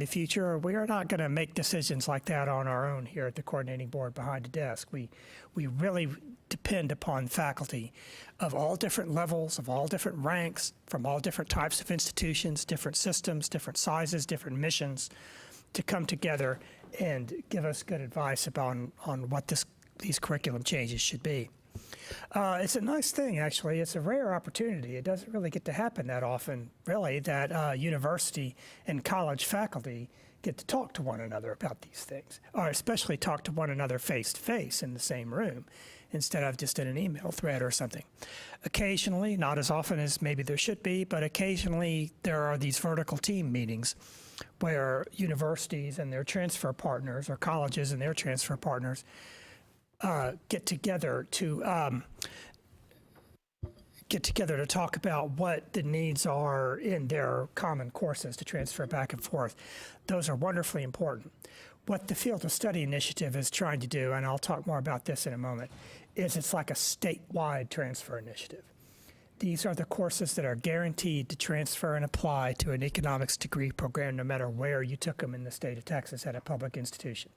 the future, we are not going to make decisions like that on our own here at the coordinating board behind the desk. We really depend upon faculty of all different levels, of all different ranks, from all different types of institutions, different systems, different sizes, different missions, to come together and give us good advice about on what these curriculum changes should be. It's a nice thing, actually. It's a rare opportunity. It doesn't really get to happen that often, really, that university and college faculty get to talk to one another about these things, or especially talk to one another face-to-face in the same room instead of just in an email thread or something. Occasionally, not as often as maybe there should be, but occasionally there are these vertical team meetings where universities and their transfer partners, or colleges and their transfer partners, get together to talk about what the needs are in their common courses to transfer back and forth. Those are wonderfully important. What the Field of Study Initiative is trying to do, and I'll talk more about this in a moment, is it's like a statewide transfer initiative. These are the courses that are guaranteed to transfer and apply to an economics degree program no matter where you took them in the state of Texas at a public institution.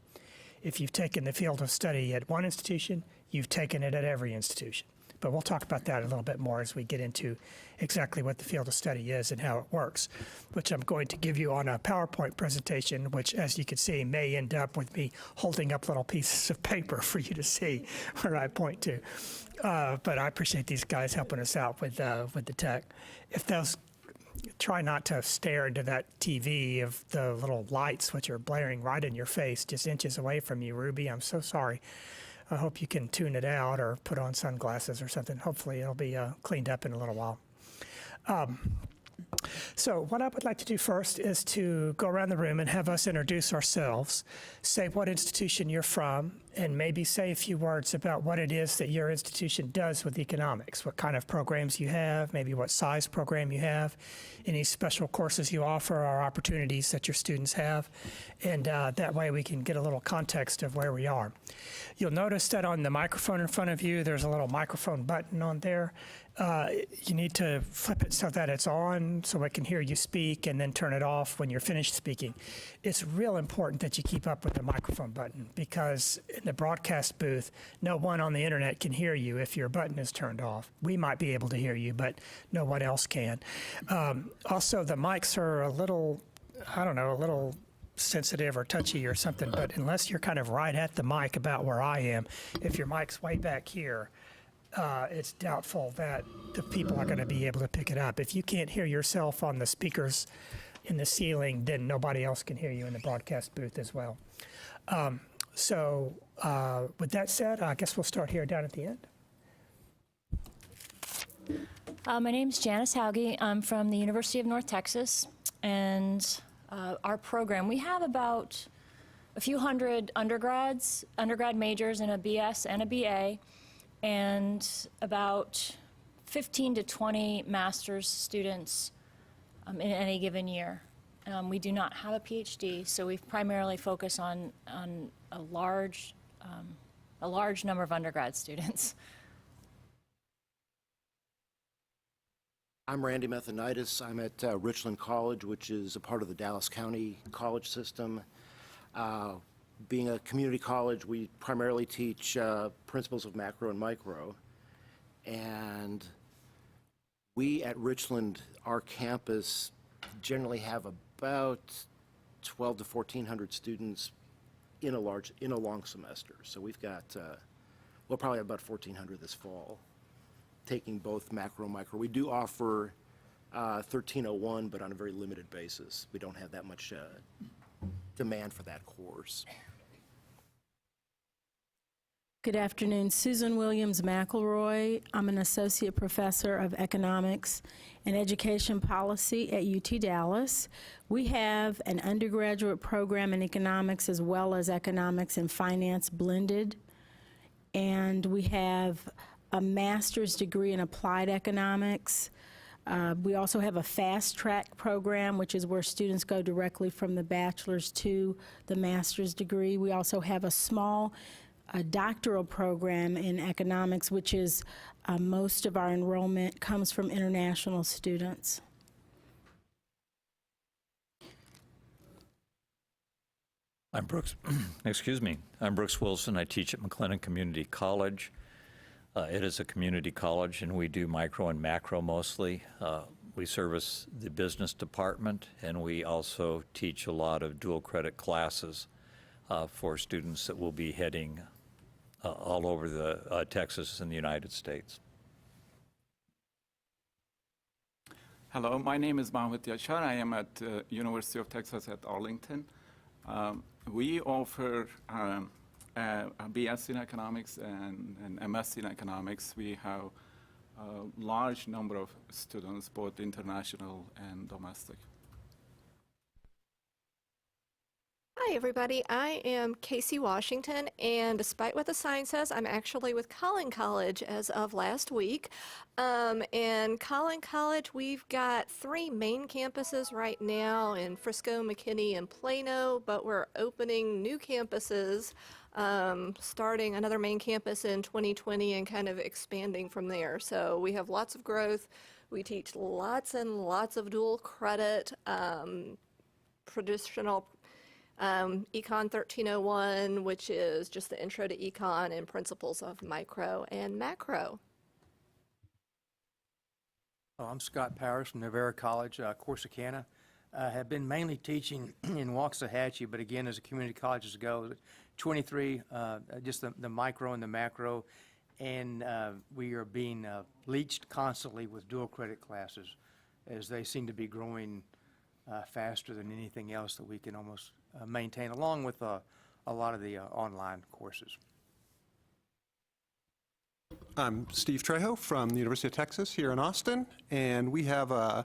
If you've taken the field of study at one institution, you've taken it at every institution. But we'll talk about that a little bit more as we get into exactly what the field of study is and how it works, which I'm going to give you on a PowerPoint presentation, which, as you can see, may end up with me holding up little pieces of paper for you to see where I point to. But I appreciate these guys helping us out with the tech. If those try not to stare into that TV of the little lights which are blaring right in your face just inches away from you, Ruby. I'm so sorry. I hope you can tune it out or put on sunglasses or something. Hopefully it'll be cleaned up in a little while. So what I would like to do first is to go around the room and have us introduce ourselves, say what institution you're from, and maybe say a few words about what it is that your institution does with economics, what kind of programs you have, maybe what size program you have, any special courses you offer or opportunities that your students have, and that way we can get a little context of where we are. You'll notice that on the microphone in front of you, there's a little microphone button on there. You need to flip it so that it's on so it can hear you speak, and then turn it off when you're finished speaking. It's real important that you keep up with the microphone button, because in the broadcast booth, no one on the internet can hear you if your button is turned off. We might be able to hear you, but no one else can. Also, the mics are a little, I don't know, a little sensitive or touchy or something, but unless you're kind of right at the mic about where I am, if your mic's way back here, it's doubtful that the people are going to be able to pick it up. If you can't hear yourself on the speakers in the ceiling, then nobody else can hear you in the broadcast booth as well. So with that said, I guess we'll start here down at the end. My name's Janice Hauge. I'm from the University of North Texas, and our program, we have about a few hundred undergrad majors in a BS and a BA, and about 15 to 20 master's students in any given year. We do not have a PhD, so we primarily focus on a large number of undergrad students. I'm Randy Methanitis. I'm at Richland College, which is a part of the Dallas County college system. Being a community college, we primarily teach principles of macro and micro. And we at Richland, our campus, generally have about 12 to 1,400 students in a long semester. So we've got, we'll probably have about 1,400 this fall, taking both macro and micro. We do offer 1301, but on a very limited basis. We don't have that much demand for that course. Good afternoon. Susan Williams McElroy. I'm an associate professor of economics and education policy at UT Dallas. We have an undergraduate program in economics as well as economics and finance blended. And we have a master's degree in applied economics. We also have a fast track program, which is where students go directly from the bachelor's to the master's degree. We also have a small doctoral program in economics, which is most of our enrollment comes from international students. I'm Brooks, excuse me, I'm Brooks Wilson. I teach at McLennan Community College. It is a community college, and we do micro and macro mostly. We service the business department, and we also teach a lot of dual credit classes for students that will be heading all over the Texas and the United States. Hello, my name is Mahmoud Yashar. I am at University of Texas at Arlington. We offer a BS in economics and an MS in economics. We have a large number of students, both international and domestic. Hi, everybody. I am Casey Washington, and despite what the sign says, I'm actually with Collin College as of last week. And Collin College, we've got 3 main campuses right now in Frisco, McKinney, and Plano, but we're opening new campuses, starting another main campus in 2020 and kind of expanding from there. So we have lots of growth. We teach lots and lots of dual credit, traditional Econ 1301, which is just the intro to econ and principles of micro and macro. I'm Scott Powers from Navarre College, Corsicana. Have been mainly teaching in Waxahachie, but again, as a community colleges go, 23, just the micro and the macro, and we are being leached constantly with dual credit classes as they seem to be growing faster than anything else that we can almost maintain, along with a lot of the online courses. I'm Steve Trejo from the University of Texas here in Austin, and we have an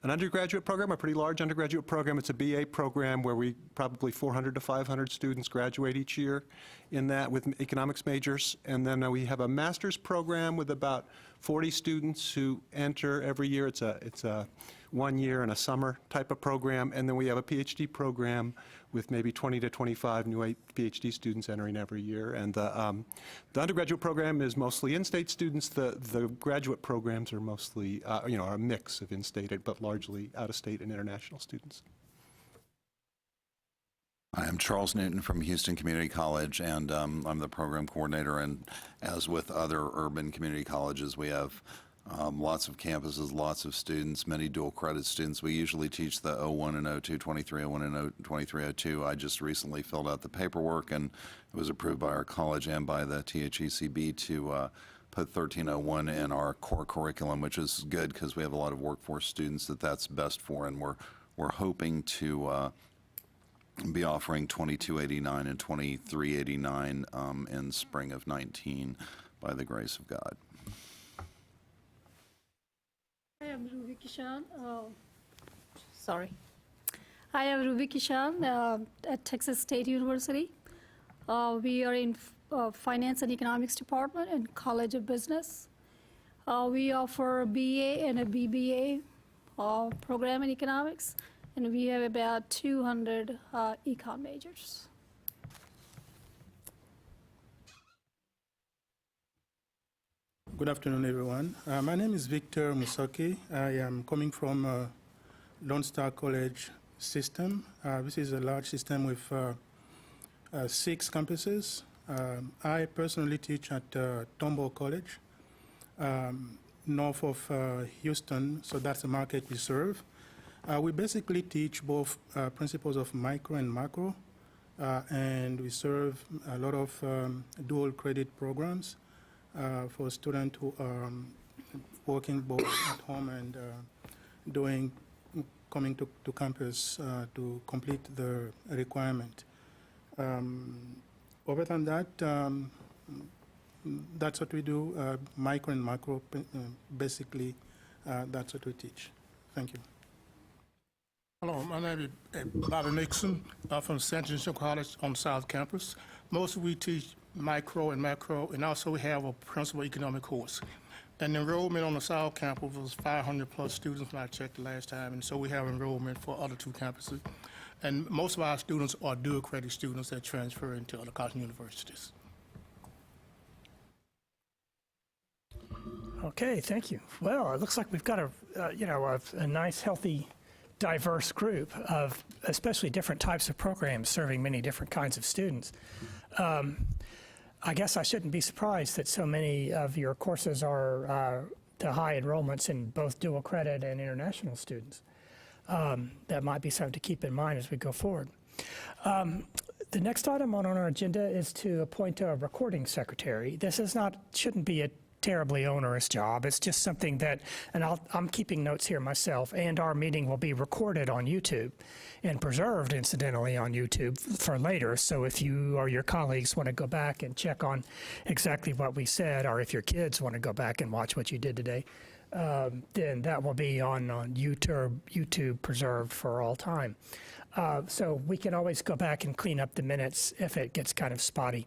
undergraduate program, a pretty large undergraduate program. It's a BA program where we probably 400 to 500 students graduate each year in that with economics majors. And then we have a master's program with about 40 students who enter every year. It's a 1 year and a summer type of program. And then we have a PhD program with maybe 20 to 25 new PhD students entering every year. And the undergraduate program is mostly in-state students. The graduate programs are mostly, are a mix of in-state but largely out-of-state and international students. I'm Charles Newton from Houston Community College, and I'm the program coordinator. And as with other urban community colleges, we have lots of campuses, lots of students, many dual credit students. We usually teach the 01 and 02, 2301 and 2302. I just recently filled out the paperwork, and it was approved by our college and by the THECB to put 1301 in our core curriculum, which is good because we have a lot of workforce students that's best for, and we're hoping to be offering 2289 and 2389 in spring of 19 by the grace of God. I am Ruby Kishan. I am Ruby Kishan at Texas State University. We are in Finance and Economics Department and College of Business. We offer a BA and a BBA program in economics, and we have about 200 econ majors. Good afternoon, everyone. My name is Victor Musoki. I am coming from Lone Star College system. This is a large system with 6 campuses. I personally teach at Tomball College, north of Houston, so that's the market we serve. We basically teach both principles of micro and macro, and we serve a lot of dual credit programs for students who are working both at home and coming to campus to complete the requirement. Other than that, that's what we do, micro and macro, basically, that's what we teach. Thank you. Hello, my name is Bobby Nixon from San Francisco College on South Campus. Mostly we teach micro and macro, and also we have a principal economic course. And enrollment on the South Campus was 500 plus students when I checked the last time, and so we have enrollment for other 2 campuses. And most of our students are dual credit students that transfer into other college universities. Okay, thank you. Well, it looks like we've got a nice, healthy diverse group of especially different types of programs serving many different kinds of students. I guess I shouldn't be surprised that so many of your courses are the high enrollments in both dual credit and international students. That might be something to keep in mind as we go forward. The next item on our agenda is to appoint a recording secretary. This shouldn't be a terribly onerous job. It's just something that, and I'm keeping notes here myself, and our meeting will be recorded on YouTube and preserved, incidentally, on YouTube for later. So if you or your colleagues want to go back and check on exactly what we said, or if your kids want to go back and watch what you did today, then that will be on YouTube preserved for all time. So we can always go back and clean up the minutes if it gets kind of spotty.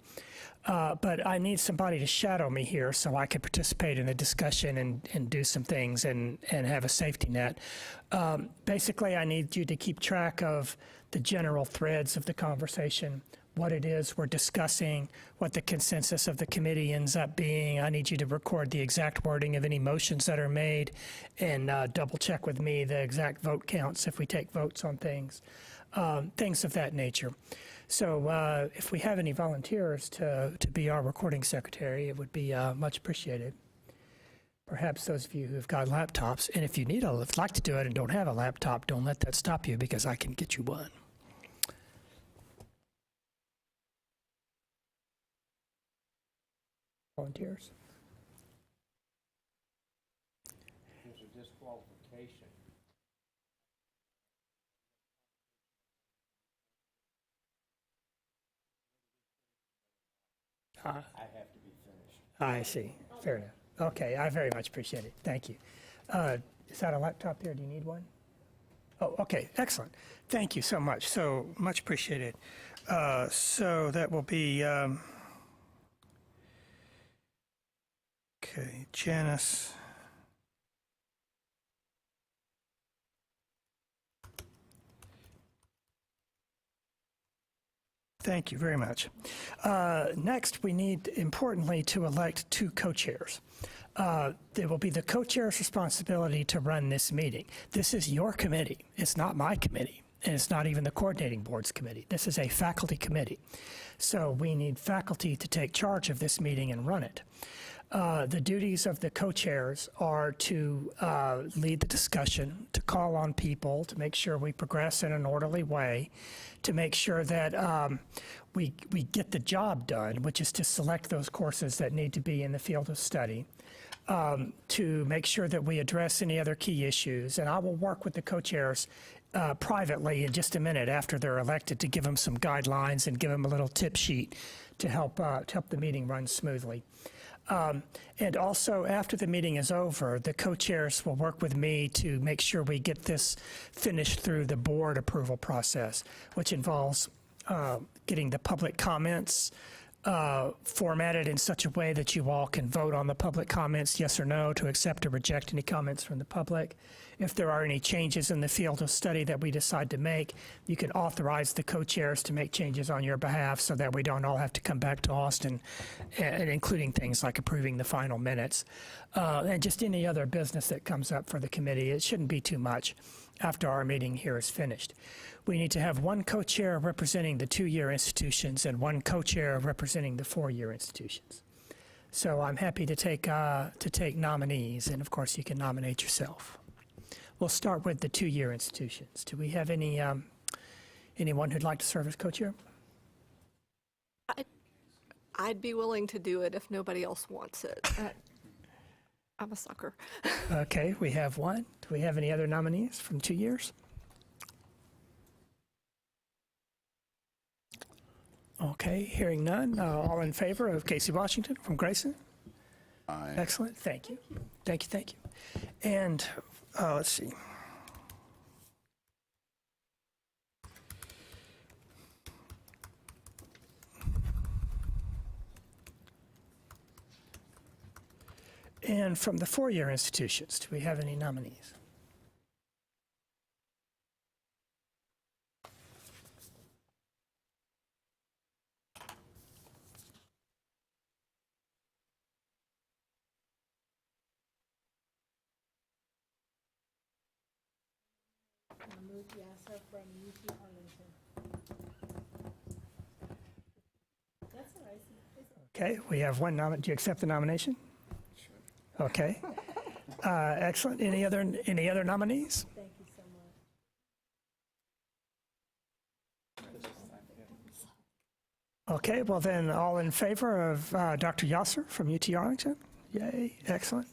But I need somebody to shadow me here so I can participate in the discussion and do some things and have a safety net. Basically, I need you to keep track of the general threads of the conversation, what it is we're discussing, what the consensus of the committee ends up being. I need you to record the exact wording of any motions that are made and double check with me the exact vote counts if we take votes on things, things of that nature. So if we have any volunteers to be our recording secretary, it would be much appreciated. Perhaps those of you who've got laptops, and if you like to do it and don't have a laptop, don't let that stop you because I can get you one. Volunteers? There's a disqualification. I have to be finished. I see. Fair enough. Okay, I very much appreciate it. Thank you. Is that a laptop there? Do you need one? Oh, okay. Excellent. Thank you so much. So much appreciated. So that will be, okay, Janice. Thank you very much. Next, we need, importantly, to elect 2 co-chairs. It will be the co-chair's responsibility to run this meeting. This is your committee. It's not my committee, and it's not even the coordinating board's committee. This is a faculty committee. So we need faculty to take charge of this meeting and run it. The duties of the co-chairs are to lead the discussion, to call on people, to make sure we progress in an orderly way, to make sure that we get the job done, which is to select those courses that need to be in the field of study, to make sure that we address any other key issues. And I will work with the co-chairs privately in just a minute after they're elected to give them some guidelines and give them a little tip sheet to help the meeting run smoothly. And also, after the meeting is over, the co-chairs will work with me to make sure we get this finished through the board approval process, which involves getting the public comments formatted in such a way that you all can vote on the public comments, yes or no, to accept or reject any comments from the public. If there are any changes in the field of study that we decide to make, you can authorize the co-chairs to make changes on your behalf so that we don't all have to come back to Austin, and including things like approving the final minutes. And just any other business that comes up for the committee. It shouldn't be too much after our meeting here is finished. We need to have 1 co-chair representing the 2-year institutions and 1 co-chair representing the 4-year institutions. So I'm happy to take nominees, and of course you can nominate yourself. We'll start with the 2-year institutions. Do we have anyone who'd like to serve as co-chair? I'd be willing to do it if nobody else wants it. I'm a sucker. Okay, we have 1. Do we have any other nominees from 2 years? Okay, hearing none. All in favor of Casey Washington from Grayson? Aye. Excellent. Thank you. Thank you. Thank you. And let's see. And from the 4-year institutions, do we have any nominees? from UT Arlington. That's all right. Okay, we have one nomination. Do you accept the nomination? Sure. Okay. Excellent. Any other nominees? Thank you so much. Okay, well then, all in favor of Dr. Yasser from UT Arlington? Yay, excellent.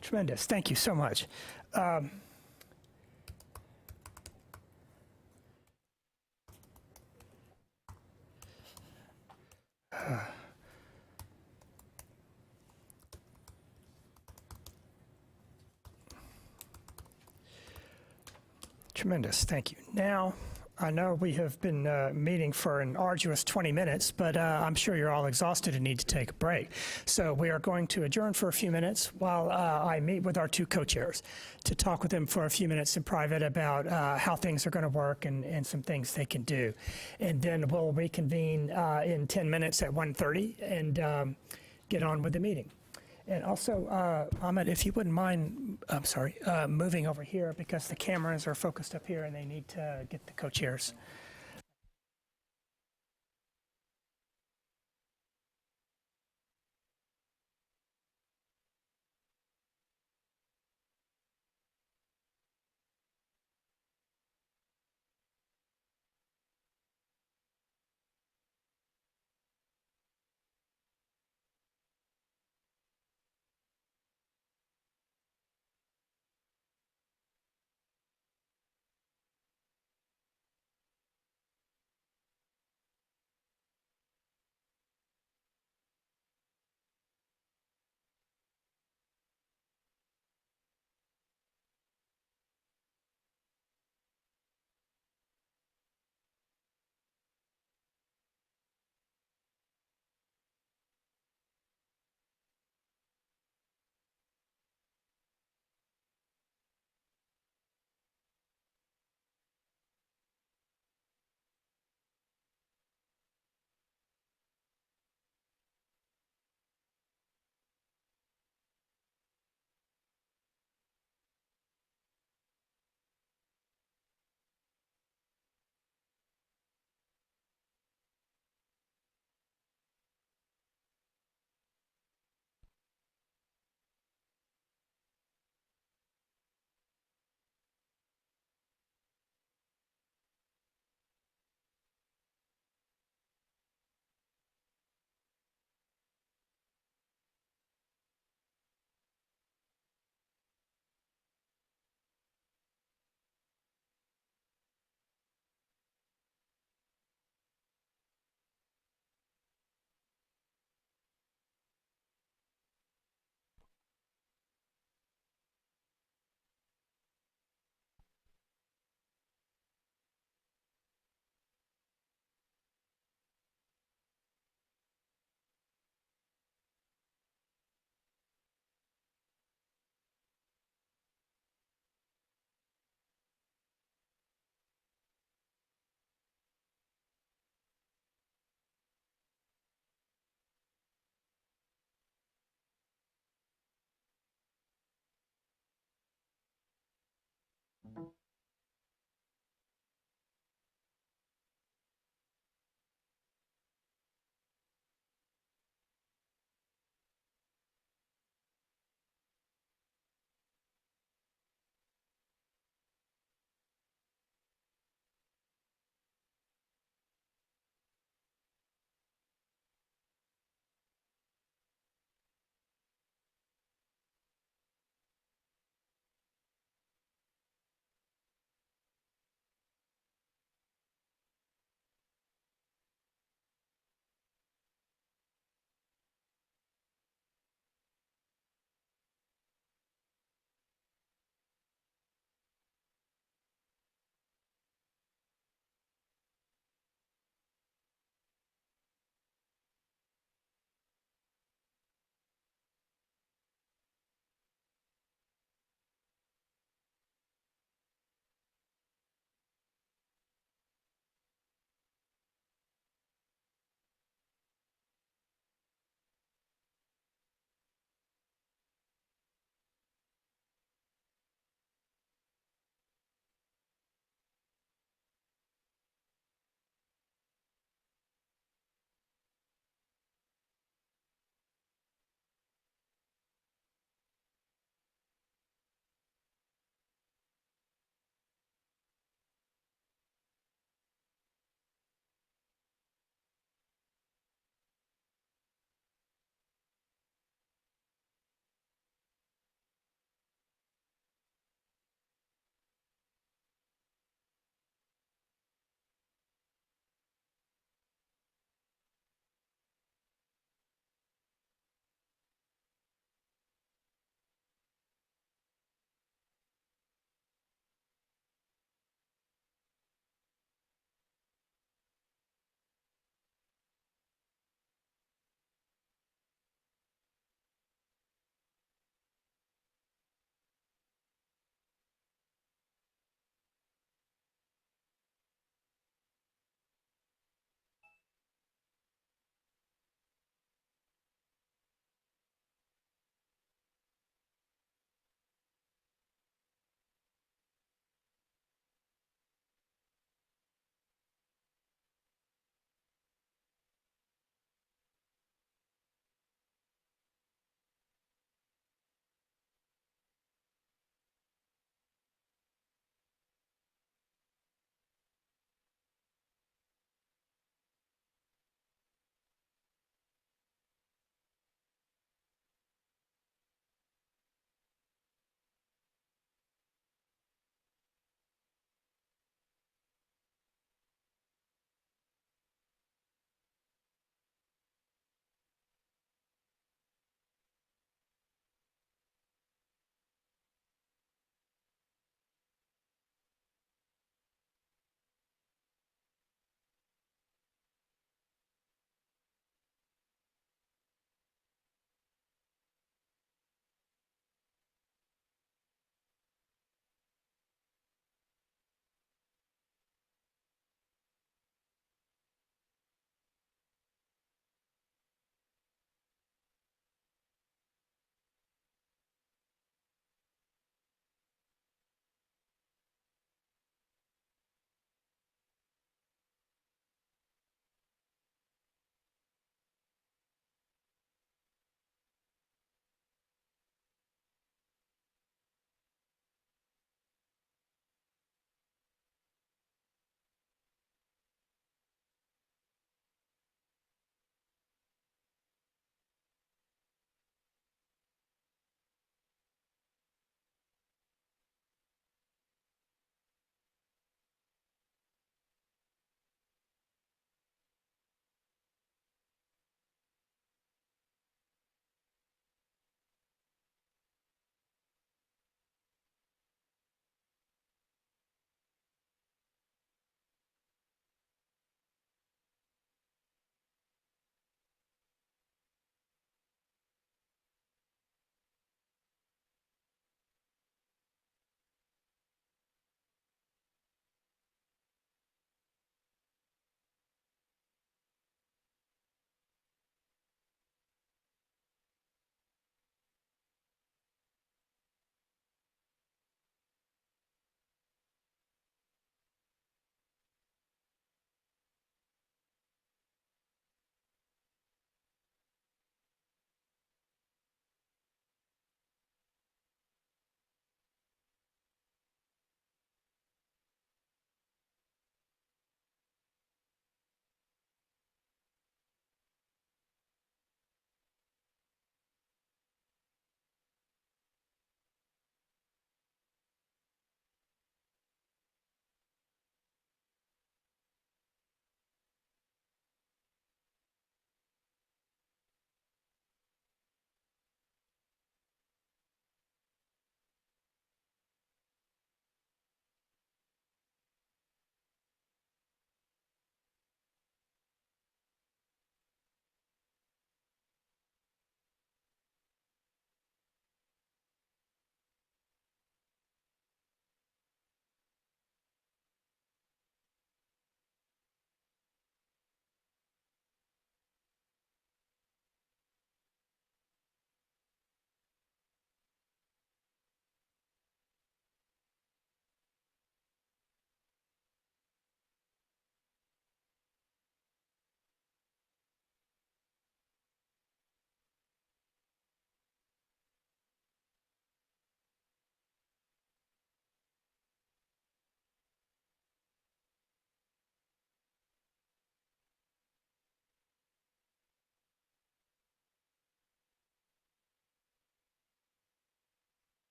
Tremendous. Thank you so much. Tremendous. Thank you. Now, I know we have been meeting for an arduous 20 minutes, but I'm sure you're all exhausted and need to take a break. So we are going to adjourn for a few minutes while I meet with our two co-chairs to talk with them for a few minutes in private about how things are going to work and some things they can do. And then we'll reconvene in 10 minutes at 1:30 and get on with the meeting. And also, Ahmed, if you wouldn't mind, moving over here because the cameras are focused up here and they need to get the co-chairs.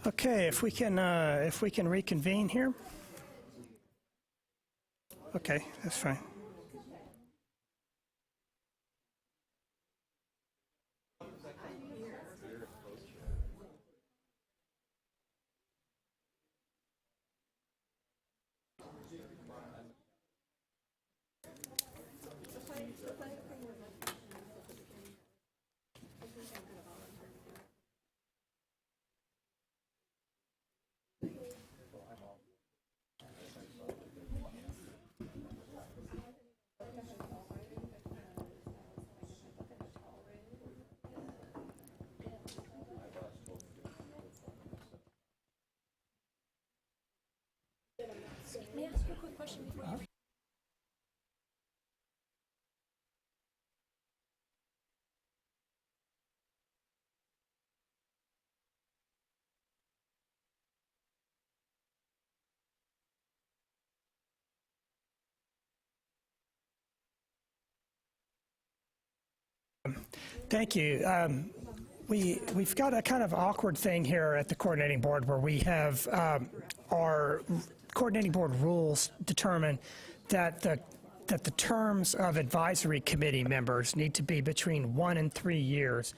Okay, if we can reconvene here. Okay, that's fine. May I ask you a quick question before you? Thank you. We've got a kind of awkward thing here at the coordinating board where we have our coordinating board rules determine that the terms of advisory committee members need to be between 1 and 3 years.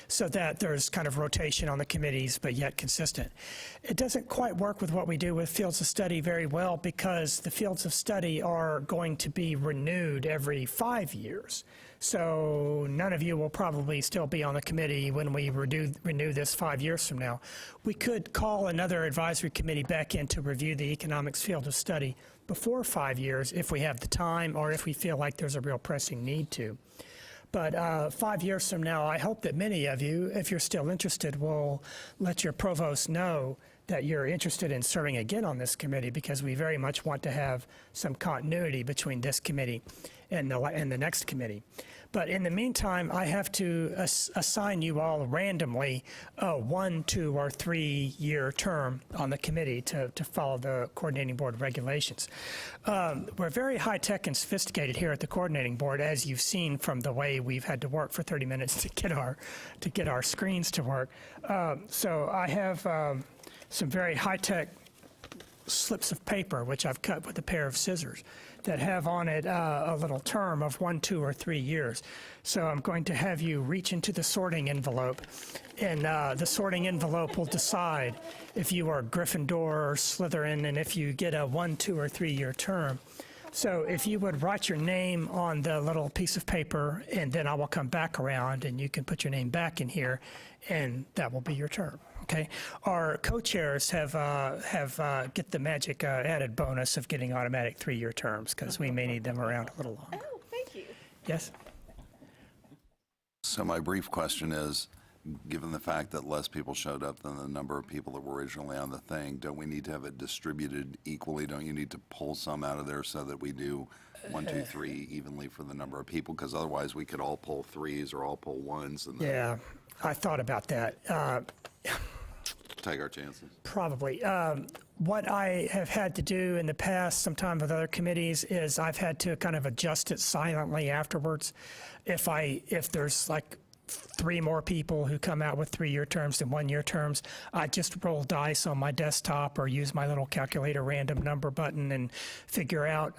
So that there's kind of rotation on the committees, but yet consistent. It doesn't quite work with what we do with fields of study very well because the fields of study are going to be renewed every 5 years. So none of you will probably still be on the committee when we renew this 5 years from now. We could call another advisory committee back in to review the economics field of study before 5 years if we have the time or if we feel like there's a real pressing need to. But 5 years from now, I hope that many of you, if you're still interested, will let your provost know that you're interested in serving again on this committee because we very much want to have some continuity between this committee and the next committee. But in the meantime, I have to assign you all randomly a 1, 2, or 3 year term on the committee to follow the coordinating board regulations. We're very high tech and sophisticated here at the coordinating board, as you've seen from the way we've had to work for 30 minutes to get our screens to work. So I have some very high tech slips of paper, which I've cut with a pair of scissors, that have on it a little term of 1, 2, or 3 years. So I'm going to have you reach into the sorting envelope, and the sorting envelope will decide if you are Gryffindor or Slytherin, and if you get a 1, 2, or 3 year term. So if you would write your name on the little piece of paper, and then I will come back around, and you can put your name back in here, and that will be your term. Okay, our co-chairs have get the magic added bonus of getting automatic 3 year terms because we may need them around a little longer. Oh, thank you. Yes. So my brief question is, given the fact that less people showed up than the number of people that were originally on the thing, don't we need to have it distributed equally? Don't you need to pull some out of there so that we do 1, 2, 3 evenly for the number of people? Because otherwise we could all pull 3s or all pull 1s. And then Yeah, I thought about that. take our chances. Probably. What I have had to do in the past, sometime with other committees, is I've had to kind of adjust it silently afterwards. If there's like 3 more people who come out with 3 year terms than 1 year terms, I just roll dice on my desktop or use my little calculator random number button and figure out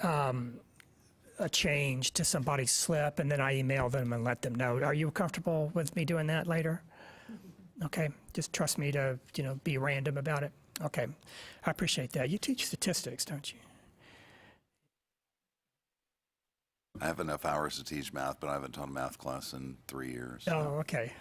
a change to somebody's slip, and then I email them and let them know. Are you comfortable with me doing that later? Okay, just trust me to, be random about it. Okay, I appreciate that. You teach statistics, don't you? I have enough hours to teach math, but I haven't taught a math class in 3 years. Oh, okay.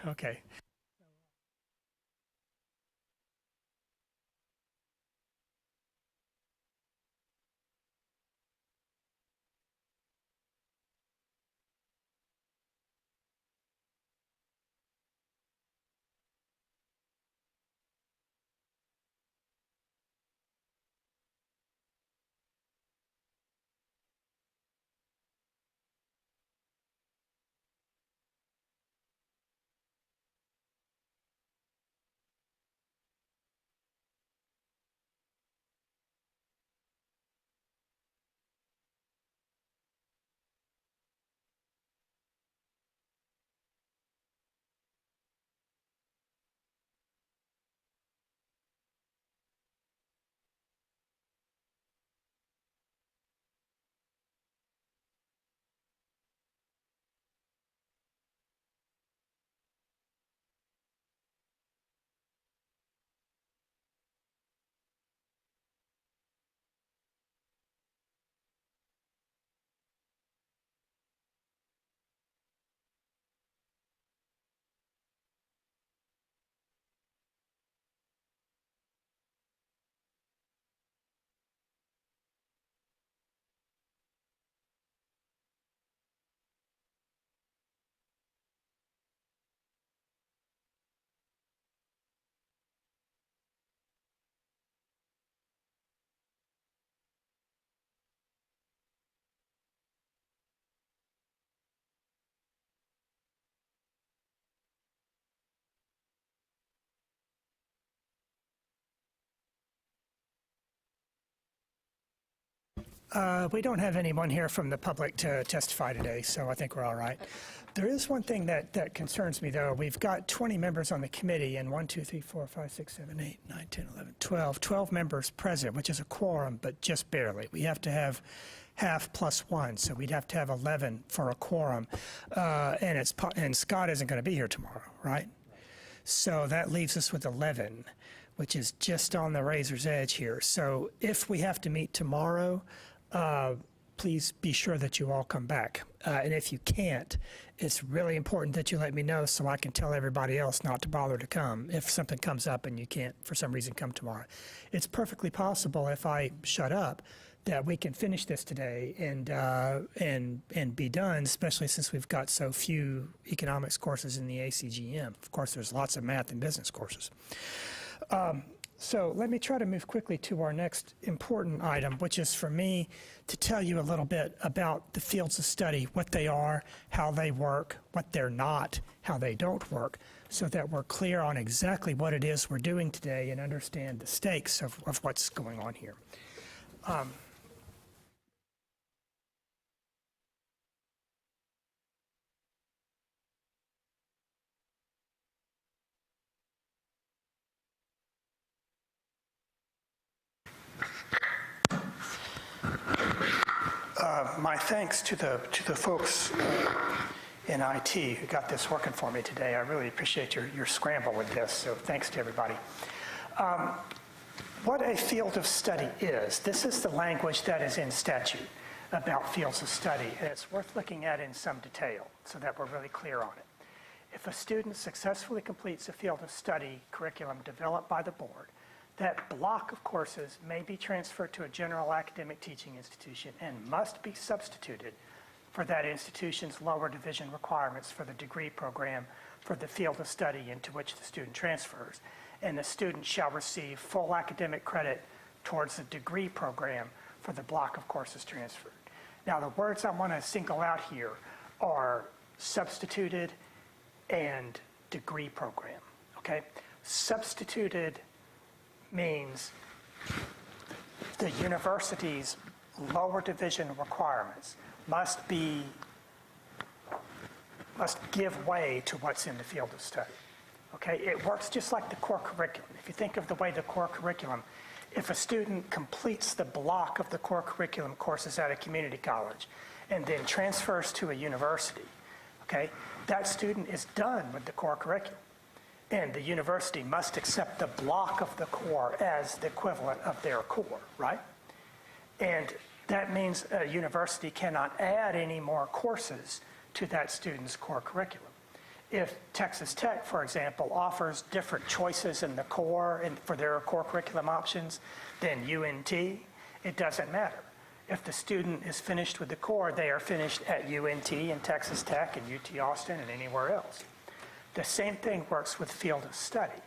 We don't have anyone here from the public to testify today, so I think we're all right. There is one thing that concerns me, though. We've got 20 members on the committee, and 1, 2, 3, 4, 5, 6, 7, 8, 9, 10, 11, 12 members present, which is a quorum, but just barely. We have to have half plus one, so we'd have to have 11 for a quorum. And Scott isn't going to be here tomorrow, right? So that leaves us with 11, which is just on the razor's edge here. So if we have to meet tomorrow, please be sure that you all come back. And if you can't, it's really important that you let me know so I can tell everybody else not to bother to come if something comes up and you can't, for some reason, come tomorrow. It's perfectly possible if I shut up that we can finish this today and be done, especially since we've got so few economics courses in the ACGM. Of course, there's lots of math and business courses. So let me try to move quickly to our next important item, which is for me to tell you a little bit about the fields of study, what they are, how they work, what they're not, how they don't work, so that we're clear on exactly what it is we're doing today and understand the stakes of what's going on here. My thanks to the folks in IT who got this working for me today. I really appreciate your scramble with this, so thanks to everybody. What a field of study is, this is the language that is in statute about fields of study, and it's worth looking at in some detail so that we're really clear on it. If a student successfully completes a field of study curriculum developed by the board, that block of courses may be transferred to a general academic teaching institution and must be substituted for that institution's lower division requirements for the degree program for the field of study into which the student transfers. And the student shall receive full academic credit towards the degree program for the block of courses transferred. Now, the words I want to single out here are substituted and degree program, okay? Substituted means the university's lower division requirements must give way to what's in the field of study. Okay, it works just like the core curriculum. If you think of the way the core curriculum, if a student completes the block of the core curriculum courses at a community college and then transfers to a university, okay, that student is done with the core curriculum. And the university must accept the block of the core as the equivalent of their core, right? And that means a university cannot add any more courses to that student's core curriculum. If Texas Tech, for example, offers different choices in the core and for their core curriculum options than UNT, it doesn't matter. If the student is finished with the core, they are finished at UNT and Texas Tech and UT Austin and anywhere else. The same thing works with field of study.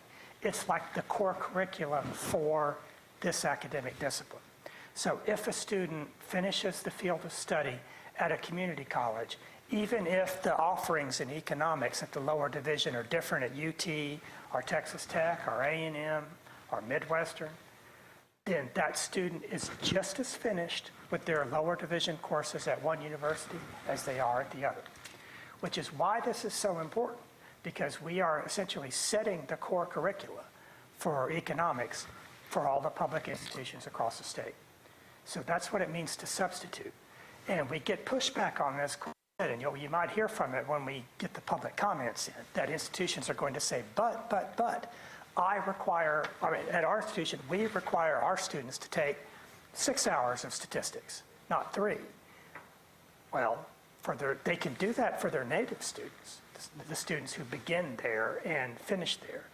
It's like the core curriculum for this academic discipline. So if a student finishes the field of study at a community college, even if the offerings in economics at the lower division are different at UT or Texas Tech or A&M or Midwestern, then that student is just as finished with their lower division courses at one university as they are at the other, which is why this is so important. Because we are essentially setting the core curricula for economics for all the public institutions across the state. So that's what it means to substitute. And we get pushback on this, and you might hear from it when we get the public comments in, that institutions are going to say, but, at our institution, we require our students to take 6 hours of statistics, not 3. Well, they can do that for their native students, the students who begin there and finish there.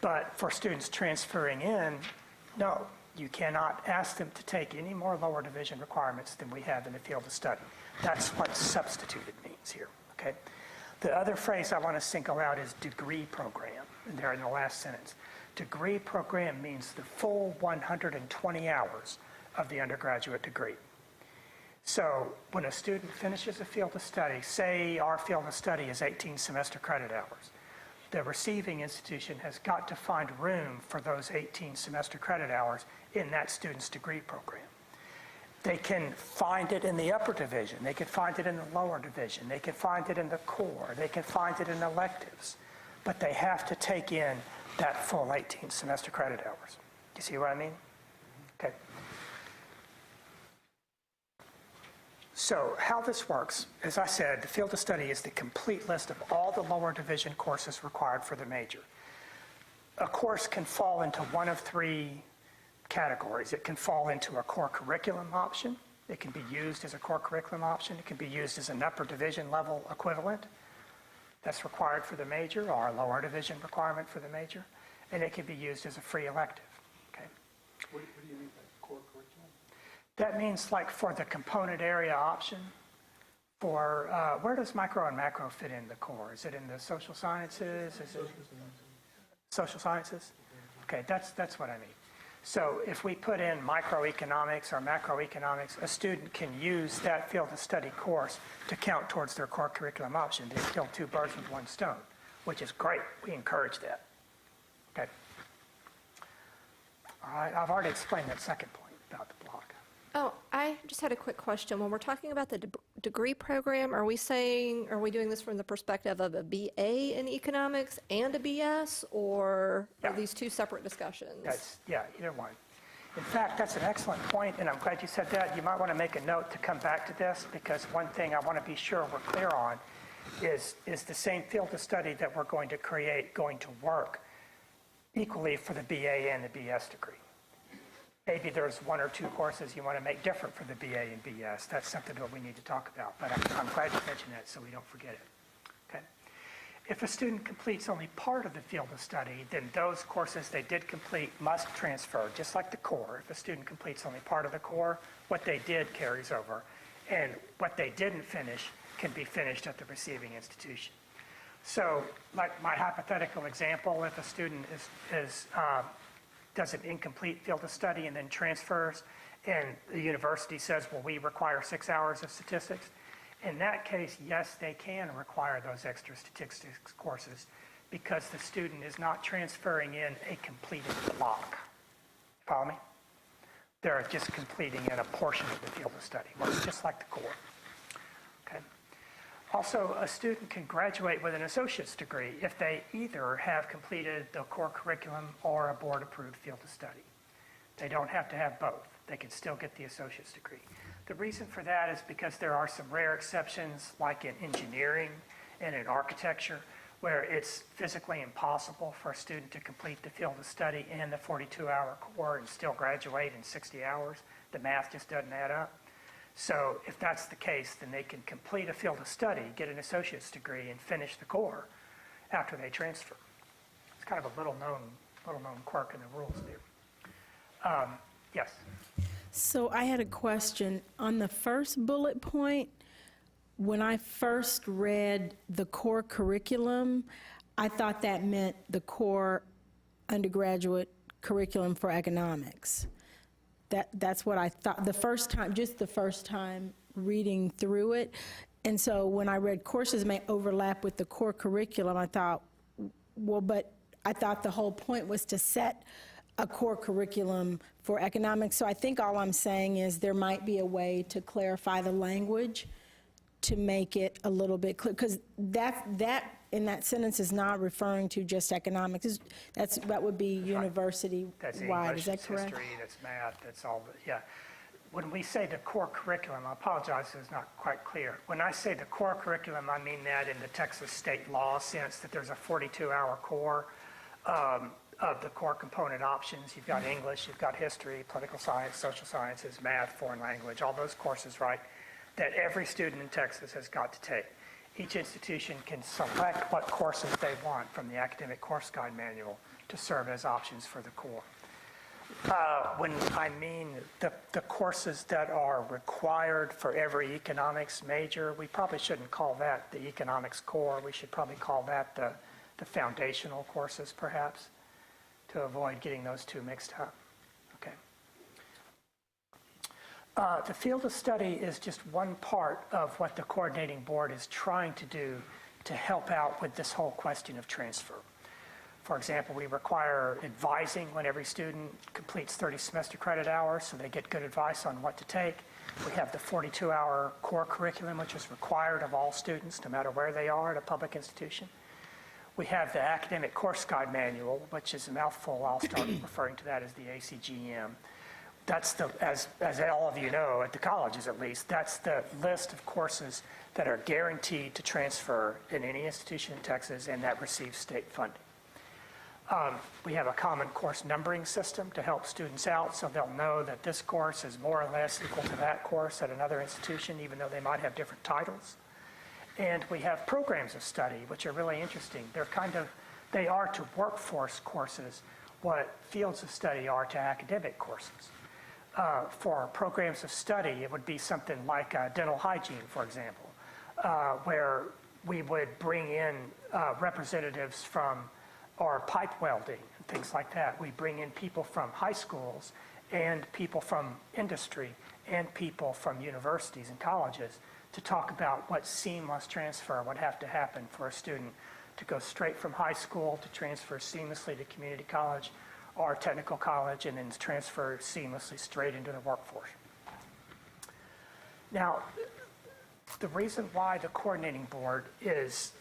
But for students transferring in, no, you cannot ask them to take any more lower division requirements than we have in the field of study. That's what substituted means here, okay? The other phrase I want to single out is degree program, there in the last sentence. Degree program means the full 120 hours of the undergraduate degree. So when a student finishes a field of study, say our field of study is 18 semester credit hours, the receiving institution has got to find room for those 18 semester credit hours in that student's degree program. They can find it in the upper division. They can find it in the lower division. They can find it in the core. They can find it in electives. But they have to take in that full 18 semester credit hours. You see what I mean? Okay. So how this works, as I said, the field of study is the complete list of all the lower division courses required for the major. A course can fall into one of three categories. It can fall into a core curriculum option. It can be used as a core curriculum option. It can be used as an upper division level equivalent that's required for the major, or a lower division requirement for the major. And it can be used as a free elective. Okay. What do you mean by core curriculum? That means, like, for the component area option, for where does micro and macro fit in the core? Is it in the social sciences? Is it social sciences? Okay, that's what I mean. So if we put in microeconomics or macroeconomics, a student can use that field of study course to count towards their core curriculum option. They kill two birds with one stone, which is great. We encourage that. Okay. All right, I've already explained that second point about the block. Oh, I just had a quick question. When we're talking about the degree program, are we doing this from the perspective of a BA in economics and a BS, or are these two separate discussions? Yeah, either one. In fact, that's an excellent point, and I'm glad you said that. You might want to make a note to come back to this, because one thing I want to be sure we're clear on is the same field of study that we're going to create going to work equally for the BA and the BS degree. Maybe there's one or two courses you want to make different for the BA and BS. That's something that we need to talk about, but I'm glad you mentioned that so we don't forget it. Okay. If a student completes only part of the field of study, then those courses they did complete must transfer, just like the core. If a student completes only part of the core, what they did carries over, and what they didn't finish can be finished at the receiving institution. So, like my hypothetical example, if a student does an incomplete field of study and then transfers, and the university says, well, we require 6 hours of statistics. In that case, yes, they can require those extra statistics courses because the student is not transferring in a completed block. Follow me? They're just completing in a portion of the field of study, works just like the core. Okay. Also, a student can graduate with an associate's degree if they either have completed the core curriculum or a board-approved field of study. They don't have to have both. They can still get the associate's degree. The reason for that is because there are some rare exceptions, like in engineering and in architecture, where it's physically impossible for a student to complete the field of study and the 42-hour core and still graduate in 60 hours. The math just doesn't add up. So if that's the case, then they can complete a field of study, get an associate's degree, and finish the core after they transfer. It's kind of a little known quirk in the rules there. Yes? So I had a question. On the first bullet point, when I first read the core curriculum, I thought that meant the core undergraduate curriculum for economics. That's what I thought the first time reading through it. And so when I read courses may overlap with the core curriculum, I thought, well, but I thought the whole point was to set a core curriculum for economics. So I think all I'm saying is there might be a way to clarify the language to make it a little bit clear, because that in that sentence is not referring to just economics. That would be university-wide. That's English, is that that's correct? history, that's math, that's all. Yeah. When we say the core curriculum, I apologize, it's not quite clear. When I say the core curriculum, I mean that in the Texas state law sense, that there's a 42-hour core of the core component options. You've got English, you've got history, political science, social sciences, math, foreign language, all those courses, right, that every student in Texas has got to take. Each institution can select what courses they want from the academic course guide manual to serve as options for the core. When I mean the courses that are required for every economics major, we probably shouldn't call that the economics core. We should probably call that the foundational courses, perhaps, to avoid getting those two mixed up. Okay. The field of study is just one part of what the coordinating board is trying to do to help out with this whole question of transfer. For example, we require advising when every student completes 30 semester credit hours, so they get good advice on what to take. We have the 42-hour core curriculum, which is required of all students, no matter where they are at a public institution. We have the academic course guide manual, which is a mouthful. I'll start referring to that as the ACGM. That's the, as all of you know, at the colleges at least, that's the list of courses that are guaranteed to transfer in any institution in Texas and that receive state funding. We have a common course numbering system to help students out so they'll know that this course is more or less equal to that course at another institution, even though they might have different titles. And we have programs of study, which are really interesting. They are to workforce courses what fields of study are to academic courses. For programs of study, it would be something like dental hygiene, for example, where we would bring in representatives from, or pipe welding and things like that. We bring in people from high schools and people from industry and people from universities and colleges to talk about what seamless transfer would have to happen for a student to go straight from high school to transfer seamlessly to community college or technical college and then transfer seamlessly straight into the workforce. Now, the reason why the coordinating board is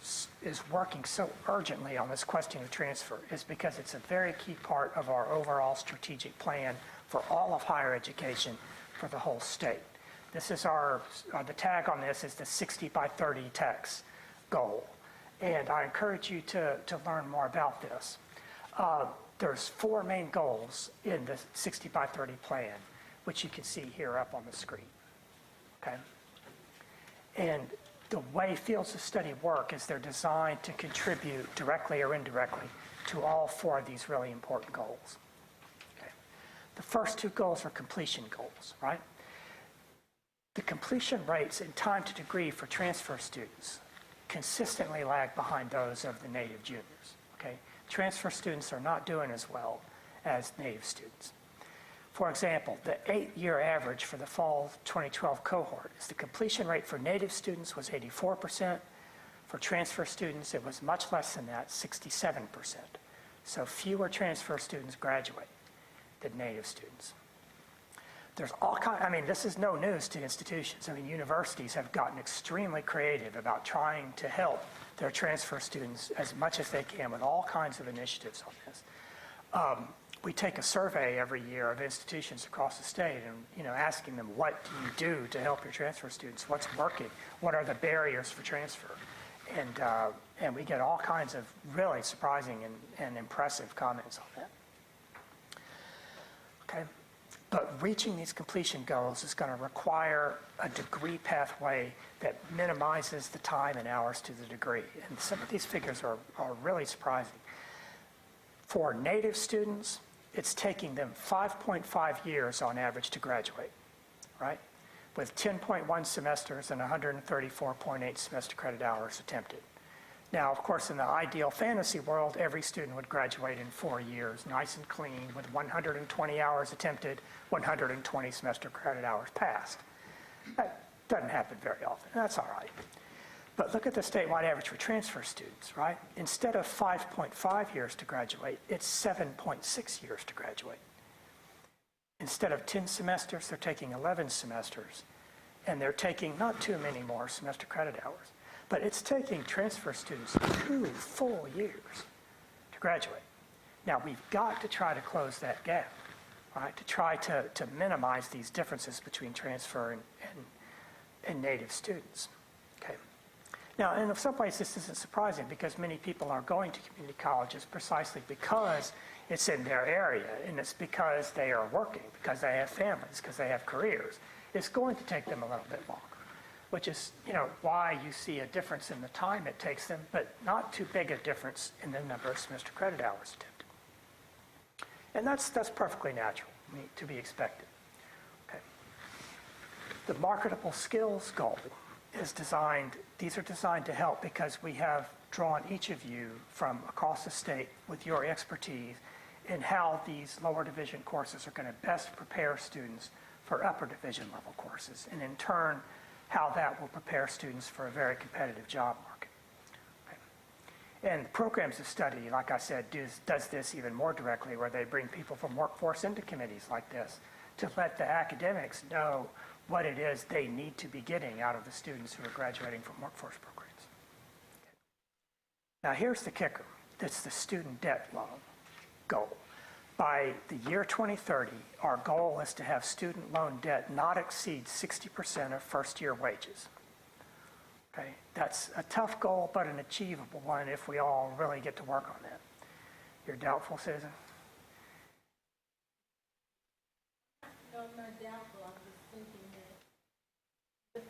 working so urgently on this question of transfer is because it's a very key part of our overall strategic plan for all of higher education for the whole state. This is the tag on this is the 60 by 30 TEX goal. And I encourage you to learn more about this. There's 4 main goals in the 60 by 30 plan, which you can see here up on the screen, okay? And the way fields of study work is they're designed to contribute directly or indirectly to all 4 of these really important goals. Okay. The first 2 goals are completion goals, right? The completion rates in time to degree for transfer students consistently lag behind those of the native juniors, okay? Transfer students are not doing as well as native students. For example, the 8-year average for the fall 2012 cohort is the completion rate for native students was 84%. For transfer students, it was much less than that, 67%. So fewer transfer students graduate than native students. There's all kinds, this is no news to institutions. Universities have gotten extremely creative about trying to help their transfer students as much as they can with all kinds of initiatives on this. We take a survey every year of institutions across the state and asking them, what do you do to help your transfer students? What's working? What are the barriers for transfer? And we get all kinds of really surprising and impressive comments on that. Okay. But reaching these completion goals is going to require a degree pathway that minimizes the time and hours to the degree. And some of these figures are really surprising. For native students, it's taking them 5.5 years on average to graduate, right? With 10.1 semesters and 134.8 semester credit hours attempted. Now, of course, in the ideal fantasy world, every student would graduate in 4 years, nice and clean, with 120 hours attempted, 120 semester credit hours passed. That doesn't happen very often. That's all right. But look at the statewide average for transfer students, right? Instead of 5.5 years to graduate, it's 7.6 years to graduate. Instead of 10 semesters, they're taking 11 semesters, and they're taking not too many more semester credit hours. But it's taking transfer students 2 full years to graduate. Now, we've got to try to close that gap, right? To try to minimize these differences between transfer and native students, okay? Now, in some ways, this isn't surprising because many people are going to community colleges precisely because it's in their area, and it's because they are working, because they have families, because they have careers. It's going to take them a little bit longer, which is, why you see a difference in the time it takes them, but not too big a difference in the number of semester credit hours attempted. And that's perfectly natural to be expected. Okay. The marketable skills goal is these are designed to help because we have drawn each of you from across the state with your expertise in how these lower division courses are going to best prepare students for upper division level courses, and in turn, how that will prepare students for a very competitive job market. Okay. And programs of study, like I said, does this even more directly, where they bring people from workforce into committees like this to let the academics know what it is they need to be getting out of the students who are graduating from workforce programs. Now here's the kicker. That's the student debt loan goal. By the year 2030, our goal is to have student loan debt not exceed 60% of first-year wages. Okay, that's a tough goal, but an achievable one if we all really get to work on that. You're doubtful, Susan? No, I'm not doubtful. I'm just thinking that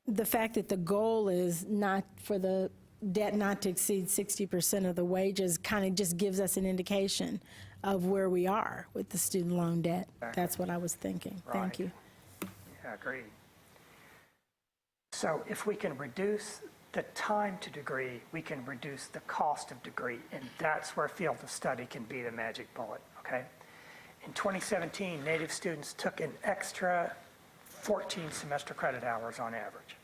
the fact that the goal is not for the debt not to exceed 60% of the wages kind of just gives us an indication of where we are with the student loan debt. That's what I was thinking. Thank you. Yeah, agreed. So if we can reduce the time to degree, we can reduce the cost of degree, and that's where field of study can be the magic bullet, okay? In 2017, native students took an extra 14 semester credit hours on average.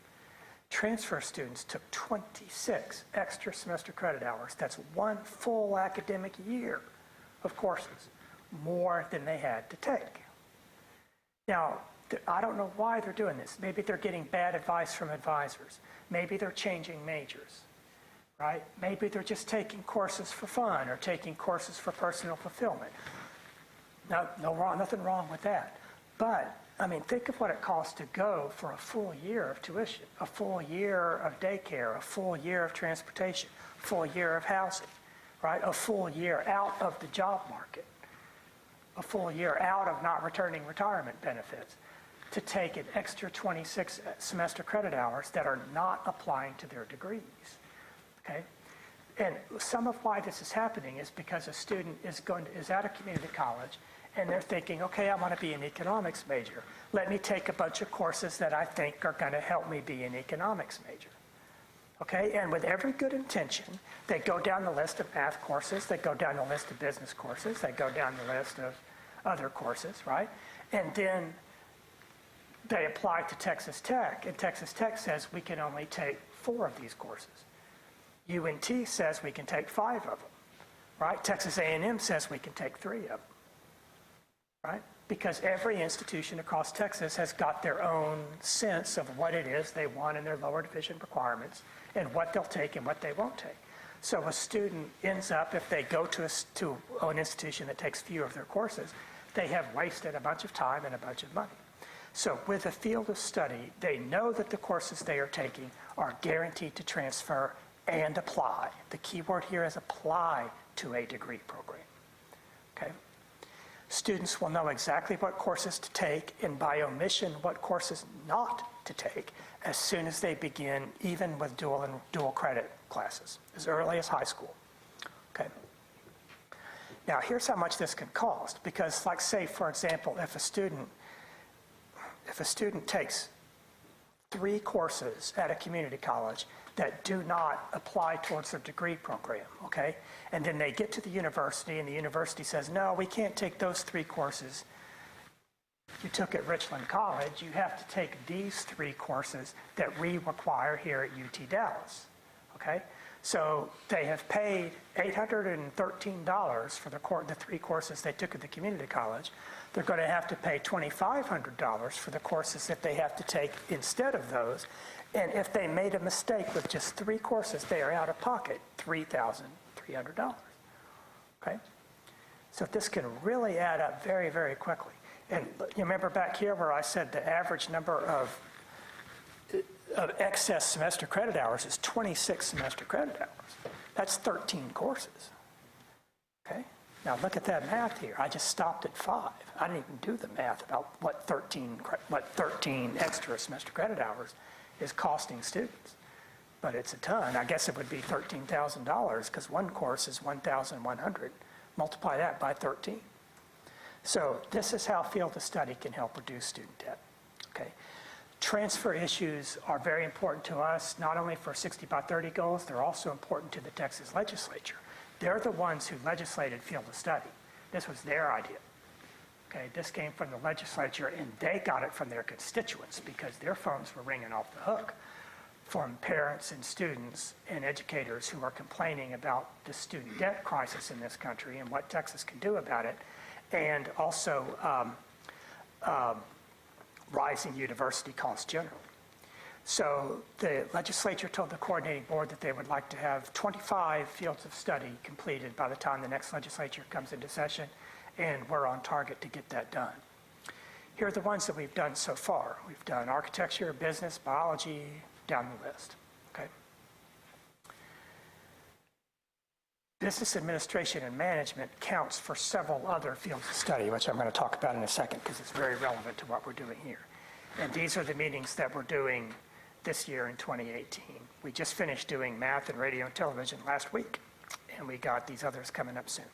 Transfer students took 26 extra semester credit hours. That's one full academic year of courses, more than they had to take. Now, I don't know why they're doing this. Maybe they're getting bad advice from advisors. Maybe they're changing majors, right? Maybe they're just taking courses for fun or taking courses for personal fulfillment. Nothing wrong with that. But I mean, think of what it costs to go for a full year of tuition, a full year of daycare, a full year of transportation, a full year of housing, right? A full year out of the job market, a full year out of not returning retirement benefits, to take an extra 26 semester credit hours that are not applying to their degrees, okay? And some of why this is happening is because a student is at a community college and they're thinking, okay, I want to be an economics major. Let me take a bunch of courses that I think are going to help me be an economics major. Okay, and with every good intention, they go down the list of math courses, they go down the list of business courses, they go down the list of other courses, right? And then they apply to Texas Tech, and Texas Tech says we can only take 4 of these courses. UNT says we can take 5 of them, right? Texas A&M says we can take 3 of them. Right? Because every institution across Texas has got their own sense of what it is they want in their lower division requirements and what they'll take and what they won't take. So a student ends up, if they go to an institution that takes few of their courses, they have wasted a bunch of time and a bunch of money. So with a field of study, they know that the courses they are taking are guaranteed to transfer and apply. The key word here is apply to a degree program. Okay? Students will know exactly what courses to take and by omission what courses not to take as soon as they begin, even with dual credit classes, as early as high school. Okay. Now here's how much this can cost, because like say for example, if a student takes 3 courses at a community college that do not apply towards their degree program, okay? And then they get to the university and the university says, no, we can't take those 3 courses you took at Richland College. You have to take these 3 courses that we require here at UT Dallas, okay? So they have paid $813 for the 3 courses they took at the community college. They're going to have to pay $2,500 for the courses that they have to take instead of those. And if they made a mistake with just 3 courses, they are out of pocket $3,300. Okay? So this can really add up very, very quickly. And you remember back here where I said the average number of excess semester credit hours is 26 semester credit hours. That's 13 courses. Okay? Now look at that math here. I just stopped at 5. I didn't even do the math about what 13 extra semester credit hours is costing students. But it's a ton. I guess it would be $13,000 because one course is $1,100. Multiply that by 13. So this is how field of study can help reduce student debt. Okay. Transfer issues are very important to us, not only for 60 by 30 goals, they're also important to the Texas legislature. They're the ones who legislated field of study. This was their idea. Okay, this came from the legislature, and they got it from their constituents because their phones were ringing off the hook from parents and students and educators who are complaining about the student debt crisis in this country and what Texas can do about it. and also rising university costs generally. So the legislature told the coordinating board that they would like to have 25 fields of study completed by the time the next legislature comes into session, and we're on target to get that done. Here are the ones that we've done so far. We've done architecture, business, biology, down the list, okay? Business administration and management counts for several other fields of study, which I'm going to talk about in a second because it's very relevant to what we're doing here. And these are the meetings that we're doing this year in 2018. We just finished doing math and radio and television last week, and we got these others coming up soon.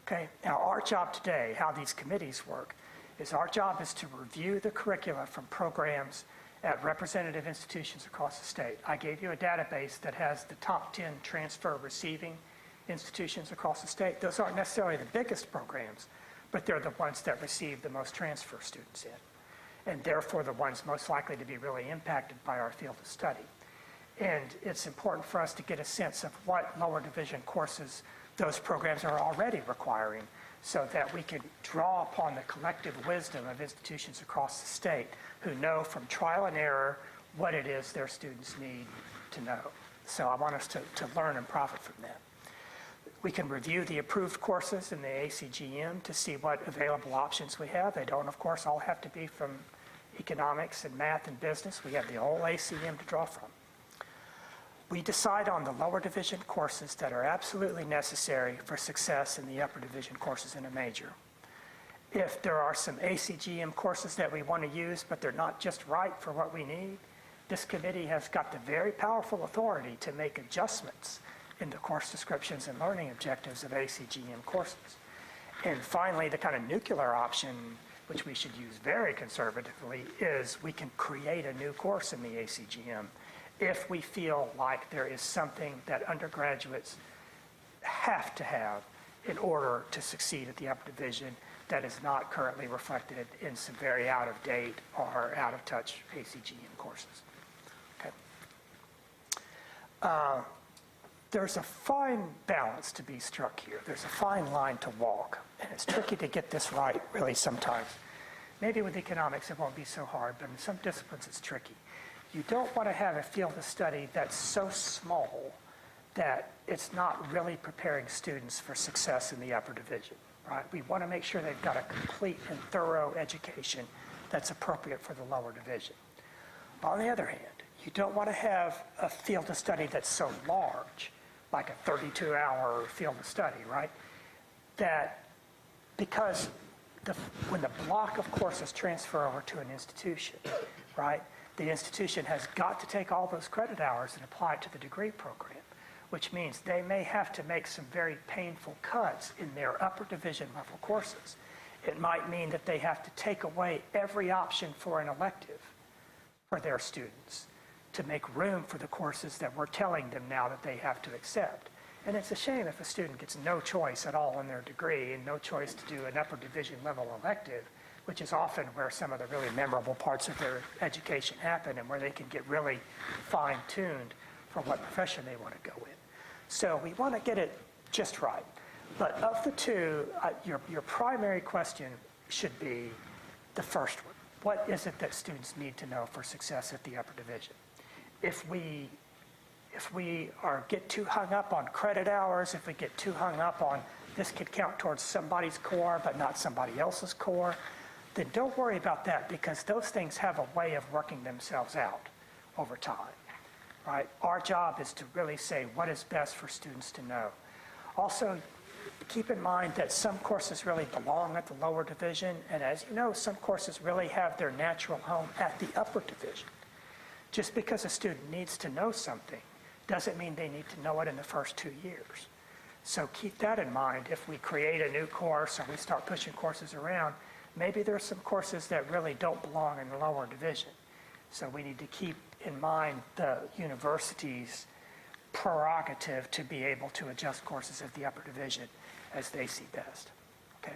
Okay, now our job today, how these committees work, is our job is to review the curricula from programs at representative institutions across the state. I gave you a database that has the top 10 transfer receiving institutions across the state. Those aren't necessarily the biggest programs, but they're the ones that receive the most transfer students in, and therefore the ones most likely to be really impacted by our field of study. And it's important for us to get a sense of what lower division courses those programs are already requiring so that we can draw upon the collective wisdom of institutions across the state who know from trial and error what it is their students need to know. So I want us to learn and profit from that. We can review the approved courses in the ACGM to see what available options we have. They don't, of course, all have to be from economics and math and business. We have the whole ACM to draw from. We decide on the lower division courses that are absolutely necessary for success in the upper division courses in a major. If there are some ACGM courses that we want to use, but they're not just right for what we need, this committee has got the very powerful authority to make adjustments in the course descriptions and learning objectives of ACGM courses. And finally, the kind of nuclear option, which we should use very conservatively, is we can create a new course in the ACGM if we feel like there is something that undergraduates have to have in order to succeed at the upper division that is not currently reflected in some very out-of-date or out-of-touch ACGM courses. Okay. There's a fine balance to be struck here. There's a fine line to walk, and it's tricky to get this right, really, sometimes. Maybe with economics it won't be so hard, but in some disciplines it's tricky. You don't want to have a field of study that's so small that it's not really preparing students for success in the upper division, right? We want to make sure they've got a complete and thorough education that's appropriate for the lower division. On the other hand, you don't want to have a field of study that's so large, like a 32-hour field of study, right? That because when the block of courses transfer over to an institution, right, the institution has got to take all those credit hours and apply it to the degree program, which means they may have to make some very painful cuts in their upper division level courses. It might mean that they have to take away every option for an elective for their students to make room for the courses that we're telling them now that they have to accept. And it's a shame if a student gets no choice at all in their degree and no choice to do an upper division level elective, which is often where some of the really memorable parts of their education happen and where they can get really fine-tuned for what profession they want to go in. So we want to get it just right. But of the two, your primary question should be the first one. What is it that students need to know for success at the upper division? If we get too hung up on credit hours, if we get too hung up on this could count towards somebody's core but not somebody else's core, then don't worry about that because those things have a way of working themselves out over time, right? Our job is to really say what is best for students to know. Also, keep in mind that some courses really belong at the lower division, and as you know, some courses really have their natural home at the upper division. Just because a student needs to know something doesn't mean they need to know it in the first 2 years. So keep that in mind. If we create a new course or we start pushing courses around, maybe there are some courses that really don't belong in the lower division. So we need to keep in mind the university's prerogative to be able to adjust courses at the upper division as they see best. Okay.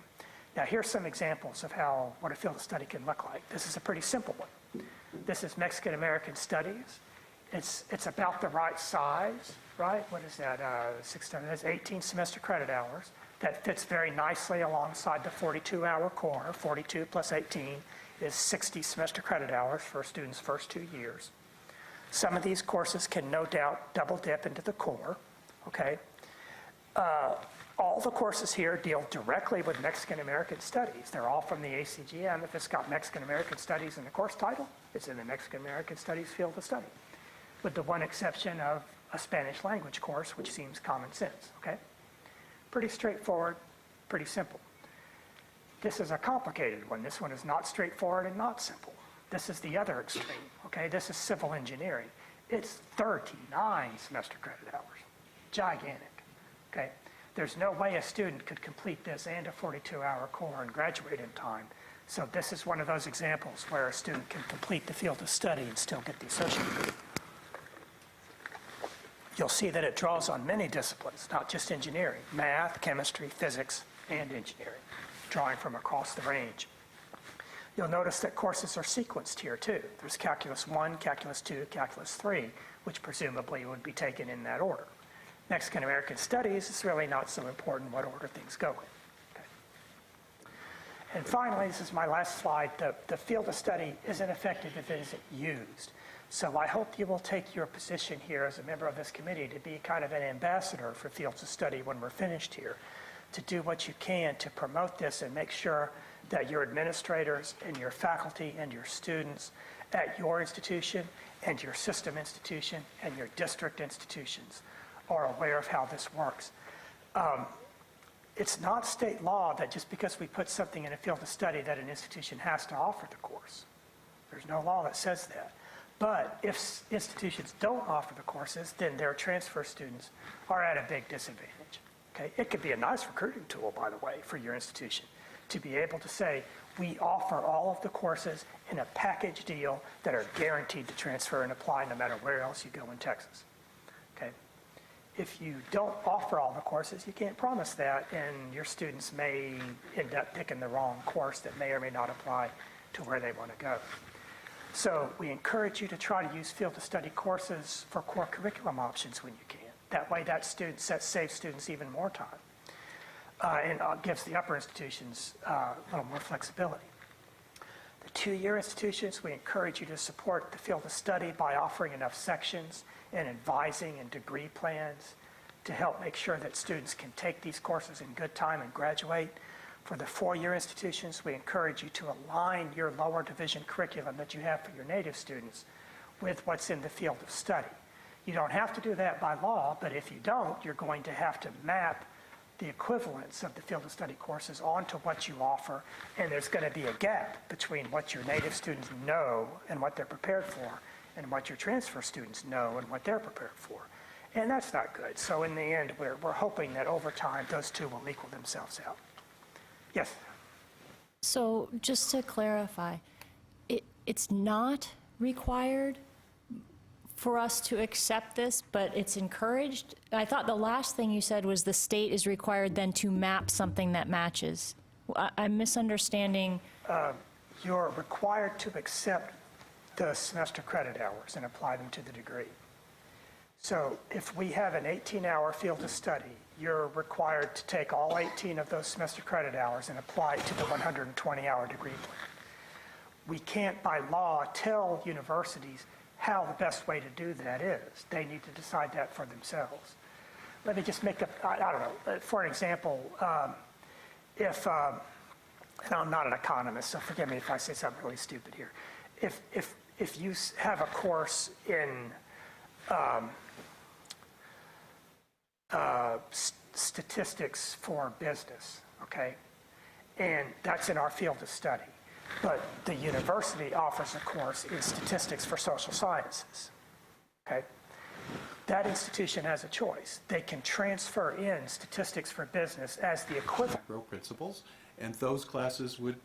Now here's some examples of what a field of study can look like. This is a pretty simple one. This is Mexican American Studies. It's about the right size, right? What is that? That's 18 semester credit hours. that fits very nicely alongside the 42-hour core. 42 plus 18 is 60 semester credit hours for a student's first 2 years. Some of these courses can no doubt double dip into the core, okay? All the courses here deal directly with Mexican American Studies. They're all from the ACGM. If it's got Mexican American Studies in the course title, it's in the Mexican American Studies field of study, with the one exception of a Spanish language course, which seems common sense, okay? Pretty straightforward, pretty simple. This is a complicated one. This one is not straightforward and not simple. This is the other extreme, okay? This is civil engineering. It's 39 semester credit hours, gigantic, okay? There's no way a student could complete this and a 42-hour core and graduate in time. So this is one of those examples where a student can complete the field of study and still get the associate degree. You'll see that it draws on many disciplines, not just engineering, math, chemistry, physics, and engineering, drawing from across the range. You'll notice that courses are sequenced here too. There's Calculus 1, Calculus 2, Calculus 3, which presumably would be taken in that order. Mexican American Studies is really not so important what order things go in. Okay. And finally, this is my last slide, the field of study isn't effective if it isn't used. So I hope you will take your position here as a member of this committee to be kind of an ambassador for fields of study when we're finished here, to do what you can to promote this and make sure that your administrators and your faculty and your students at your institution and your system institution and your district institutions are aware of how this works. It's not state law that just because we put something in a field of study that an institution has to offer the course. There's no law that says that. But if institutions don't offer the courses, then their transfer students are at a big disadvantage. Okay? It could be a nice recruiting tool, by the way, for your institution to be able to say, we offer all of the courses in a package deal that are guaranteed to transfer and apply no matter where else you go in Texas. Okay? If you don't offer all the courses, you can't promise that, and your students may end up picking the wrong course that may or may not apply to where they want to go. So we encourage you to try to use field of study courses for core curriculum options when you can. That way that saves students even more time and gives the upper institutions a little more flexibility. The two-year institutions, we encourage you to support the field of study by offering enough sections and advising and degree plans to help make sure that students can take these courses in good time and graduate. For the four-year institutions, we encourage you to align your lower division curriculum that you have for your native students with what's in the field of study. You don't have to do that by law, but if you don't, you're going to have to map the equivalence of the field of study courses onto what you offer, and there's going to be a gap between what your native students know and what they're prepared for and what your transfer students know and what they're prepared for. And that's not good. So in the end, we're hoping that over time, those two will equal themselves out. Yes? So just to clarify, it's not required for us to accept this, but it's encouraged? I thought the last thing you said was the state is required then to map something that matches. I'm misunderstanding. You're required to accept the semester credit hours and apply them to the degree. So if we have an 18-hour field of study, you're required to take all 18 of those semester credit hours and apply it to the 120-hour degree plan. We can't, by law, tell universities how the best way to do that is. They need to decide that for themselves. Let me just make a, I don't know, for an example, if, and I'm not an economist, so forgive me if I say something really stupid here. If you have a course in statistics for business, okay, and that's in our field of study, but the university offers a course in statistics for social sciences, okay? That institution has a choice. They can transfer in statistics for business as the equivalent. Macro principles, and those classes would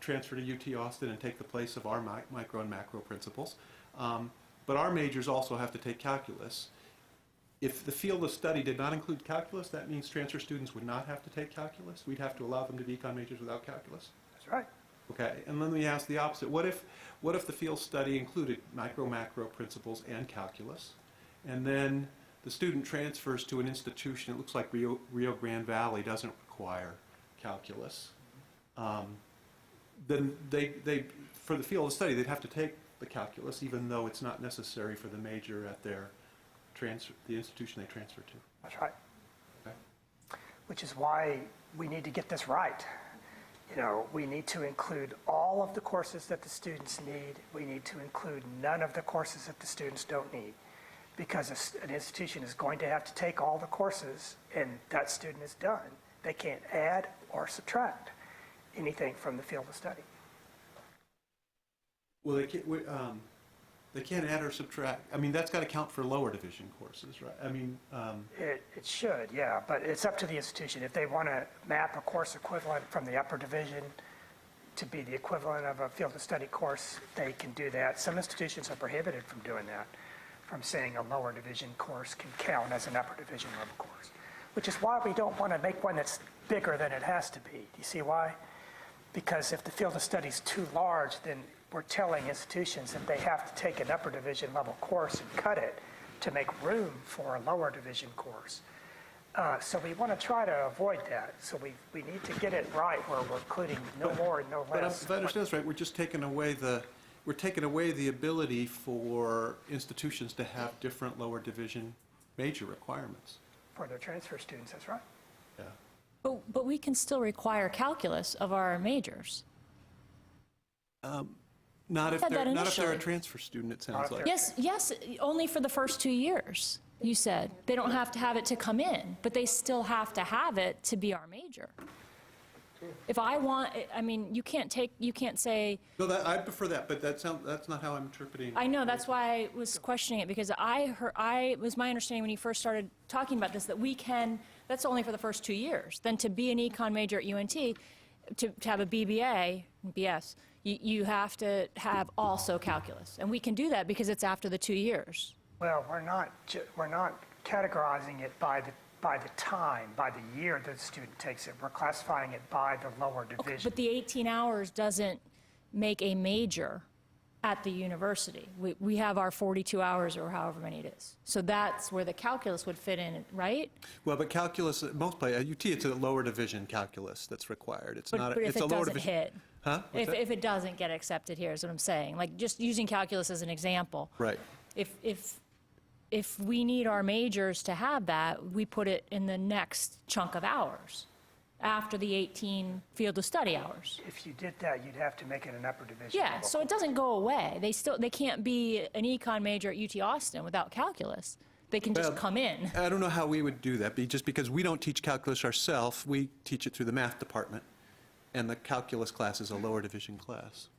transfer to UT Austin and take the place of our micro and macro principles. But our majors also have to take calculus. If the field of study did not include calculus, that means transfer students would not have to take calculus. We'd have to allow them to be econ majors without calculus. That's right. Okay, and then we ask the opposite. What if the field study included micro, macro principles and calculus? And then the student transfers to an institution, it looks like Rio Grande Valley doesn't require calculus, then they, for the field of study, they'd have to take the calculus, even though it's not necessary for the major at their the institution they transfer to. That's right. Okay. Which is why we need to get this right. You know, we need to include all of the courses that the students need. We need to include none of the courses that the students don't need. Because an institution is going to have to take all the courses, and that student is done. They can't add or subtract anything from the field of study. Well, they can't add or subtract. I mean, that's got to count for lower division courses, right? I mean, It should, yeah, but it's up to the institution. If they want to map a course equivalent from the upper division to be the equivalent of a field of study course, they can do that. Some institutions are prohibited from doing that, from saying a lower division course can count as an upper division level course, which is why we don't want to make one that's bigger than it has to be. Do you see why? Because if the field of study is too large, then we're telling institutions that they have to take an upper division level course and cut it to make room for a lower division course. So we want to try to avoid that. So we need to get it right where we're including no more and no less. but if I understand this right, we're just taking away the ability for institutions to have different lower division major requirements. For their transfer students, that's right. Yeah. But we can still require calculus of our majors. Not if said that they're a initially. transfer student, it sounds like. Yes, only for the first 2 years, you said. They don't have to have it to come in, but they still have to have it to be our major. If I want, I mean, you can't say, No, I prefer that, but that's not how I'm interpreting. I know, that's why I was questioning it, because it was my understanding when you first started talking about this, that that's only for the first 2 years. Then to be an econ major at UNT, to have a BBA, BS, you have to have also calculus. And we can do that because it's after the 2 years. Well, we're not categorizing it by the year that the student takes it. We're classifying it by the lower division. But the 18 hours doesn't make a major at the university. We have our 42 hours or however many it is. So that's where the calculus would fit in, right? Well, but calculus, at UT, it's a lower division calculus that's required. It's not. But if It's a it lower doesn't division. hit, Huh? What's that? if it doesn't get accepted here is what I'm saying. Like just using calculus as an example. Right. If we need our majors to have that, we put it in the next chunk of hours after the 18 field of study hours. If you did that, you'd have to make it an upper division. Yeah, level. so it doesn't go away. They can't be an econ major at UT Austin without calculus. They can just Well, come in. I don't know how we would do that, just because we don't teach calculus ourselves. We teach it through the math department, and the calculus class is a lower division class.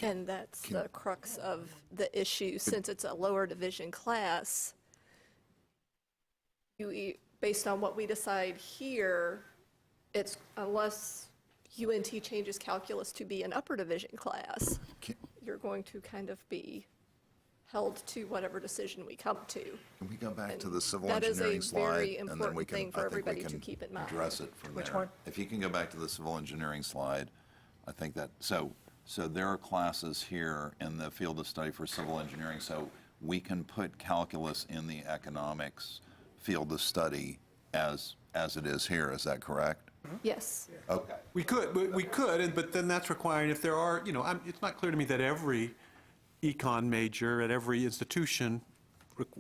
And that's the crux of the issue. Since it's a lower division class, based on what we decide here, it's unless UNT changes calculus to be an upper division class, you're going to kind of be held to whatever decision we come to. Can we go back to the civil That is a engineering slide? very and then important we can, thing for I think we everybody to can keep in mind. address it from Which there. one? If you can go back to the civil engineering slide, I think that, so there are classes here in the field of study for civil engineering, so we can put calculus in the economics field of study as it is here, is that correct? Yes. Okay. We could, but then that's requiring, if there are, it's not clear to me that every econ major at every institution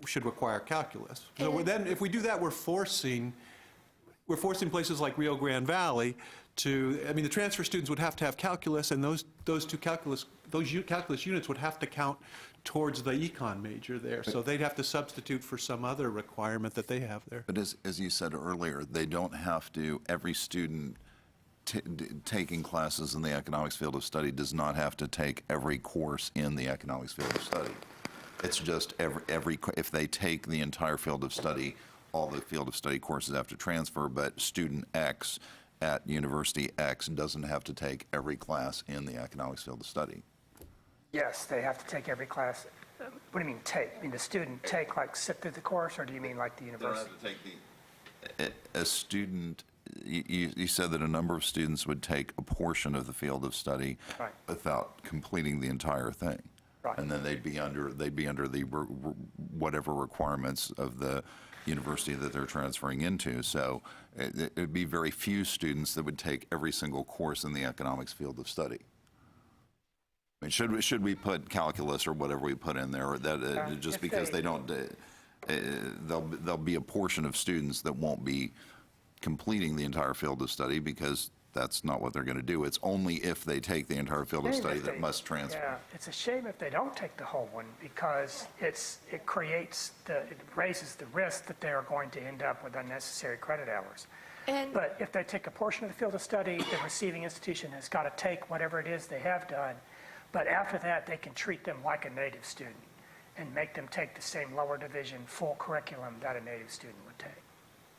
should require calculus. So then, if we do that, we're forcing places like Rio Grande Valley the transfer students would have to have calculus, and those calculus units would have to count towards the econ major there. So they'd have to substitute for some other requirement that they have there. But as you said earlier, they don't have to, every student taking classes in the economics field of study does not have to take every course in the economics field of study. It's just if they take the entire field of study, all the field of study courses have to transfer, but student X at University X doesn't have to take every class in the economics field of study. Yes, they have to take every class. What do you mean take? I mean the student sit through the course, or do you mean like the university? They don't have to take a student, you said that a number of students would take a portion of the field of study Right. without completing the entire thing. Right. And then they'd be under the whatever requirements of the university that they're transferring into. So it'd be very few students that would take every single course in the economics field of study. I mean, should we put calculus or whatever we put in there, or that just because they don't, there'll be a portion of students that won't be completing the entire field of study because that's not what they're going to do. It's only if they take the entire field of study that must transfer. Yeah, it's a shame if they don't take the whole one because it raises the risk that they are going to end up with unnecessary credit hours. But if they take a portion of the field of study, the receiving institution has got to take whatever it is they have done. But after that, they can treat them like a native student and make them take the same lower division full curriculum that a native student would take.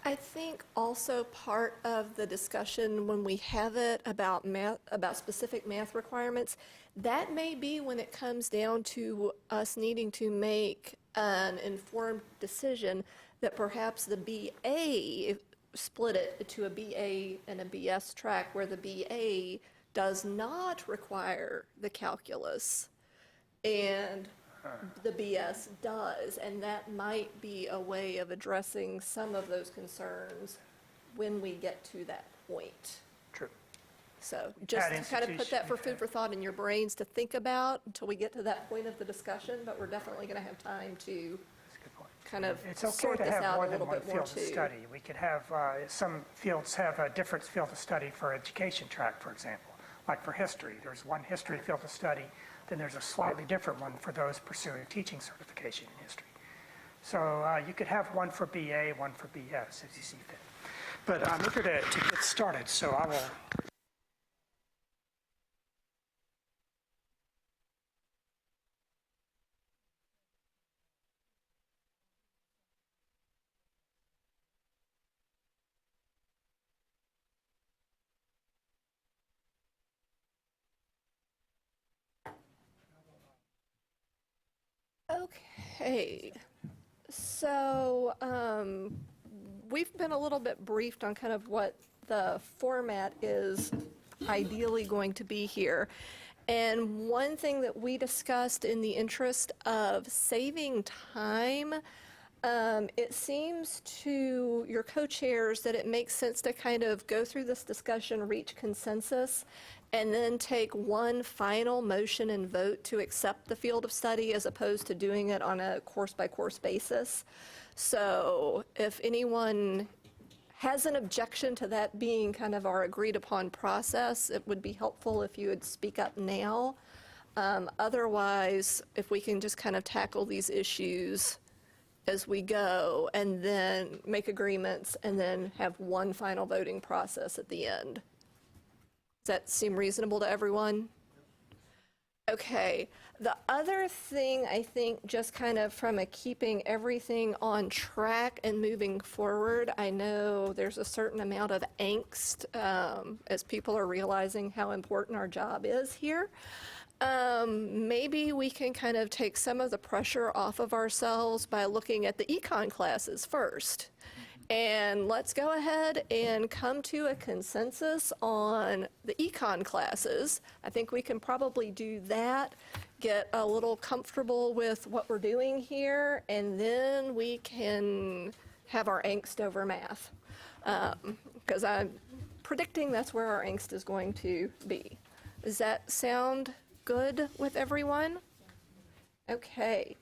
I think also part of the discussion when we have it about math, about specific math requirements, that may be when it comes down to us needing to make an informed decision that perhaps the BA split it to a BA and a BS track where the BA does not require the calculus and the BS does, and that might be a way of addressing some of those concerns when we get to that point. True. So just to kind of put that for food for thought in your brains to think about until we get to that point of the discussion, but we're definitely going to have time to kind of It's okay sort to this have out more a than little one bit more field of too. study. We could have, some fields have a different field of study for education track, for example. Like for history, there's one history field of study, then there's a slightly different one for those pursuing teaching certification in history. So you could have one for BA, one for BS, as you see fit. But I'm eager to get started, so I will. Okay, so we've been a little bit briefed on kind of what the format is ideally going to be here. And one thing that we discussed in the interest of saving time, it seems to your co-chairs that it makes sense to kind of go through this discussion, reach consensus, and then take one final motion and vote to accept the field of study as opposed to doing it on a course-by-course basis. So if anyone has an objection to that being kind of our agreed-upon process, it would be helpful if you would speak up now. Otherwise, if we can just kind of tackle these issues as we go and then make agreements and then have one final voting process at the end. Does that seem reasonable to everyone? Okay. The other thing I think just kind of from a keeping everything on track and moving forward, I know there's a certain amount of angst as people are realizing how important our job is here. Maybe we can kind of take some of the pressure off of ourselves by looking at the econ classes first. And let's go ahead and come to a consensus on the econ classes. I think we can probably do that, get a little comfortable with what we're doing here, and then we can have our angst over math. Because I'm predicting that's where our angst is going to be. Does that sound good with everyone? Okay.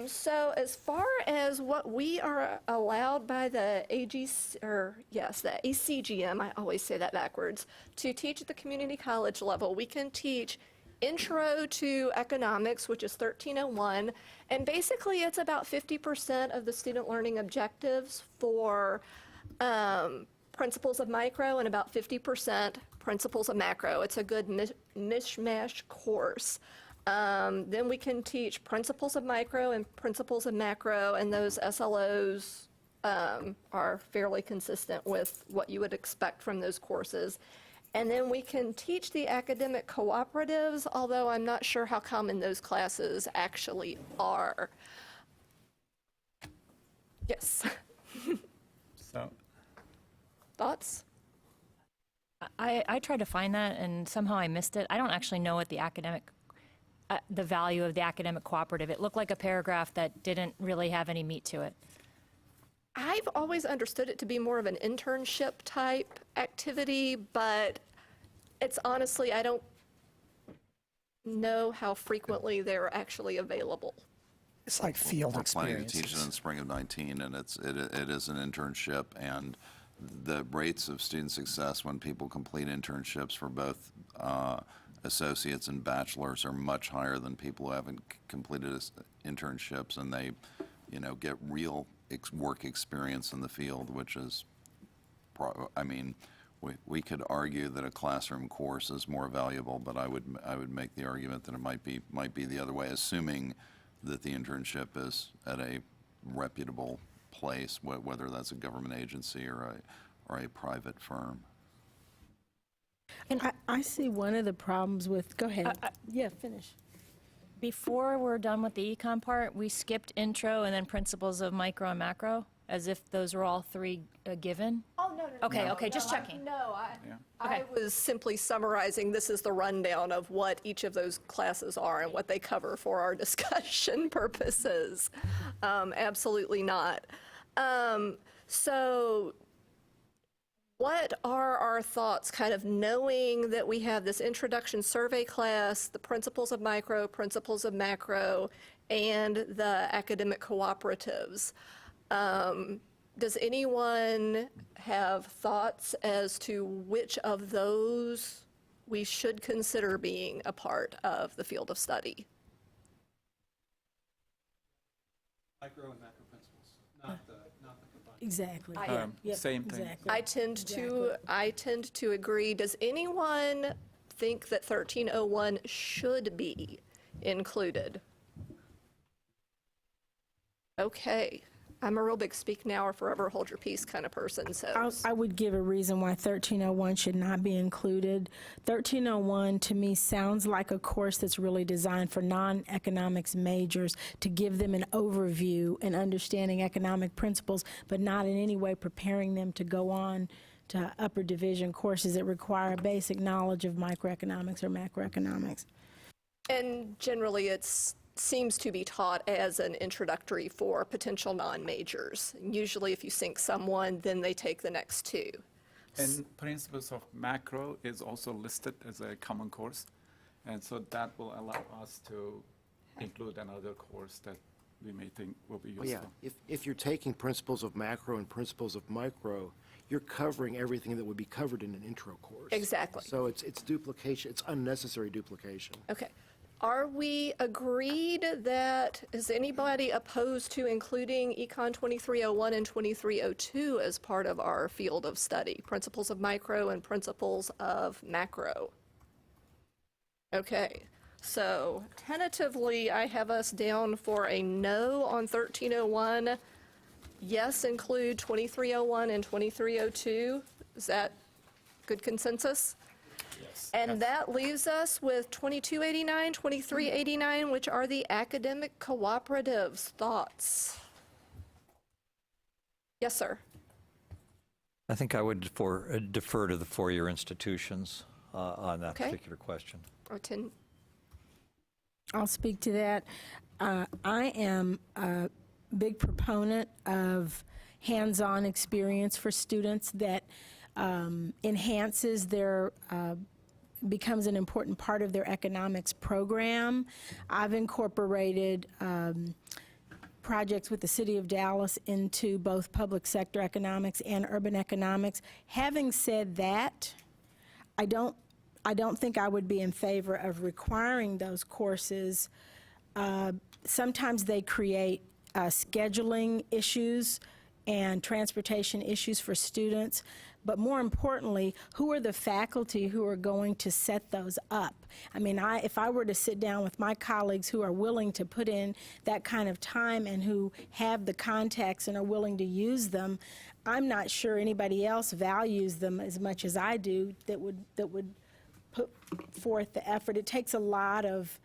So as far as what we are allowed by the the ACGM, I always say that backwards, to teach at the community college level, we can teach Intro to Economics, which is 1301, and basically it's about 50% of the student learning objectives for Principles of Micro and about 50% Principles of Macro. It's a good mishmash course. Then we can teach Principles of Micro and Principles of Macro, and those SLOs are fairly consistent with what you would expect from those courses. And then we can teach the academic cooperatives, although I'm not sure how common those classes actually are. Yes. So, Thoughts? I tried to find that and somehow I missed it. I don't actually know what the academic the value of the academic cooperative. It looked like a paragraph that didn't really have any meat to it. I've always understood it to be more of an internship type activity, but it's honestly, I don't know how frequently they're actually available. It's like field We're planning to experiences. teach it in spring of 19, and it is an internship, and the rates of student success when people complete internships for both associates and bachelors are much higher than people who haven't completed internships, and they, get real work experience in the field, which is, I mean, we could argue that a classroom course is more valuable, but I would make the argument that it might be the other way, assuming that the internship is at a reputable place, whether that's a government agency or a private firm. And I see one of the problems with, go ahead. Yeah, finish. Before we're done with the econ part, we skipped intro and then principles of micro and macro, as if those were all three given. Oh, no. Okay, just checking. I was simply summarizing, this is the rundown of what each of those classes are and what they cover for our discussion purposes. Absolutely not. So what are our thoughts, kind of knowing that we have this introduction survey class, the principles of micro, principles of macro, and the academic cooperatives? Does anyone have thoughts as to which of those we should consider being a part of the field of study? Micro and macro principles, not the combined. Exactly. Yep, Same thing. exactly. I tend to agree. Does anyone think that 1301 should be included? Okay. I'm a real big speak now or forever hold your peace kind of person, so. I would give a reason why 1301 should not be included. 1301 to me sounds like a course that's really designed for non-economics majors to give them an overview and understanding economic principles, but not in any way preparing them to go on to upper division courses that require a basic knowledge of microeconomics or macroeconomics. And generally, it seems to be taught as an introductory for potential non-majors. Usually, if you sync someone, then they take the next two. And principles of macro is also listed as a common course, and so that will allow us to include another course that we may think will be useful. Yeah, if you're taking principles of macro and principles of micro, you're covering everything that would be covered in an intro course. Exactly. So it's duplication, it's unnecessary duplication. Okay. Are we agreed that, is anybody opposed to including Econ 2301 and 2302 as part of our field of study? Principles of micro and principles of macro. Okay, so tentatively, I have us down for a no on 1301. Yes, include 2301 and 2302. Is that good consensus? Yes. And that leaves us with 2289, 2389, which are the academic cooperatives. Thoughts? Yes, sir. I think I would defer to the four-year institutions on that Okay. particular question. Or 10. I'll speak to that. I am a big proponent of hands-on experience for students that enhances their becomes an important part of their economics program. I've incorporated projects with the City of Dallas into both public sector economics and urban economics. Having said that, I don't think I would be in favor of requiring those courses. Sometimes they create scheduling issues and transportation issues for students. But more importantly, who are the faculty who are going to set those up? I mean, if I were to sit down with my colleagues who are willing to put in that kind of time and who have the contacts and are willing to use them, I'm not sure anybody else values them as much as I do that would put forth the effort. It takes a lot of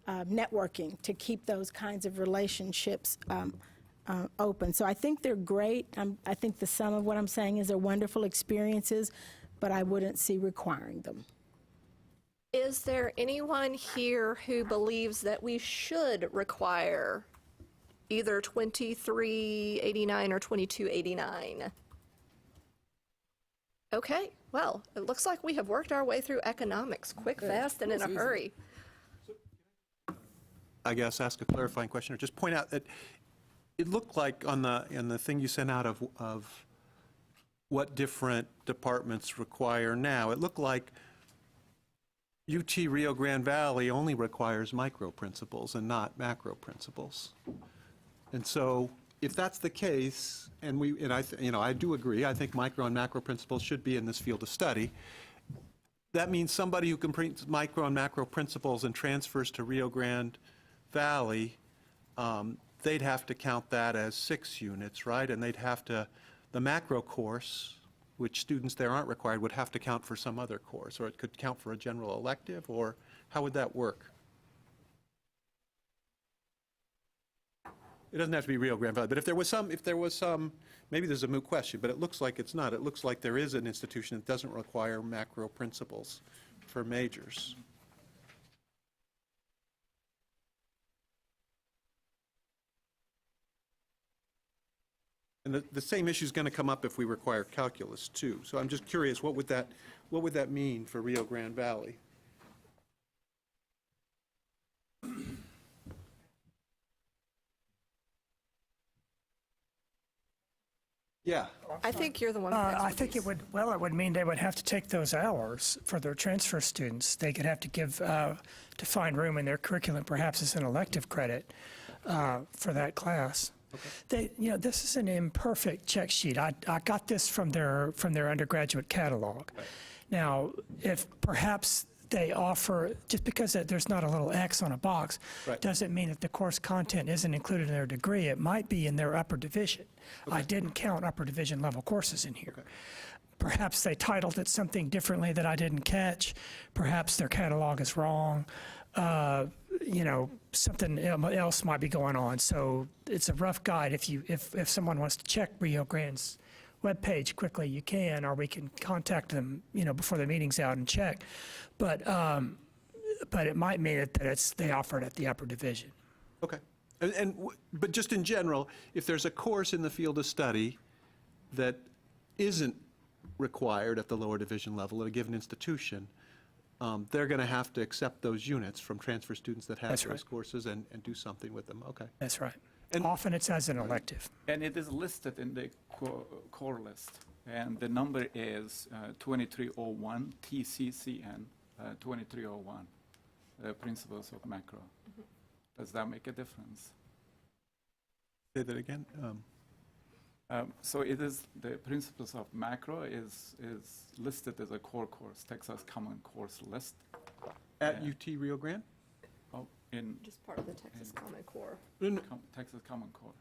networking to keep those kinds of relationships open. So I think they're great. I think the sum of what I'm saying is they're wonderful experiences, but I wouldn't see requiring them. Is there anyone here who believes that we should require either 2389 or 2289? Okay, well, it looks like we have worked our way through economics quick, fast, and in a hurry. I guess ask a clarifying question, or just point out that it looked like on the thing you sent out of what different departments require now, it looked like UT Rio Grande Valley only requires micro principles and not macro principles. And so if that's the case, and I do agree, I think micro and macro principles should be in this field of study. That means somebody who completes micro and macro principles and transfers to Rio Grande Valley, they'd have to count that as 6 units, right? And they'd have to, the macro course, which students there aren't required, would have to count for some other course, or it could count for a general elective, or how would that work? It doesn't have to be Rio Grande Valley, but if there was some, maybe there's a moot question, but it looks like it's not. It looks like there is an institution that doesn't require macro principles for majors. And the same issue is going to come up if we require calculus too. So I'm just curious, what would that mean for Rio Grande Valley? Yeah. I think you're the one. I think it would mean they would have to take those hours for their transfer students. They could have to give, to find room in their curriculum, perhaps as an elective credit for that class. Okay. This is an imperfect check sheet. I got this from their undergraduate catalog. Right. Now, if perhaps they offer, just because there's not a little X on a box, right, doesn't mean that the course content isn't included in their degree. It might be in their upper division. Okay. I didn't count upper division level courses in here. Okay. Perhaps they titled it something differently that I didn't catch. Perhaps their catalog is wrong. Something else might be going on. So it's a rough guide. If someone wants to check Rio Grande's webpage quickly, you can, or we can contact them, before the meeting's out and check. But it might mean that they offer it at the upper division. Okay. But just in general, if there's a course in the field of study that isn't required at the lower division level at a given institution, they're going to have to accept those units from transfer students that have those courses and do something with them. Okay. That's right. And often it's as an elective. And it is listed in the core list. And the number is 2301, TCCN 2301, Principles of Macro. Mm-hmm. Does that make a difference? Say that again. So it is, the Principles of Macro is listed as a core course, Texas Common Course list. At UT Rio Grande? Oh, just part of the Texas Common Core. Texas Common Core.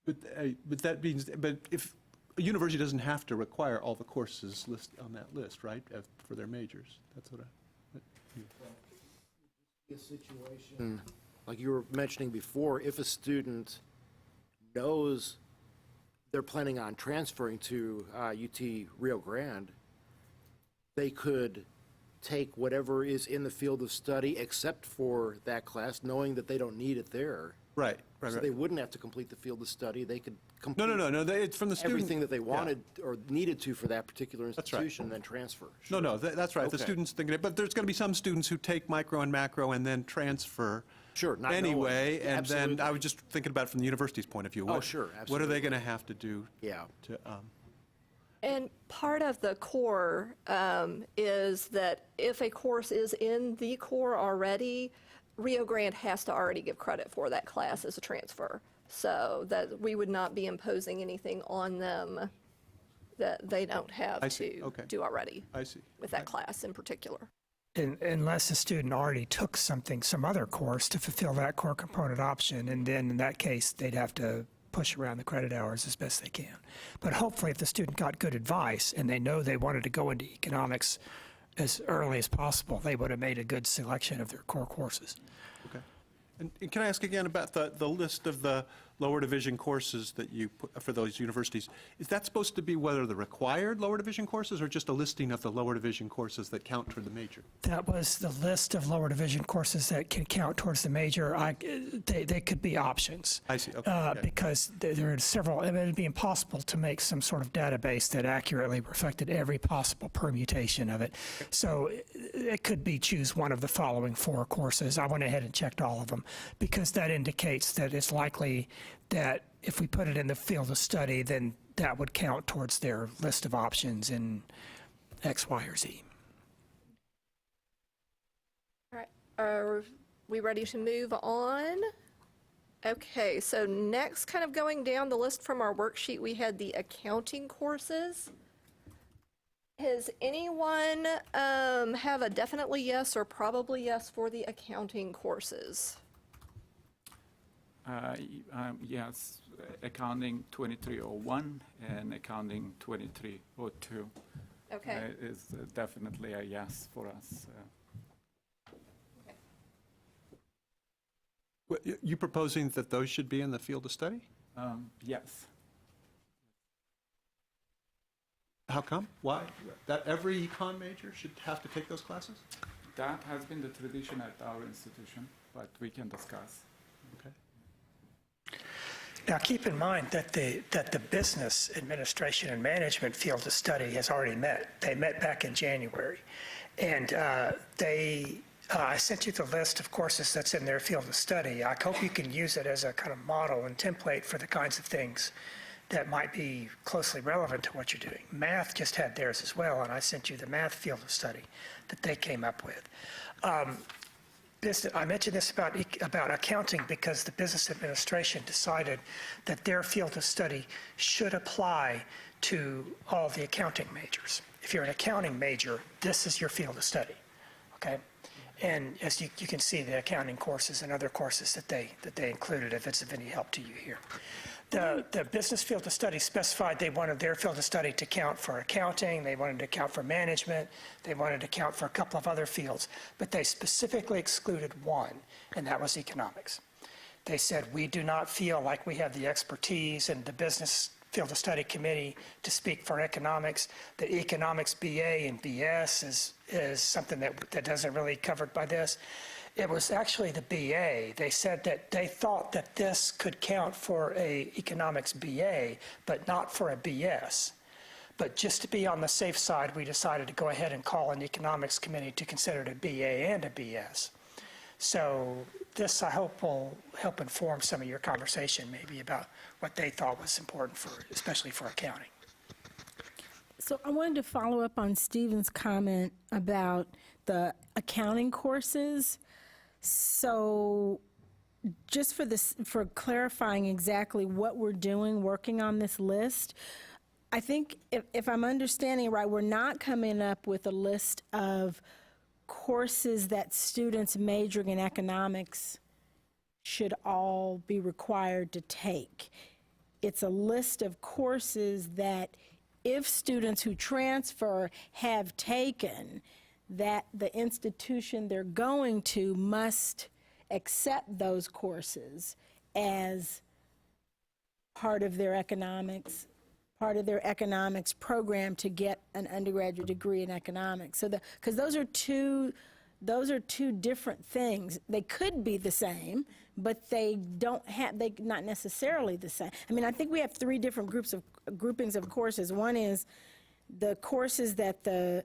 But that means, but if a university doesn't have to require all the courses listed on that list, right, for their majors? That's what A situation like you were mentioning before, if a student knows they're planning on transferring to UT Rio Grande, they could take whatever is in the field of study except for that class, knowing that they don't need it there. Right. So they wouldn't have to complete the field of study. They could complete No. It's from the student. everything that they wanted or needed to for that particular institution, and then transfer. Sure. No, that's right. Okay. The students thinking it, but there's going to be some students who take micro and macro and then transfer. Sure. Not anyway, knowing. And Absolutely. then I was just thinking about it from the university's point of view. Sure. Absolutely. What are they going to have to do? Yeah. And part of the core is that if a course is in the core already, Rio Grande has to already give credit for that class as a transfer. So that we would not be imposing anything on them that they don't have to do already. I see. With that class in particular. Unless a student already took some other course to fulfill that core component option, and then in that case, they'd have to push around the credit hours as best they can. But hopefully if the student got good advice and they know they wanted to go into economics as early as possible, they would have made a good selection of their core courses. Okay. And can I ask again about the list of the lower division courses that you put for those universities, is that supposed to be whether the required lower division courses or just a listing of the lower division courses that count toward the major? That was the list of lower division courses that can count towards the major. They could be options. I see, okay. Because there are several, it would be impossible to make some sort of database that accurately reflected every possible permutation of it. So it could be choose one of the following 4 courses. I went ahead and checked all of them because that indicates that it's likely that if we put it in the field of study, then that would count towards their list of options in X, Y, or Z. All right, are we ready to move on? Okay, so next, kind of going down the list from our worksheet, we had the accounting courses. Does anyone have a definitely yes or probably yes for the accounting courses? Yes, accounting 2301 and accounting 2302 Okay. is definitely a yes for us. You proposing that those should be in the field of study? Yes. How come? Why? That every econ major should have to take those classes? That has been the tradition at our institution, but we can discuss. Okay. Now, keep in mind that the business administration and management field of study has already met. They met back in January. And I sent you the list of courses that's in their field of study. I hope you can use it as a kind of model and template for the kinds of things that might be closely relevant to what you're doing. Math just had theirs as well, and I sent you the math field of study that they came up with. I mentioned this about accounting because the business administration decided that their field of study should apply to all the accounting majors. If you're an accounting major, this is your field of study, okay? And as you can see, the accounting courses and other courses that they included, if it's of any help to you here. The business field of study specified they wanted their field of study to count for accounting, they wanted to count for management, they wanted to count for a couple of other fields, but they specifically excluded one, and that was economics. They said, we do not feel like we have the expertise in the business field of study committee to speak for economics. The economics BA and BS is something that doesn't really covered by this. It was actually the BA. They said that they thought that this could count for a economics BA, but not for a BS. But just to be on the safe side, we decided to go ahead and call an economics committee to consider it a BA and a BS. So this, I hope, will help inform some of your conversation maybe about what they thought was important for, especially for accounting. So I wanted to follow up on Stephen's comment about the accounting courses. So just for clarifying exactly what we're doing, working on this list, I think if I'm understanding right, we're not coming up with a list of courses that students majoring in economics should all be required to take. It's a list of courses that if students who transfer have taken, that the institution they're going to must accept those courses as part of their economics program to get an undergraduate degree in economics. So because those are two different things. They could be the same, but they not necessarily the same. I mean, I think we have 3 different groupings of courses. One is the courses that the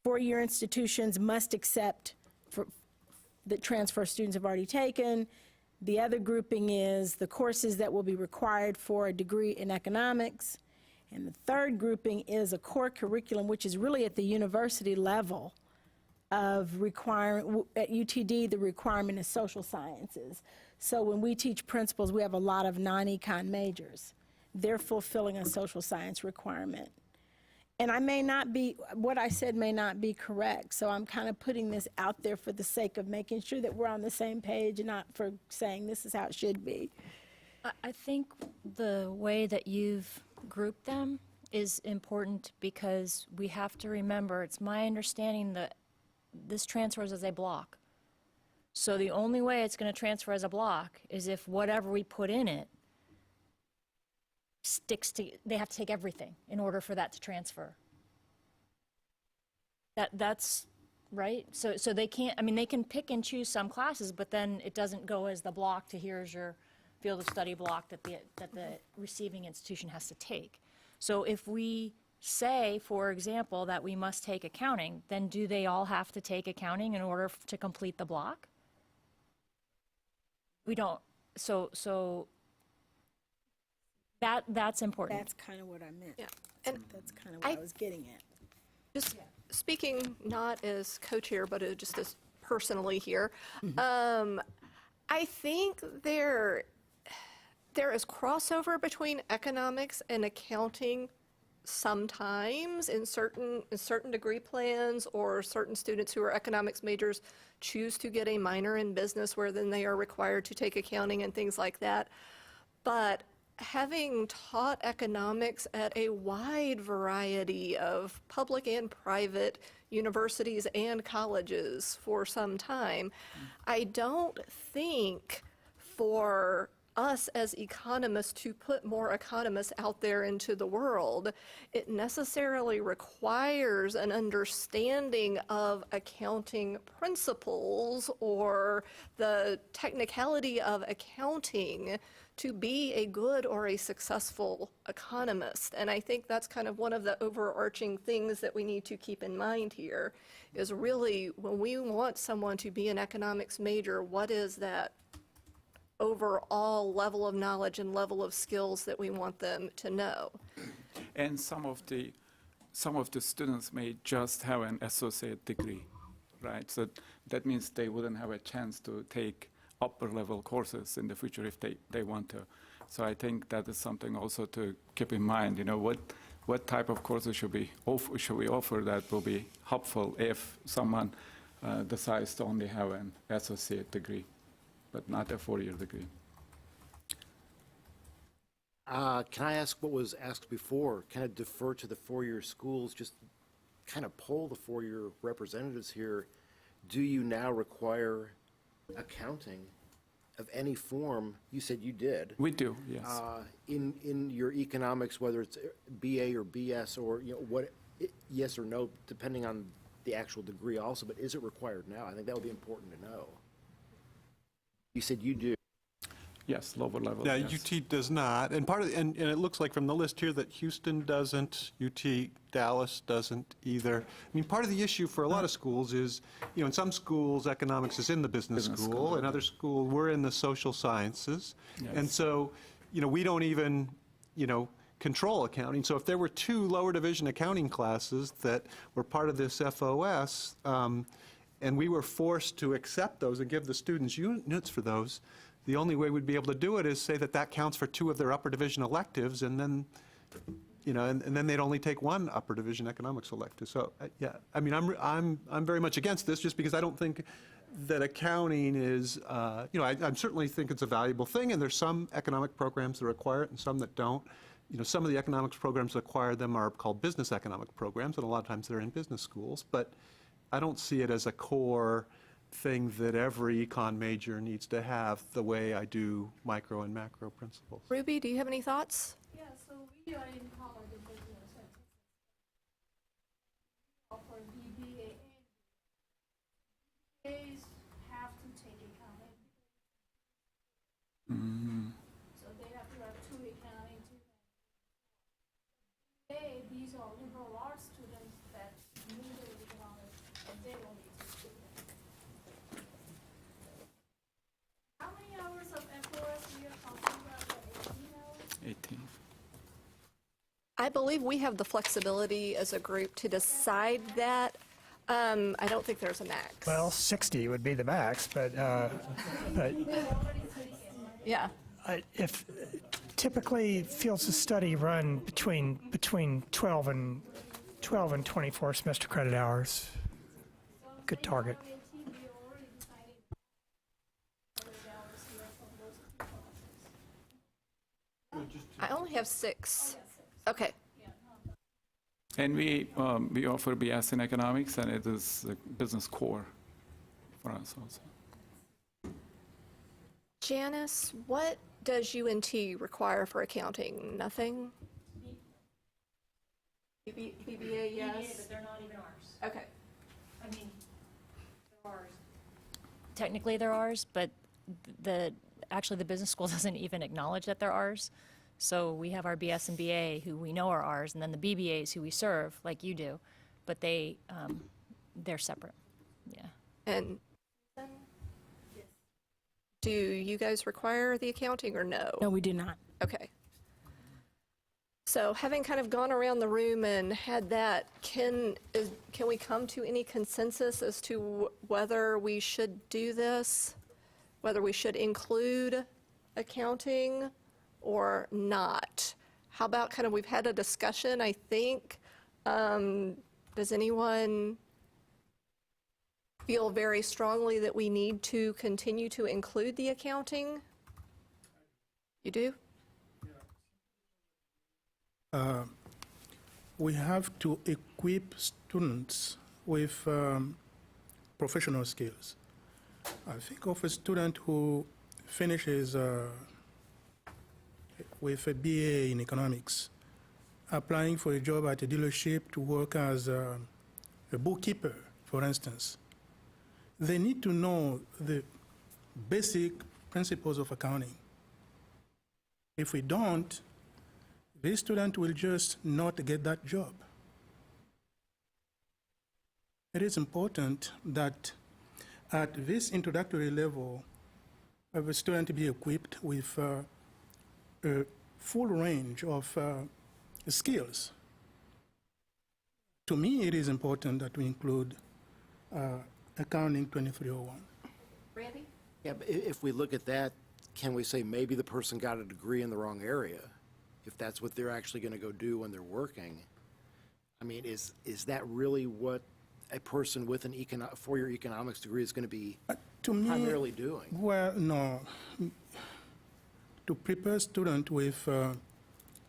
4-year institutions must accept that transfer students have already taken. The other grouping is the courses that will be required for a degree in economics. And the third grouping is a core curriculum, which is really at the university level of requirement. At UTD, the requirement is social sciences. So when we teach principals, we have a lot of non-econ majors. They're fulfilling a social science requirement. And what I said may not be correct, so I'm kind of putting this out there for the sake of making sure that we're on the same page and not for saying this is how it should be. I think the way that you've grouped them is important because we have to remember, it's my understanding that this transfers as a block. So the only way it's going to transfer as a block is if whatever we put in it sticks to, they have to take everything in order for that to transfer. That's right. So they can't, I mean, they can pick and choose some classes, but then it doesn't go as the block to here's your field of study block that the receiving institution has to take. So if we say, for example, that we must take accounting, then do they all have to take accounting in order to complete the block? We don't. So that's important. That's kind of what I meant. Yeah. And That's kind of what I was getting at. just speaking not as co-chair, but just as personally here, I think there is crossover between economics and accounting sometimes in certain degree plans, or certain students who are economics majors choose to get a minor in business where then they are required to take accounting and things like that. But having taught economics at a wide variety of public and private universities and colleges for some time, I don't think for us as economists to put more economists out there into the world, it necessarily requires an understanding of accounting principles or the technicality of accounting to be a good or a successful economist. And I think that's kind of one of the overarching things that we need to keep in mind here, is really when we want someone to be an economics major, what is that overall level of knowledge and level of skills that we want them to know? And some of the students may just have an associate degree, right? So that means they wouldn't have a chance to take upper level courses in the future if they want to. So I think that is something also to keep in mind. You know, what type of courses should we offer that will be helpful if someone decides to only have an associate degree, but not a 4-year degree. Can I ask what was asked before? Can I defer to the 4-year schools? Just kind of poll the 4-year representatives here. Do you now require accounting of any form? You said you did. We do, yes. In your economics, whether it's BA or BS or, you know, what, yes or no, depending on the actual degree also, but is it required now? I think that would be important to know. You said you do. Yes, lower level. Yeah, yes. UT does not, and and it looks like from the list here that Houston doesn't, UT Dallas doesn't either. I mean, part of the issue for a lot of schools is, you know, in some schools, economics is in the business school, in other schools, we're in the social sciences. Yes. And so, you know, we don't even, you know, control accounting. So if there were 2 lower division accounting classes that were part of this FOS, and we were forced to accept those and give the students units for those, the only way we'd be able to do it is say that that counts for 2 of their upper division electives, and then, you know, and then they'd only take 1 upper division economics elective. So, yeah, I mean, I'm very much against this, just because I don't think that accounting is, you know, I certainly think it's a valuable thing, and there's some economic programs that require it and some that don't. You know, some of the economics programs that require them are called business economic programs, and a lot of times they're in business schools, but I don't see it as a core thing that every econ major needs to have the way I do micro and macro principles. Ruby, do you have any thoughts? Yeah, so we are in college of business and offer BBA, and BBAs have to take accounting. So they have to have 2 accounting, 2 these are liberal arts students that need economics, and they don't need to do that. How many hours of FOS we are talking about? 18 hours? 18. I believe we have the flexibility as a group to decide that. I don't think there's a max. Well, 60 would be the max, but Yeah. if typically fields of study run between 12 and 24 semester credit hours. Good target. I only have 6. Okay. And we offer BS in economics, and it is a business core for us also. Janice, what does UNT require for accounting? Nothing? BBA, yes. but they're not even ours. Okay. I mean, they're ours. Technically, they're ours, but actually the business school doesn't even acknowledge that they're ours. So we have our BS and BA who we know are ours, and then the BBAs who we serve, like you do, but they're separate. Yeah. And do you guys require the accounting or no? No, we do not. Okay. So having kind of gone around the room and had that, can we come to any consensus as to whether we should do this? Whether we should include accounting or not? How about kind of, we've had a discussion, I think. Does anyone feel very strongly that we need to continue to include the accounting? You do? We have to equip students with professional skills. I think of a student who finishes with a BA in economics, applying for a job at a dealership to work as a bookkeeper, for instance. They need to know the basic principles of accounting. If we don't, this student will just not get that job. It is important that at this introductory level, of a student to be equipped with a full range of skills. To me, it is important that we include Accounting 2301. Randy? Yeah, but if we look at that, can we say maybe the person got a degree in the wrong area? If that's what they're actually going to go do when they're working? I mean, is that really what a person with a four-year economics degree is going to be primarily doing? Well, no. To prepare students with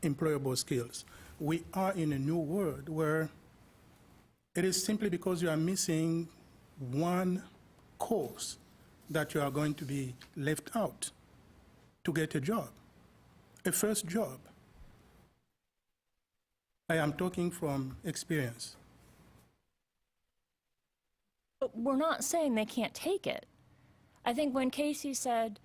employable skills, we are in a new world where it is simply because you are missing one course that you are going to be left out to get a job, a first job. I am talking from experience. But we're not saying they can't take it. I think when Casey said,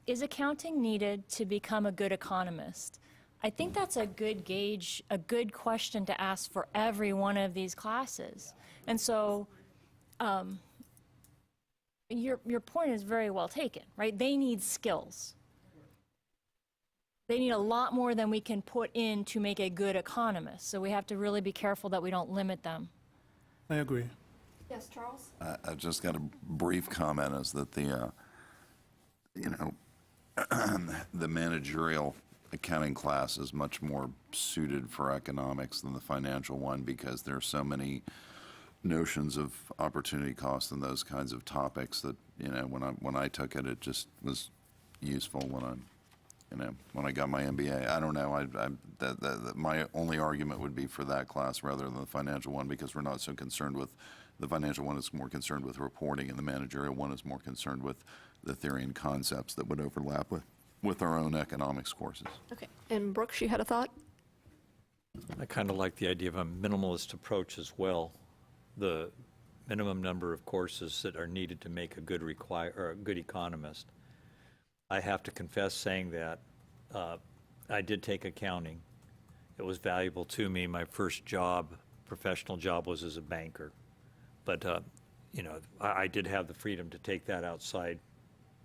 is accounting needed to become a good economist? I think that's a good gauge, a good question to ask for every one of these classes. And so your point is very well taken, right? They need skills. They need a lot more than we can put in to make a good economist. So we have to really be careful that we don't limit them. I agree. Yes, Charles? I just got a brief comment is that the, the managerial accounting class is much more suited for economics than the financial one because there are so many notions of opportunity cost and those kinds of topics that, when I took it, it just was useful when I got my MBA. I don't know. My only argument would be for that class rather than the financial one because we're not so concerned with the financial one is more concerned with reporting and the managerial one is more concerned with the theory and concepts that would overlap with our own economics courses. Okay. And Brooks, you had a thought? I kind of like the idea of a minimalist approach as well. The minimum number of courses that are needed to make a good economist. I have to confess saying that I did take accounting. It was valuable to me. My first professional job was as a banker. But, I did have the freedom to take that outside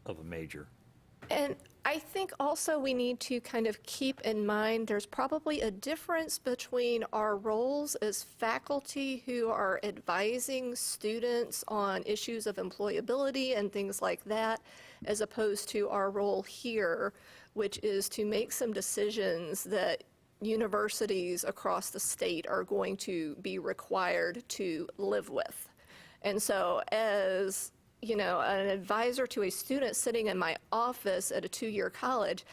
of a major. And I think also we need to kind of keep in mind there's probably a difference between our roles as faculty who are advising students on issues of employability and things like that, as opposed to our role here, which is to make some decisions that universities across the state are going to be required to live with. And so as an advisor to a student sitting in my office at a two-year college,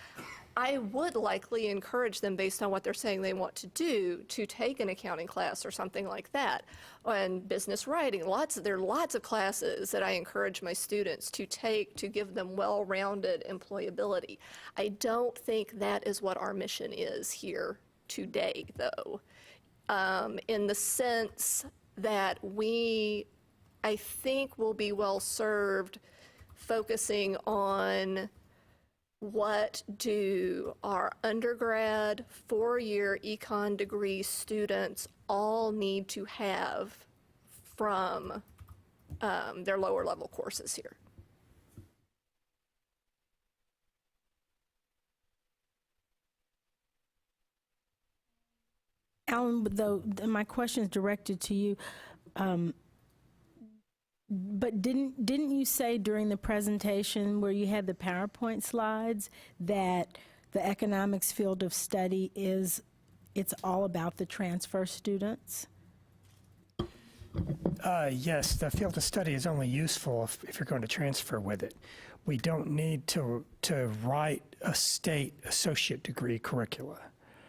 I would likely encourage them, based on what they're saying they want to do, to take an accounting class or something like that. And business writing, there are lots of classes that I encourage my students to take to give them well-rounded employability. I don't think that is what our mission is here today, though, in the sense that I think will be well served focusing on what do our undergrad 4-year econ degree students all need to have from their lower level courses here. Alan, though, my question is directed to you. But didn't you say during the presentation where you had the PowerPoint slides that the economics field of study it's all about the transfer students? Yes, the field of study is only useful if you're going to transfer with it. We don't need to write a state associate degree curricula.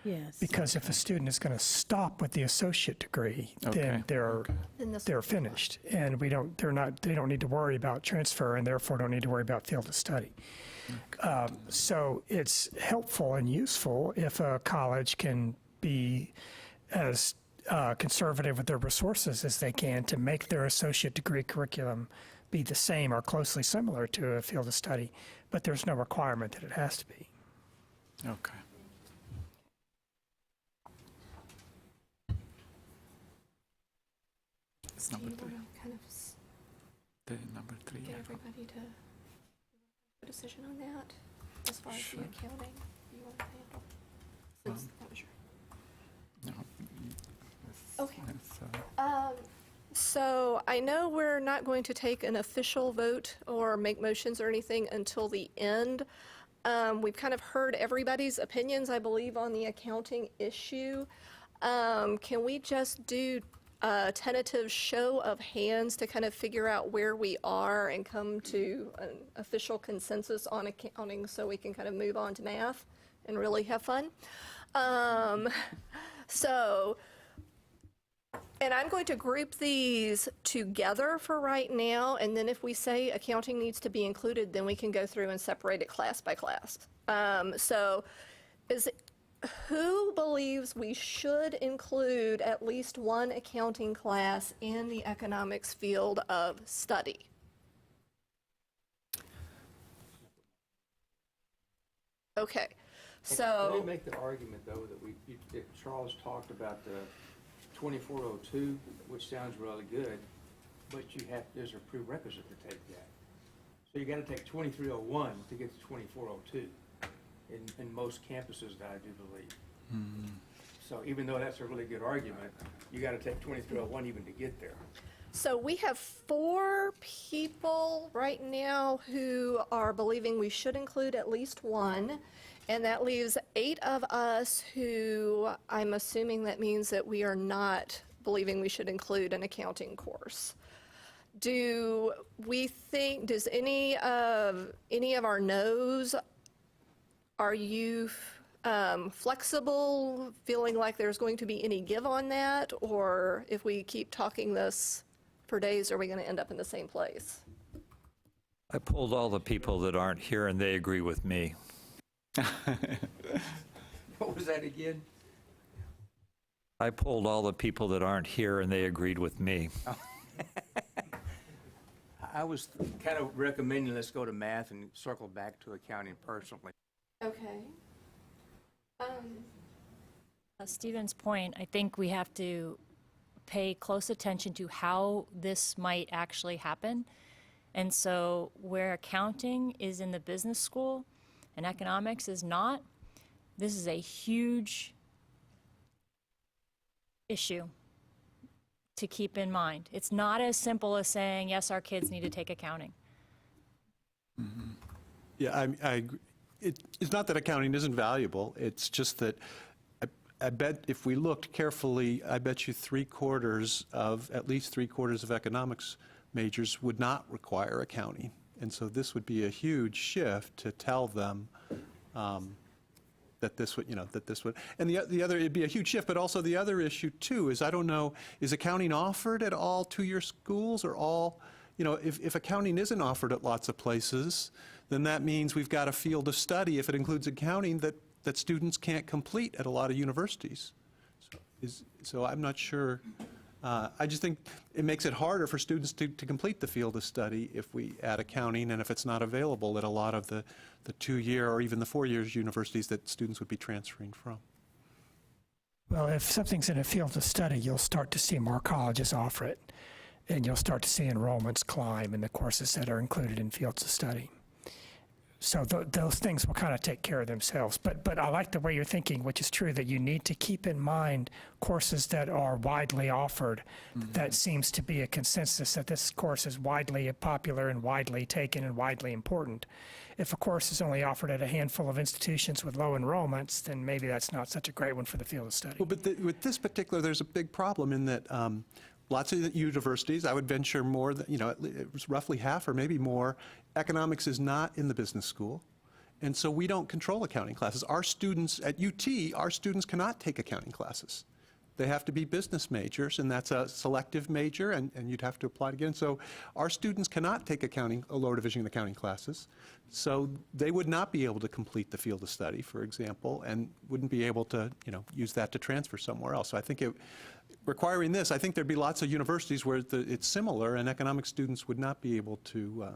Yes. Because if a student is going to stop with the associate degree, then they're finished, and they don't need to worry about transfer, and therefore don't need to worry about field of study. So it's helpful and useful if a college can be as conservative with their resources as they can to make their associate degree curriculum be the same or closely similar to a field of study, but there's no requirement that it has to be. Okay. It's number Do you 3. want to kind of The number 3. get everybody to a decision on that as far as Sure. the accounting you want to handle? Since that was your. No. Okay. It's, So I know we're not going to take an official vote or make motions or anything until the end. We've kind of heard everybody's opinions, I believe, on the accounting issue. Can we just do a tentative show of hands to kind of figure out where we are and come to an official consensus on accounting so we can kind of move on to math and really have fun? And I'm going to group these together for right now, and then if we say accounting needs to be included, then we can go through and separate it class by class. Who believes we should include at least one accounting class in the economics field of study? Okay, so. Let me make the argument, though, that Charles talked about the 2402, which sounds really good, but there's a prerequisite to take that. So you got to take 2301 to get to 2402 in most campuses that I do believe. Mm-hmm. So even though that's a really good argument, you got to take 2301 even to get there. So we have 4 people right now who are believing we should include at least one, and that leaves 8 of us who I'm assuming that means that we are not believing we should include an accounting course. Does any of our no's, are you flexible, feeling like there's going to be any give on that, or if we keep talking this for days, are we going to end up in the same place? I polled all the people that aren't here, and they agree with me. What was that again? I polled all the people that aren't here, and they agreed with me. I was kind of recommending let's go to math and circle back to accounting personally. Okay. Stephen's point, I think we have to pay close attention to how this might actually happen. And so where accounting is in the business school and economics is not, this is a huge issue to keep in mind. It's not as simple as saying, yes, our kids need to take accounting. Mm-hmm. Yeah, I agree. It's not that accounting isn't valuable. It's just that I bet if we looked carefully, I bet you at least three quarters of economics majors would not require accounting. And so this would be a huge shift to tell them, that this would, and the other, it'd be a huge shift, but also the other issue too is, I don't know, is accounting offered at all two-year schools or all, if accounting isn't offered at lots of places, then that means we've got a field of study, if it includes accounting, that students can't complete at a lot of universities. So I'm not sure. I just think it makes it harder for students to complete the field of study if we add accounting and if it's not available at a lot of the 2-year or even the 4-year universities that students would be transferring from. Well, if something's in a field of study, you'll start to see more colleges offer it, and you'll start to see enrollments climb in the courses that are included in fields of study. So those things will kind of take care of themselves. But I like the way you're thinking, which is true, that you need to keep in mind courses that are widely offered. That seems to be a consensus that this course is widely popular and widely taken and widely important. If a course is only offered at a handful of institutions with low enrollments, then maybe that's not such a great one for the field of study. Well, but with this particular, there's a big problem in that lots of universities, I would venture more than, it was roughly half or maybe more, economics is not in the business school. And so we don't control accounting classes. Our students at UT, our students cannot take accounting classes. They have to be business majors, and that's a selective major, and you'd have to apply again. So our students cannot take accounting, lower division accounting classes. So they would not be able to complete the field of study, for example, and wouldn't be able to, use that to transfer somewhere else. So I think requiring this, I think there'd be lots of universities where it's similar, and economic students would not be able to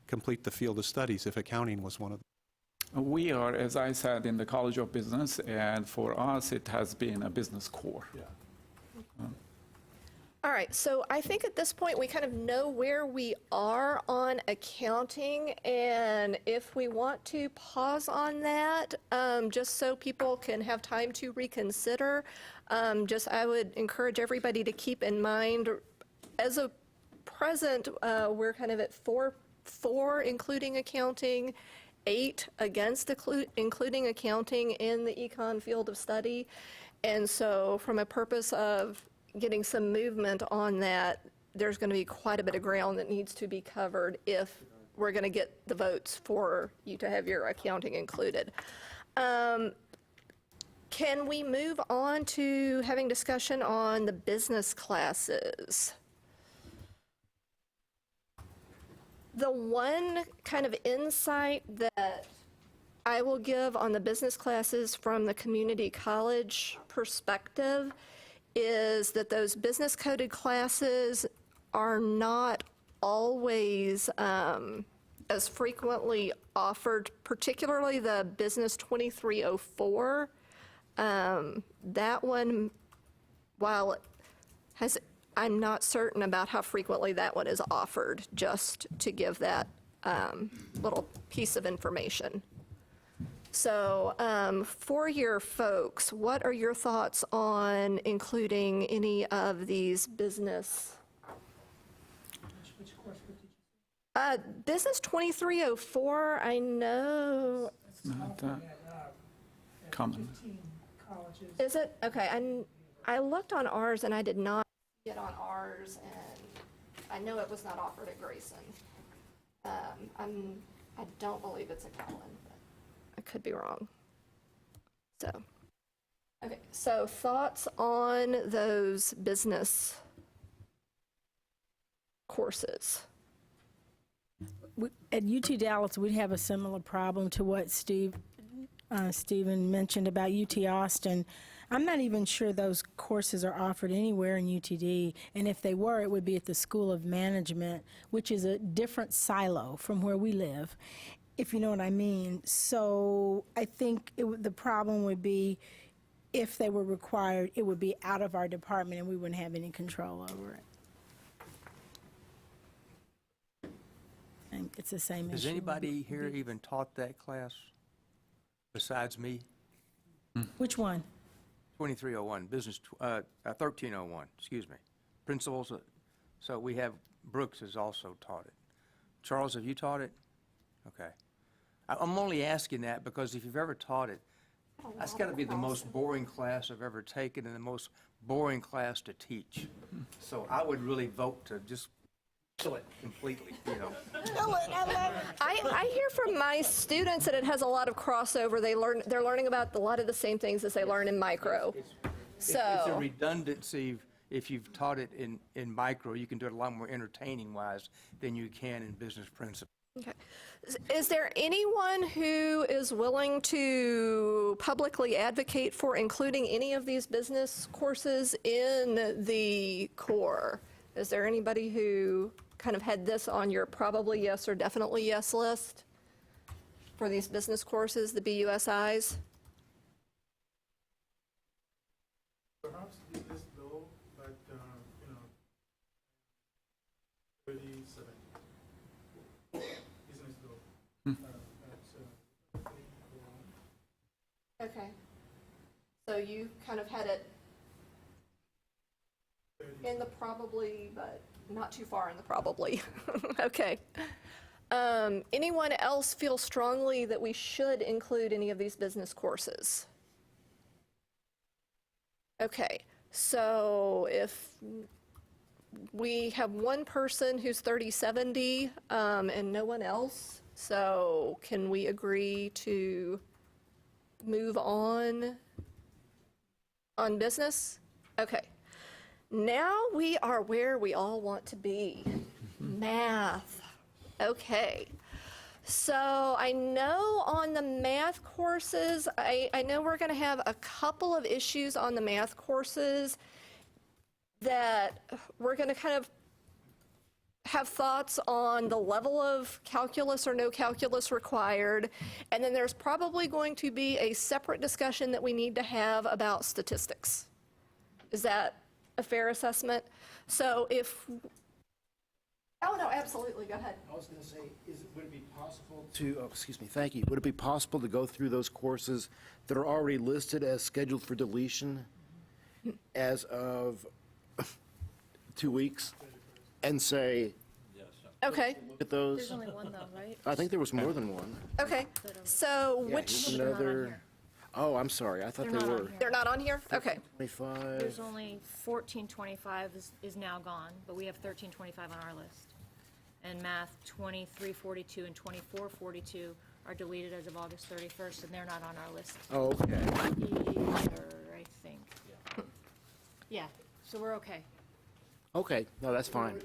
complete the field of studies if accounting was one of them. We are, as I said, in the College of Business, and for us, it has been a business core. Yeah. All right, so I think at this point we kind of know where we are on accounting, and if we want to pause on that, just so people can have time to reconsider, I would encourage everybody to keep in mind, as of present, we're kind of at 4 including accounting, 8 against including accounting in the econ field of study, and so from a purpose of getting some movement on that, there's going to be quite a bit of ground that needs to be covered if we're going to get the votes for you to have your accounting included. Can we move on to having discussion on the business classes? The one kind of insight that I will give on the business classes from the community college perspective is that those business coded classes are not always as frequently offered, particularly the Business 2304. That one, while it has, I'm not certain about how frequently that one is offered, just to give that little piece of information. So for your folks, what are your thoughts on including any of these business? Which course would you say? Business 2304, I know. It's not common. Is it? Okay, I looked on ours and I did not get on ours, and I know it was not offered at Grayson. I don't believe it's a Cullen. I could be wrong. So thoughts on those business courses? At UT Dallas, we'd have a similar problem to what Stephen mentioned about UT Austin. I'm not even sure those courses are offered anywhere in UTD, and if they were, it would be at the School of Management, which is a different silo from where we live, if you know what I mean. So I think the problem would be if they were required, it would be out of our department and we wouldn't have any control over it. And it's the same issue. Has anybody here even taught that class besides me? Which one? 2301, 1301, excuse me. Principles, so we have, Brooks has also taught it. Charles, have you taught it? Okay. I'm only asking that because if you've ever taught it, that's got to be the most boring class I've ever taken and the most boring class to teach. So I would really vote to just kill it completely, you know. I hear from my students that it has a lot of crossover. They're learning about a lot of the same things as they learn in micro. It's a redundancy. If you've taught it in micro, you can do it a lot more entertaining-wise than you can in business principles. Okay. Is there anyone who is willing to publicly advocate for including any of these business courses in the core? Is there anybody who kind of had this on your probably yes or definitely yes list for these business courses, the BUSIs? Perhaps it is low, but, you know, 37. Business low. Okay. So you kind of had it in the probably, but not too far in the probably. Okay. Anyone else feel strongly that we should include any of these business courses? Okay, so if we have one person who's 30-70 and no one else, so can we agree to move on business? Okay. Now we are where we all want to be. Math. Okay. So I know on the math courses, I know we're going to have a couple of issues on the math courses that we're going to kind of have thoughts on the level of calculus or no calculus required, and then there's probably going to be a separate discussion that we need to have about statistics. Is that a fair assessment? So if, oh no, absolutely, go ahead. I was going to say, would it be possible to, excuse me, thank you, would it be possible to go through those courses that are already listed as scheduled for deletion as of 2 weeks and say, Okay, look at those? There's only one though, right? I think there was more than one. okay. So Yeah, which, here's another, oh, I'm sorry, I thought They're they not on were. here. they're not on here? Okay. 25. There's only 1425 is now gone, but we have 1325 on our list. And math 2342 and 2442 are deleted as of August 31st, and they're not on our list Oh, okay. either, I think. Yeah, so we're okay. Okay, no, that's fine.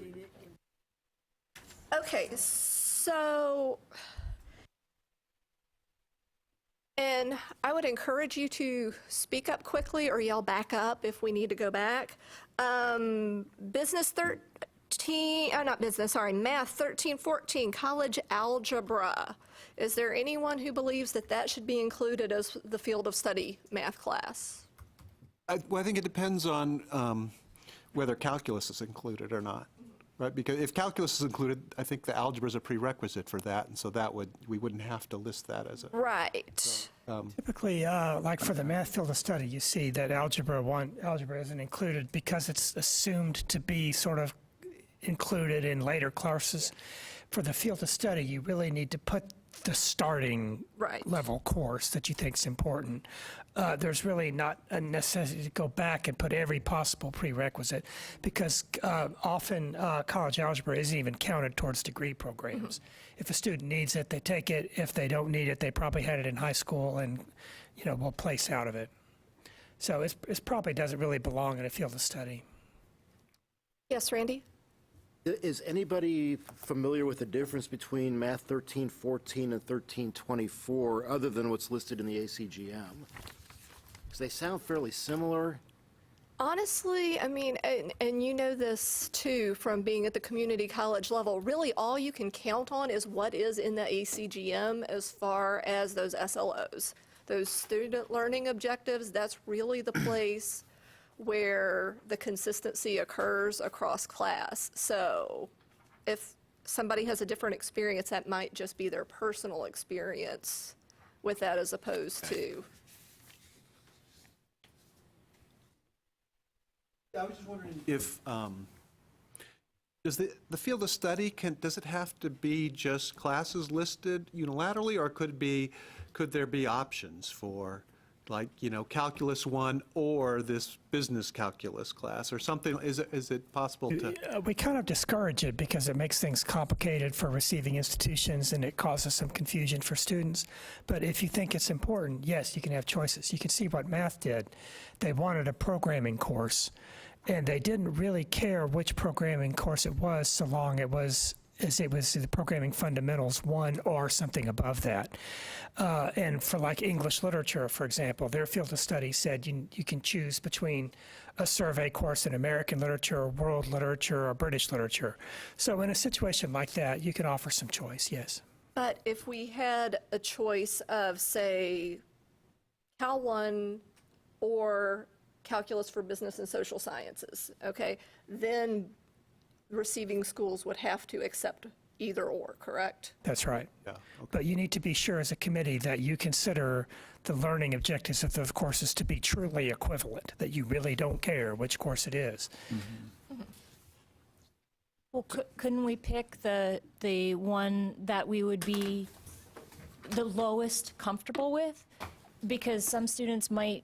Okay, so, and I would encourage you to speak up quickly or yell back up if we need to go back. Business 13, not business, sorry, math 1314, college algebra. Is there anyone who believes that that should be included as the field of study math class? Well, I think it depends on whether calculus is included or not, right? Because if calculus is included, I think the algebra is a prerequisite for that, and so that we wouldn't have to list that as a. Right. Typically, like for the math field of study, you see that algebra isn't included because it's assumed to be sort of included in later classes. For the field of study, you really need to put the starting level course that you think is important. There's really not a necessity to go back and put every possible prerequisite because often college algebra isn't even counted towards degree programs. If a student needs it, they take it. If they don't need it, they probably had it in high school and, will place out of it. So it probably doesn't really belong in a field of study. Yes, Randy? Is anybody familiar with the difference between Math 1314 and 1324, other than what's listed in the ACGM? Because they sound fairly similar. Honestly, I mean, and you know this too from being at the community college level, really all you can count on is what is in the ACGM as far as those SLOs. Those student learning objectives, that's really the place where the consistency occurs across class. So if somebody has a different experience, that might just be their personal experience with that as opposed to. I was just wondering if, does the field of study, does it have to be just classes listed unilaterally, or could there be options for like, Calculus 1 or this business calculus class or something? Is it possible to? We kind of discourage it because it makes things complicated for receiving institutions and it causes some confusion for students. But if you think it's important, yes, you can have choices. You can see what math did. They wanted a programming course, and they didn't really care which programming course it was so long it was the Programming Fundamentals 1 or something above that. And for like English literature, for example, their field of study said you can choose between a survey course in American literature, or world literature, or British literature. So in a situation like that, you can offer some choice, yes. But if we had a choice of, say, Cal 1 or Calculus for Business and Social Sciences, okay, then receiving schools would have to accept either or, correct? That's right. Yeah, okay. But you need to be sure as a committee that you consider the learning objectives of those courses to be truly equivalent, that you really don't care which course it is. Well, couldn't we pick the one that we would be the lowest comfortable with? Because some students might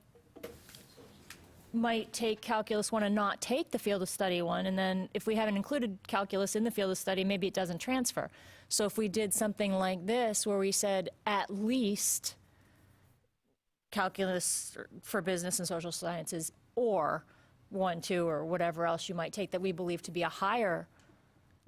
take Calculus 1 and not take the field of study 1, and then if we haven't included calculus in the field of study, maybe it doesn't transfer. So if we did something like this, where we said at least calculus for business and social sciences, or 1, 2, or whatever else you might take that we believe to be a higher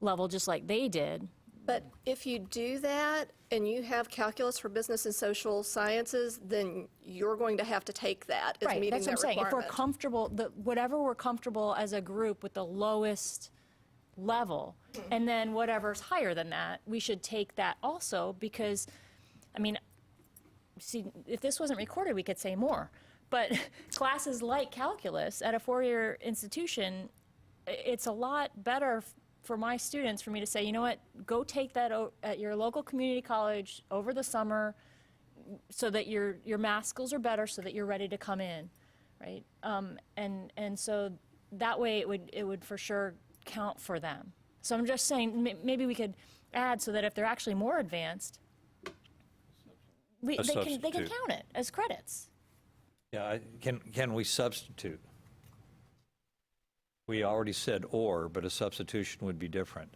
level, just like they did. But if you do that and you have calculus for business and social sciences, then you're going to have to take that as Right, meeting that's what I'm that saying. If we're requirement. comfortable, whatever we're comfortable as a group with the lowest level, and then whatever's higher than that, we should take that also, because, I mean, see, if this wasn't recorded, we could say more. But classes like calculus at a four-year institution, it's a lot better for my students, for me to say, you know what, go take that at your local community college over the summer so that your math skills are better, so that you're ready to come in, right? And so that way it would for sure count for them. So I'm just saying, maybe we could add so that if they're actually more advanced, they can substitute. count it as credits. Yeah, can we substitute? We already said or, but a substitution would be different.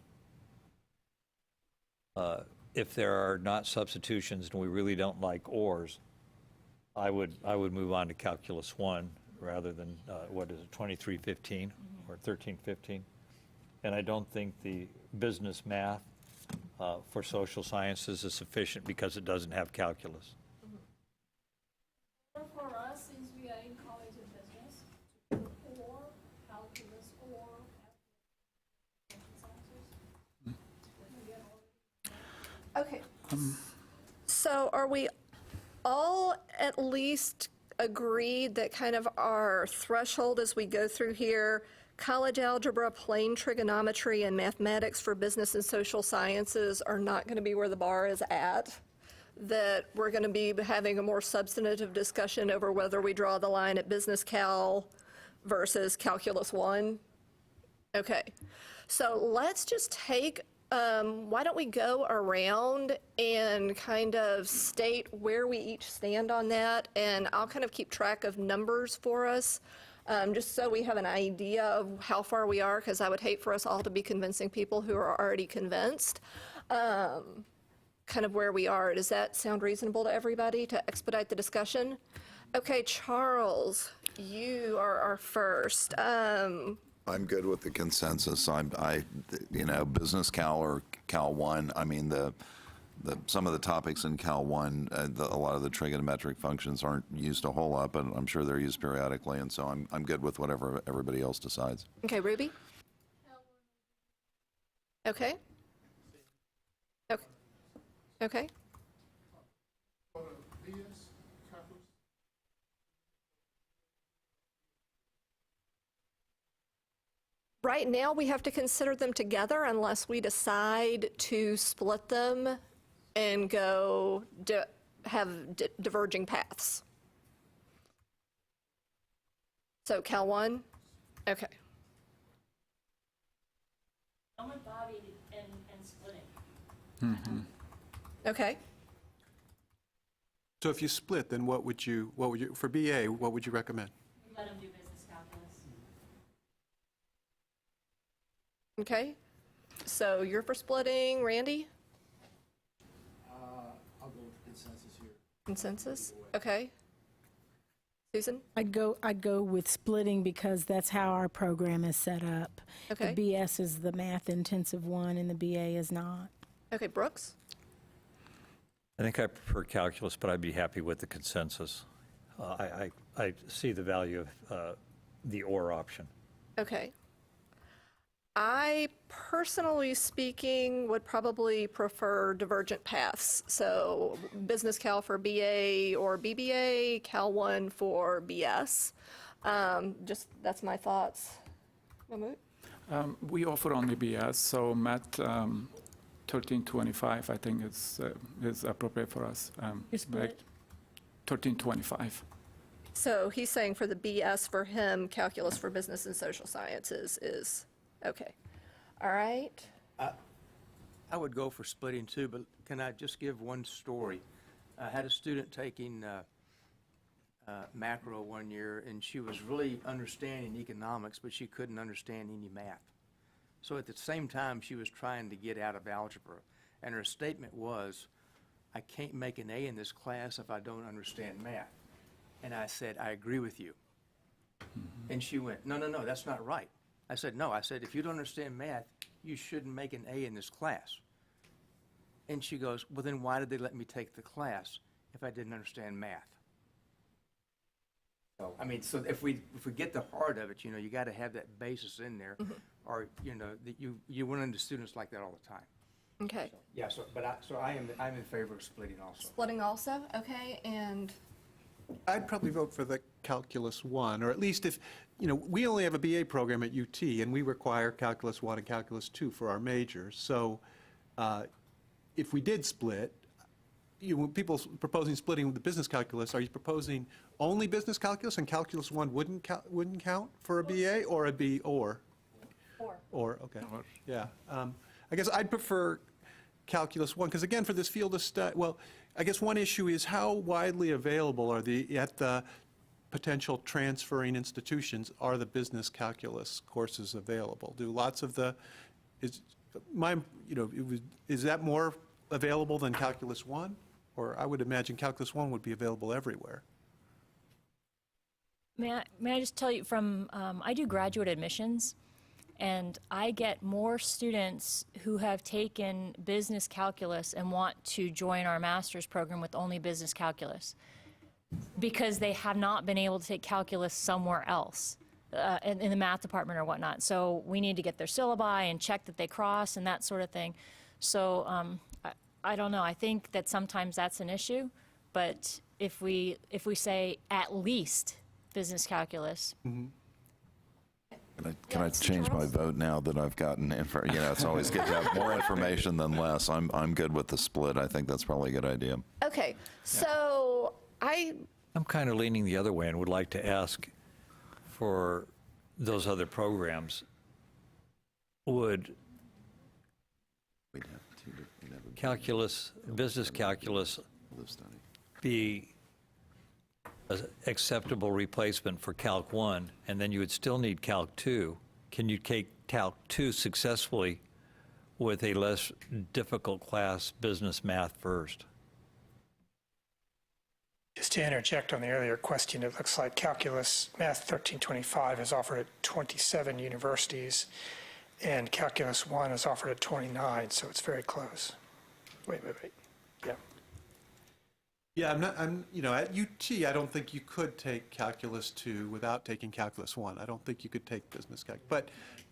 If there are not substitutions and we really don't like ors, I would move on to Calculus 1 rather than, what is it, 2315 or 1315? And I don't think the business math for social sciences is sufficient because it doesn't have calculus. For us, since we are in College of Business, to put or calculus or Okay. So are we all at least agreed that kind of our threshold as we go through here, college algebra, plane trigonometry, and mathematics for business and social sciences are not going to be where the bar is at? That we're going to be having a more substantive discussion over whether we draw the line at Business Cal versus Calculus 1? Okay. So let's just take, why don't we go around and kind of state where we each stand on that, and I'll kind of keep track of numbers for us, just so we have an idea of how far we are, because I would hate for us all to be convincing people who are already convinced. Kind of where we are. Does that sound reasonable to everybody to expedite the discussion? Okay, Charles, you are our first. I'm good with the consensus. Business Cal or Cal 1, I mean, some of the topics in Cal 1, a lot of the trigonometric functions aren't used a whole lot, but I'm sure they're used periodically, and so I'm good with whatever everybody else decides. Okay, Ruby? Okay. Okay. Okay. Right now, we have to consider them together unless we decide to split them and go have diverging paths. So Cal 1? Okay. I'm with Bobby and splitting. Okay. So if you split, then what would you, for BA, what would you recommend? Let them do business calculus. Okay, so you're for splitting, Randy? I'll go with consensus here. Consensus? Okay. Susan? I'd go with splitting because that's how our program is set up. Okay. The BS is the math-intensive one, and the BA is not. Okay, Brooks? I think I prefer calculus, but I'd be happy with the consensus. I see the value of the or option. Okay. I, personally speaking, would probably prefer divergent paths. So business cal for BA or BBA, Cal 1 for BS. Just, that's my thoughts. Mahmood? We offer only BS, so Math 1325, I think is appropriate for us. You're split. 1325. So he's saying for the BS for him, calculus for business and social sciences is, okay. All right. I would go for splitting too, but can I just give one story? I had a student taking macro one year, and she was really understanding economics, but she couldn't understand any math. So at the same time, she was trying to get out of algebra, and her statement was, I can't make an A in this class if I don't understand math. And I said, I agree with you. And she went, no, that's not right. I said, no. I said, if you don't understand math, you shouldn't make an A in this class. And she goes, well, then why did they let me take the class if I didn't understand math? So, I mean, so if we get the heart of it, you got to have that basis in there, or, that you run into students like that all the time. Okay. So, yeah, so I'm in favor of splitting also. Splitting also, okay, and I'd probably vote for the Calculus 1, or at least if, we only have a BA program at UT, and we require Calculus 1 and Calculus 2 for our majors. So if we did split, people proposing splitting the business calculus, are you proposing only business calculus and Calculus 1 wouldn't count for a BA, or a B or? Or, okay. Yeah. I guess I'd prefer Calculus 1, because again, for this field of study, well, I guess one issue is how widely available are at the potential transferring institutions are the business calculus courses available? Do lots of is that more available than Calculus 1? Or I would imagine Calculus 1 would be available everywhere. May I just tell you from, I do graduate admissions, and I get more students who have taken business calculus and want to join our master's program with only business calculus because they have not been able to take calculus somewhere else in the math department or whatnot. So we need to get their syllabi and check that they cross and that sort of thing. So I don't know. I think that sometimes that's an issue, but if we say at least business calculus. Mm-hmm. Can I change my vote now that I've gotten it's always good to have more information than less. I'm good with the split. I think that's probably a good idea. okay, so I'm kind of leaning the other way and would like to ask for those other programs, would calculus, business calculus be an acceptable replacement for Calc 1, and then you would still need Calc 2? Can you take Calc 2 successfully with a less difficult class, business math first? Just to interject on the earlier question, it looks like Calculus Math 1325 is offered at 27 universities, and Calculus 1 is offered at 29, so it's very close. Wait. Yeah. Yeah, at UT, I don't think you could take Calculus 2 without taking Calculus 1. I don't think you could take business calculus.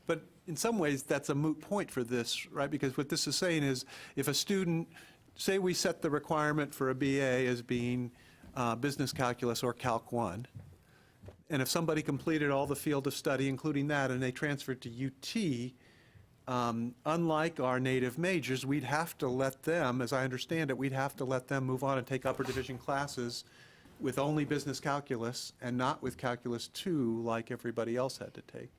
But in some ways, that's a moot point for this, right? Because what this is saying is, if a student, say we set the requirement for a BA as being business calculus or Calc 1, and if somebody completed all the field of study, including that, and they transferred to UT, unlike our native majors, we'd have to let them, as I understand it, we'd have to let them move on and take upper division classes with only business calculus and not with Calculus 2 like everybody else had to take,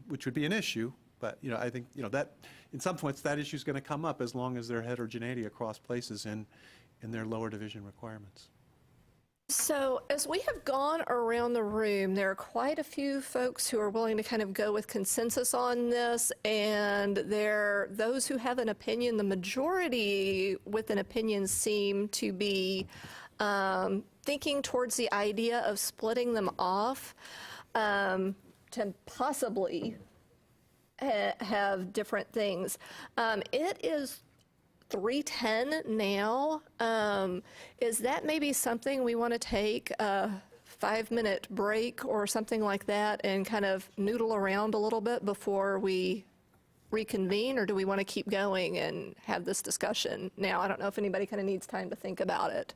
which would be an issue. But I think that in some points that issue is going to come up as long as there's heterogeneity across places in their lower division requirements. So as we have gone around the room, there are quite a few folks who are willing to kind of go with consensus on this, and those who have an opinion, the majority with an opinion seem to be thinking towards the idea of splitting them off to possibly have different things. It is 3:10 now. Is that maybe something we want to take a 5-minute break or something like that and kind of noodle around a little bit before we reconvene, or do we want to keep going and have this discussion now? I don't know if anybody kind of needs time to think about it.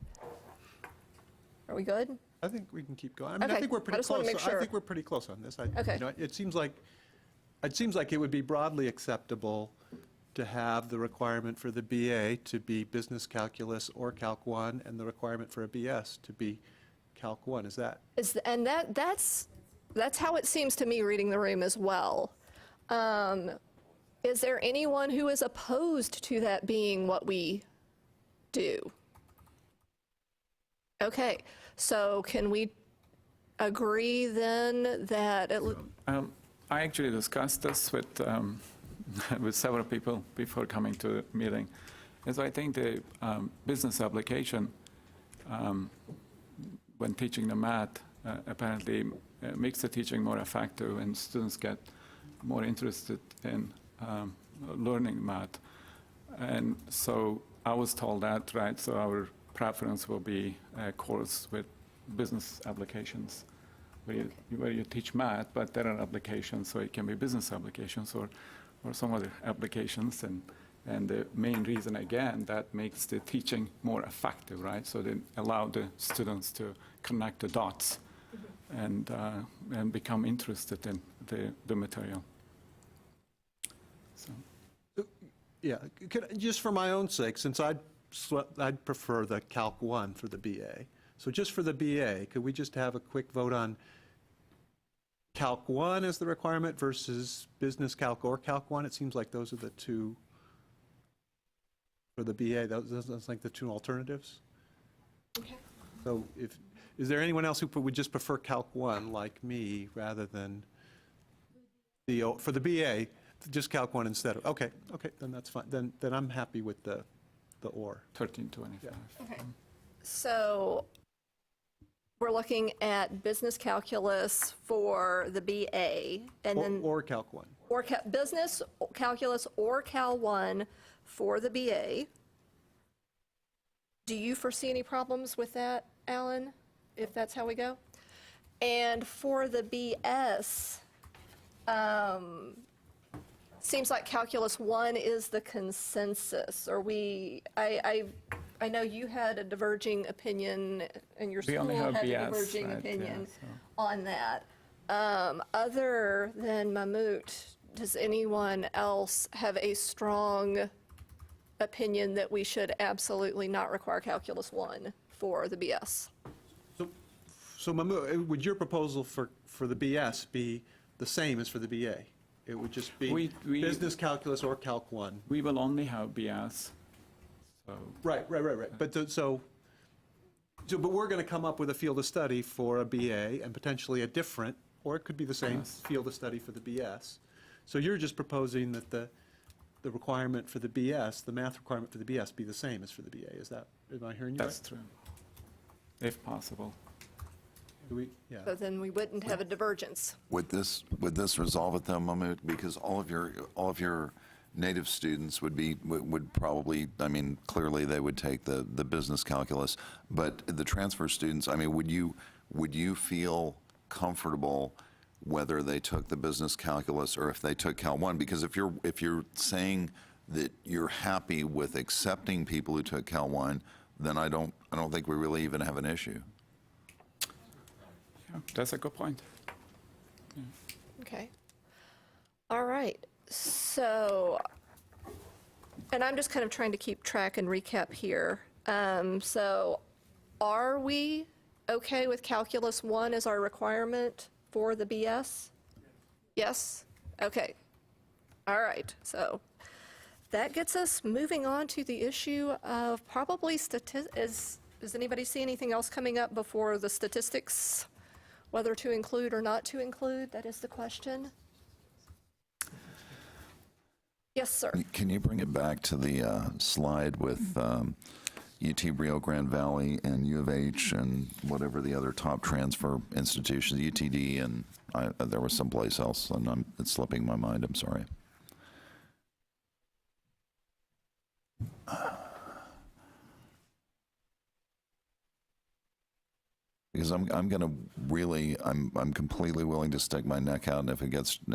Are we good? I think we can keep going. I mean, Okay. I think we're pretty I just wanna close. make sure. I think we're pretty close on this. Okay. You know, it seems like it would be broadly acceptable to have the requirement for the BA to be business calculus or Calc 1, and the requirement for a BS to be Calc 1. Is that? That's how it seems to me reading the room as well. Is there anyone who is opposed to that being what we do? Okay, so can we agree then that I actually discussed this with with several people before coming to the meeting. And so I think the business application, when teaching the math, apparently makes the teaching more effective, and students get more interested in learning math. And so I was told that, right? So our preference will be a course with business applications, where you teach math, but there are applications, so it can be business applications or some other applications. And the main reason, again, that makes the teaching more effective, right? So they allow the students to connect the dots and become interested in the material. So. Yeah, just for my own sake, since I'd prefer the Calc 1 for the BA. So just for the BA, could we just have a quick vote on Calc 1 as the requirement versus Business Calc or Calc 1? It seems like those are the two, for the BA, that's like the two alternatives. Okay. So is there anyone else who would just prefer Calc 1 like me rather than for the BA, just Calc 1 instead of, okay, then that's fine. Then I'm happy with the or. 1325. Okay. So we're looking at business calculus for the BA, and then Or Calc 1. or business calculus or Cal 1 for the BA. Do you foresee any problems with that, Alan, if that's how we go? And for the BS, seems like Calculus 1 is the consensus. I know you had a diverging opinion, and your We school only have had a BS, diverging right, opinion yeah, so. on that. Other than Mahmood, does anyone else have a strong opinion that we should absolutely not require Calculus 1 for the BS? So Mahmood, would your proposal for the BS be the same as for the BA? It would just be business calculus or Calc 1? We will only have BS. So. Right. But but we're going to come up with a field of study for a BA and potentially a different, or it could be the same field of study for the BS. So you're just proposing that the requirement for the BS, the math requirement for the BS, be the same as for the BA. Am I hearing you right? That's true, if possible. Yeah. So then we wouldn't have a divergence. Would this resolve it though, Mahmood? Because all of your native students would probably, I mean, clearly they would take the business calculus, but the transfer students, I mean, would you feel comfortable whether they took the business calculus or if they took Cal 1? Because if you're saying that you're happy with accepting people who took Cal 1, then I don't think we really even have an issue. Yeah, that's a good point. Okay. All right. So, and I'm just kind of trying to keep track and recap here. So are we okay with Calculus 1 as our requirement for the BS? Yes? Okay. All right. So that gets us moving on to the issue of probably Does anybody see anything else coming up before the statistics? Whether to include or not to include, that is the question. Yes, sir. Can you bring it back to the slide with UT Rio Grande Valley and U of H and whatever the other top transfer institutions, UTD, and there was someplace else, and it's slipping my mind, I'm sorry. Because I'm going to really, I'm completely willing to stick my neck out, and if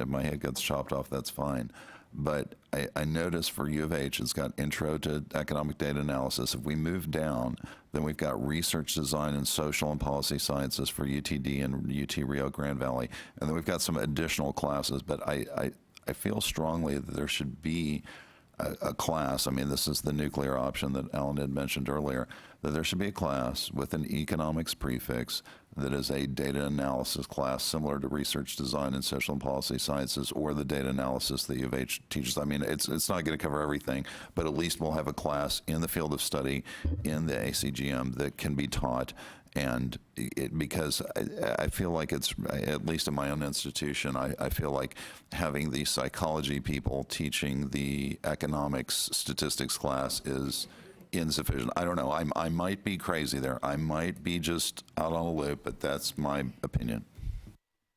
my head gets chopped off, that's fine. But I noticed for U of H, it's got Intro to Economic Data Analysis. If we move down, then we've got Research Design and Social and Policy Sciences for UTD and UT Rio Grande Valley. And then we've got some additional classes, but I feel strongly that there should be a class. I mean, this is the nuclear option that Alan had mentioned earlier, that there should be a class with an economics prefix that is a data analysis class similar to research design and social and policy sciences, or the data analysis that U of H teaches. I mean, it's not going to cover everything, but at least we'll have a class in the field of study in the ACGM that can be taught. And because I feel like it's, at least in my own institution, I feel like having the psychology people teaching the economics statistics class is insufficient. I don't know. I might be crazy there. I might be just out on a loop, but that's my opinion.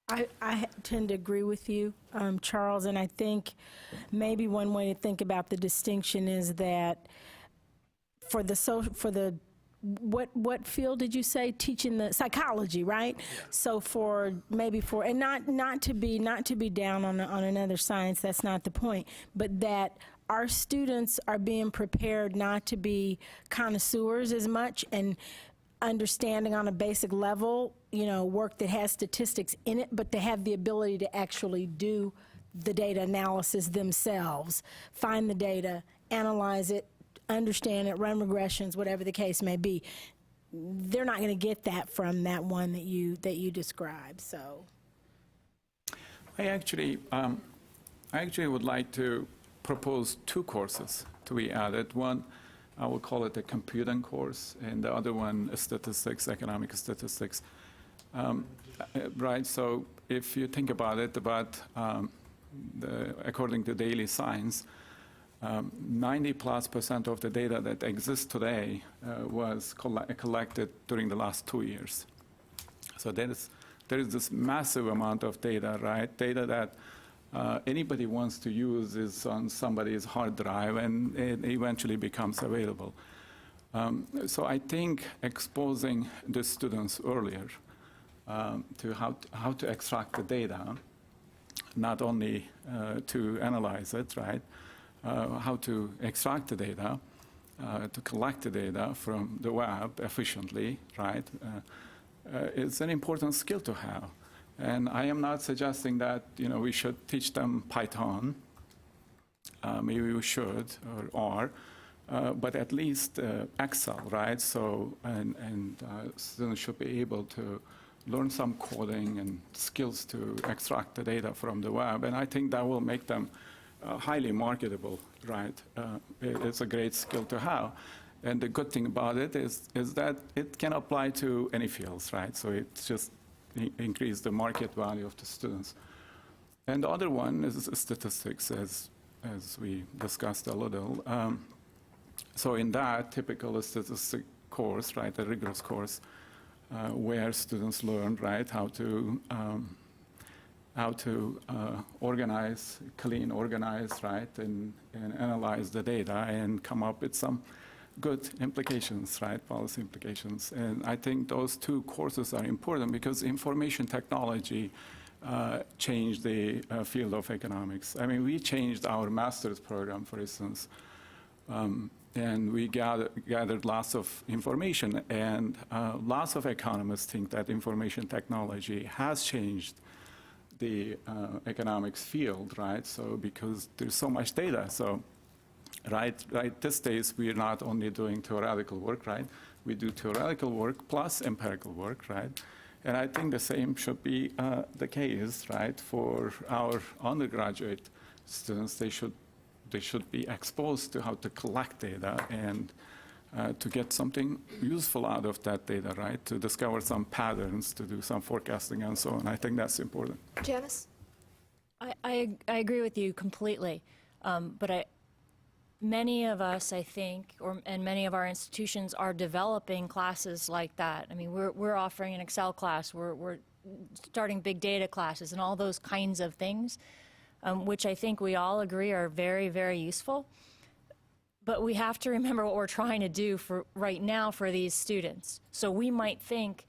I tend to agree with you, Charles, and I think maybe one way to think about the distinction is that what field did you say? Teaching the psychology, right? Yeah. So and not to be down on another science, that's not the point, but that our students are being prepared not to be connoisseurs as much and understanding on a basic level, work that has statistics in it, but to have the ability to actually do the data analysis themselves, find the data, analyze it, understand it, run regressions, whatever the case may be. They're not going to get that from that one that you described. So, I actually would like to propose two courses to be added. One, I will call it a computing course, and the other one is statistics, economic statistics. Right. So, if you think about it, according to Daily Science, 90+% of the data that exists today was collected during the last 2 years. So there is this massive amount of data, right? Data that anybody wants to use is on somebody's hard drive, and it eventually becomes available. So I think exposing the students earlier to how to extract the data, not only to analyze it, right? How to extract the data, to collect the data from the web efficiently, right? It's an important skill to have. And I am not suggesting that we should teach them Python. Maybe we should, but at least Excel, right? So and students should be able to learn some coding and skills to extract the data from the web, and I think that will make them highly marketable, right? It's a great skill to have. And the good thing about it is that it can apply to any fields, right? So it's just increase the market value of the students. And the other one is statistics, as we discussed a little. So in that typical statistic course, right, a rigorous course, where students learn, right, how to organize, right, and analyze the data and come up with some good implications, right, policy implications. And I think those two courses are important because information technology changed the field of economics. I mean, we changed our master's program, for instance, and we gathered lots of information, and lots of economists think that information technology has changed the economics field, right? So because there's so much data, so right these days we're not only doing theoretical work, right? We do theoretical work plus empirical work, right? And I think the same should be the case, right? For our undergraduate students, they should be exposed to how to collect data and to get something useful out of that data, right? To discover some patterns, to do some forecasting and so on. I think that's important. Janice? I agree with you completely, but many of us, I think, and many of our institutions are developing classes like that. I mean, we're offering an Excel class, we're starting big data classes, and all those kinds of things, which I think we all agree are very, very useful. But we have to remember what we're trying to do for right now for these students. So we might think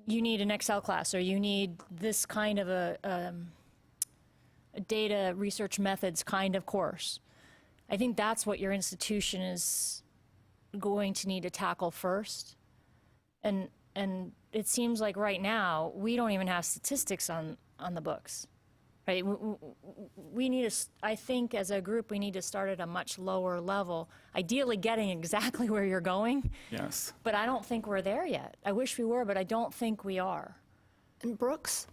you need an Excel class, or you need this kind of a data research methods kind of course. I think that's what your institution is going to need to tackle first. And it seems like right now, we don't even have statistics on the books, right? We need to, I think as a group, we need to start at a much lower level, ideally getting exactly where you're going. Yes. But I don't think we're there yet. I wish we were, but I don't think we are. And Brooks?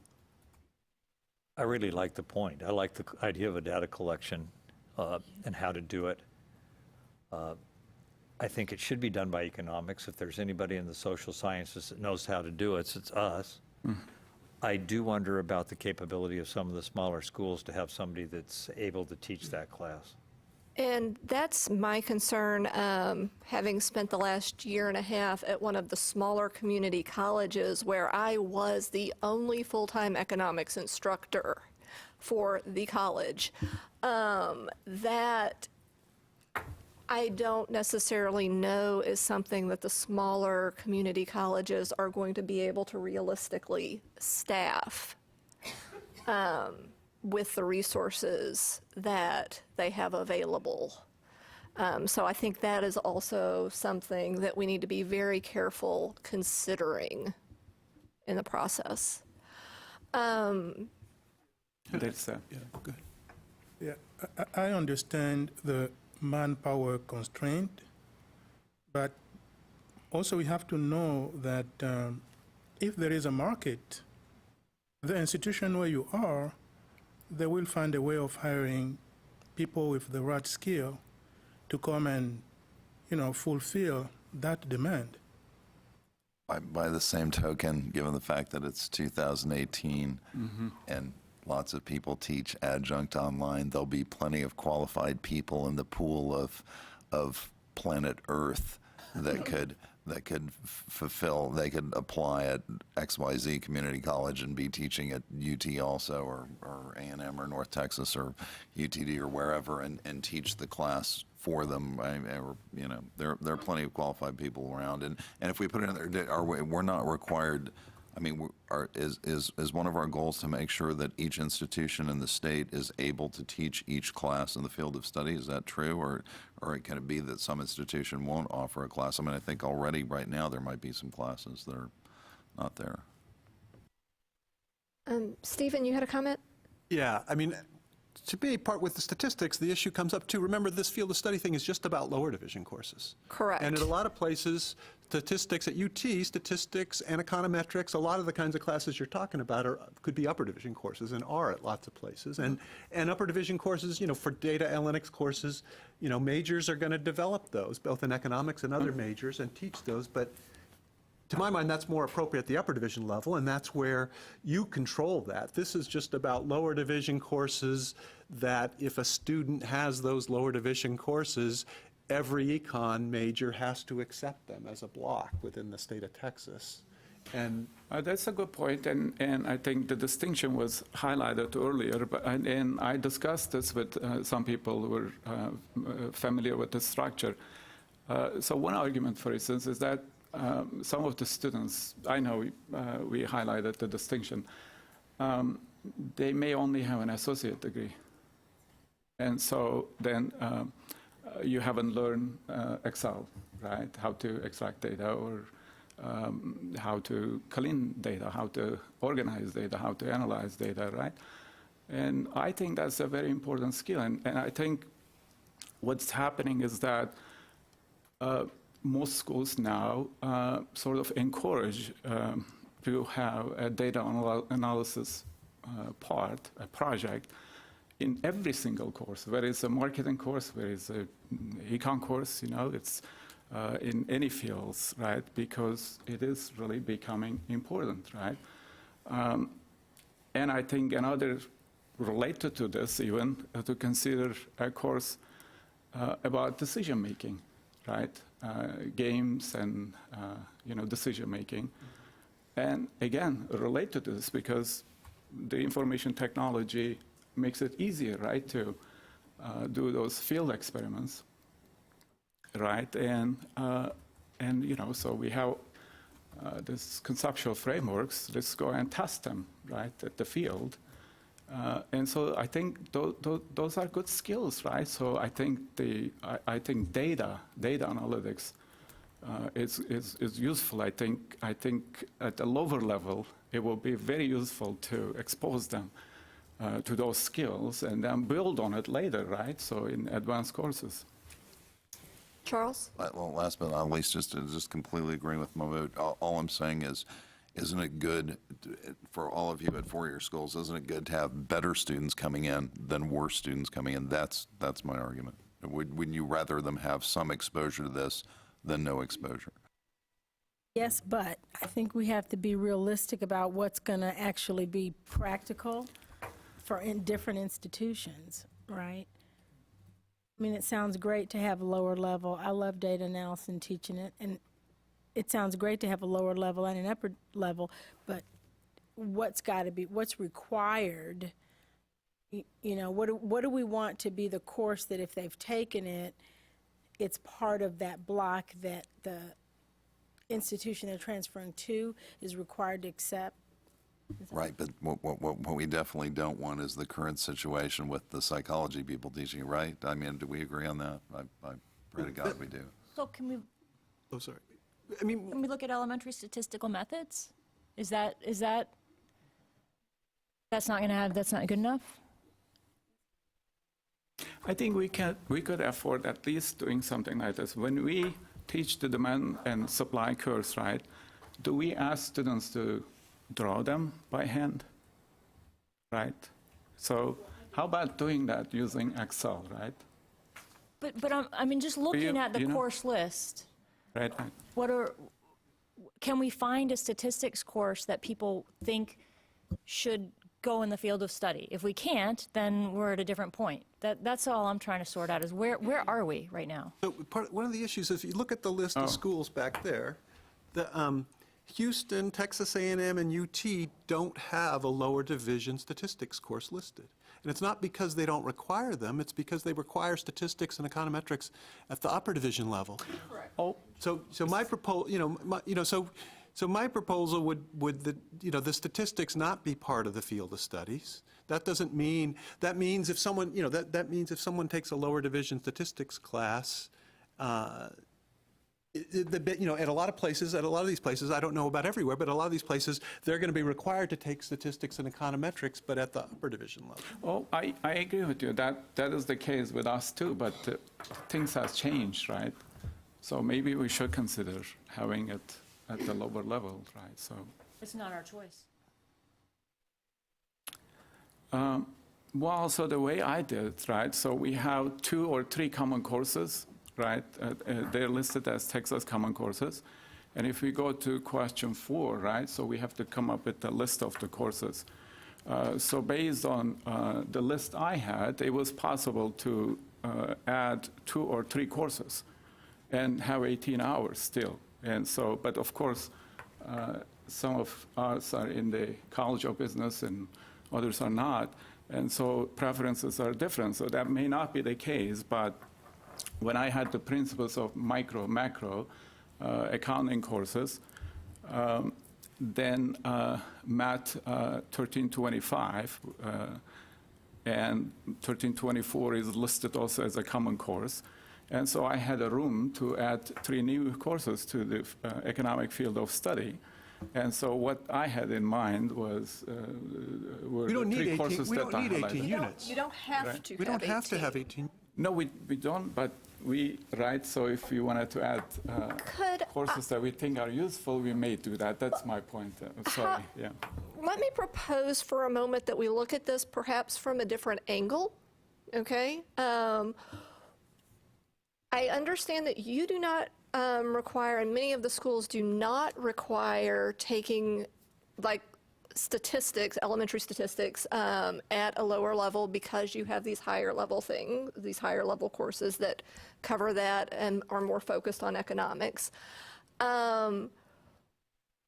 I really like the point. I like the idea of a data collection and how to do it. I think it should be done by economics. If there's anybody in the social sciences that knows how to do it, it's us. I do wonder about the capability of some of the smaller schools to have somebody that's able to teach that class. And that's my concern, having spent the last year and a half at one of the smaller community colleges where I was the only full-time economics instructor for the college, that I don't necessarily know is something that the smaller community colleges are going to be able to realistically staff with the resources that they have available. So I think that is also something that we need to be very careful considering in the process. That's, Yeah, good. Yeah, I understand the manpower constraint, but also we have to know that if there is a market, the institution where you are, they will find a way of hiring people with the right skill to come and, fulfill that demand. By the same token, given the fact that it's 2018 and lots of people teach adjunct online, there'll be plenty of qualified people in the pool of planet Earth that could fulfill, they could apply at XYZ Community College and be teaching at UT also, or A&M or North Texas or UTD or wherever, and teach the class for them. There are plenty of qualified people around, and if we put it in there, we're not required. I mean, is one of our goals to make sure that each institution in the state is able to teach each class in the field of study? Is that true, or can it be that some institution won't offer a class? I mean, I think already right now there might be some classes that are not there. Stephen, you had a comment? Yeah, I mean, to be part with the statistics, the issue comes up too. Remember, this field of study thing is just about lower division courses. Correct. And in a lot of places, statistics at UT, statistics and econometrics, a lot of the kinds of classes you're talking about could be upper division courses and are at lots of places. And upper division courses, for data analytics courses, majors are going to develop those, both in economics and other majors, and teach those. But to my mind, that's more appropriate at the upper division level, and that's where you control that. This is just about lower division courses that if a student has those lower division courses, every econ major has to accept them as a block within the state of Texas. And that's a good point, and I think the distinction was highlighted earlier, and I discussed this with some people who are familiar with the structure. So one argument, for instance, is that some of the students, I know we highlighted the distinction, they may only have an associate degree. And so then you haven't learned Excel, right? How to extract data, or how to clean data, how to organize data, how to analyze data, right? And I think that's a very important skill. And I think what's happening is that most schools now sort of encourage to have a data analysis a project in every single course, whether it's a marketing course, whether it's an econ course, it's in any fields, right? Because it is really becoming important, right? And I think another related to this even to consider a course about decision making, right? Games and decision making. And again, related to this because the information technology makes it easier, right, to do those field experiments, right? And so we have this conceptual frameworks. Let's go and test them, right, at the field. And so I think those are good skills, right? So I think data analytics is useful. I think at the lower level it will be very useful to expose them to those skills and then build on it later, right? So in advanced courses. Charles? Well, last but not least, just completely agreeing with Mahmoud. All I'm saying is, isn't it good for all of you at four-year schools? Isn't it good to have better students coming in than worse students coming in? That's my argument. Wouldn't you rather them have some exposure to this than no exposure? Yes, but I think we have to be realistic about what's going to actually be practical for different institutions, right? I mean, it sounds great to have a lower level. I love data analysis and teaching it, and it sounds great to have a lower level and an upper level, but what's required, what do we want to be the course that if they've taken it, it's part of that block that the institution they're transferring to is required to accept? Right, but what we definitely don't want is the current situation with the psychology people teaching, right? I mean, do we agree on that? I pray to God we do. So can we Oh, sorry. I mean, Can we look at elementary statistical methods? That's not good enough? I think we could afford at least doing something like this. When we teach the demand and supply curves, right, do we ask students to draw them by hand, right? So how about doing that using Excel, right? But just looking at the course list, Right. can we find a statistics course that people think should go in the field of study? If we can't, then we're at a different point. That's all I'm trying to sort out is where are we right now? so one of the issues is if you look at the list of schools back there, the Houston, Texas A&M, and UT don't have a lower division statistics course listed. And it's not because they don't require them, it's because they require statistics and econometrics at the upper division level. Correct. Oh, So my proposal, so my proposal would the statistics not be part of the field of studies. That doesn't mean, that means if someone, that means if someone takes a lower division statistics class, at a lot of places, at a lot of these places, I don't know about everywhere, but a lot of these places, they're going to be required to take statistics and econometrics, but at the upper division level. Oh, I agree with you. That is the case with us too, but things have changed, right? So maybe we should consider having it at the lower level, right? So It's not our choice. well, so the way I did it, right? So we have 2 or 3 common courses, right? They're listed as Texas Common Courses. And if we go to question 4, right, so we have to come up with a list of the courses. So based on the list I had, it was possible to add 2 or 3 courses and have 18 hours still. And so, but of course, some of us are in the College of Business and others are not. And so preferences are different. So that may not be the case, but when I had the principles of micro, macro accounting courses, then Math 1325 and 1324 is listed also as a common course. And so I had a room to add 3 new courses to the economic field of study. And so what I had in mind was were We don't the 3 need 18, courses we that don't I need 18 highlighted. units. You don't have to We don't have to have 18. No, we don't, but we, right, so if you wanted to add courses that we think are useful, we may do that. That's my point. Sorry, yeah. Let me propose for a moment that we look at this perhaps from a different angle, okay? I understand that you do not require, and many of the schools do not require taking like statistics, elementary statistics, at a lower level because you have these higher level courses that cover that and are more focused on economics.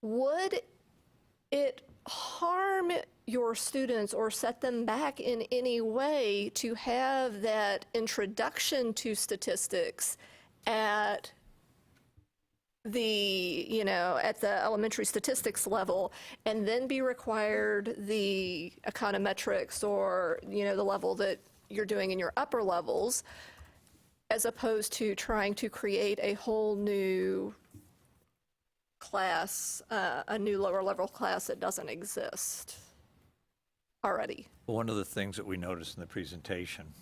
Would it harm your students or set them back in any way to have that introduction to statistics at the, at the elementary statistics level, and then be required the econometrics or, the level that you're doing in your upper levels, as opposed to trying to create a whole new class, a new lower level class that doesn't exist already? One of the things that we noticed in the presentation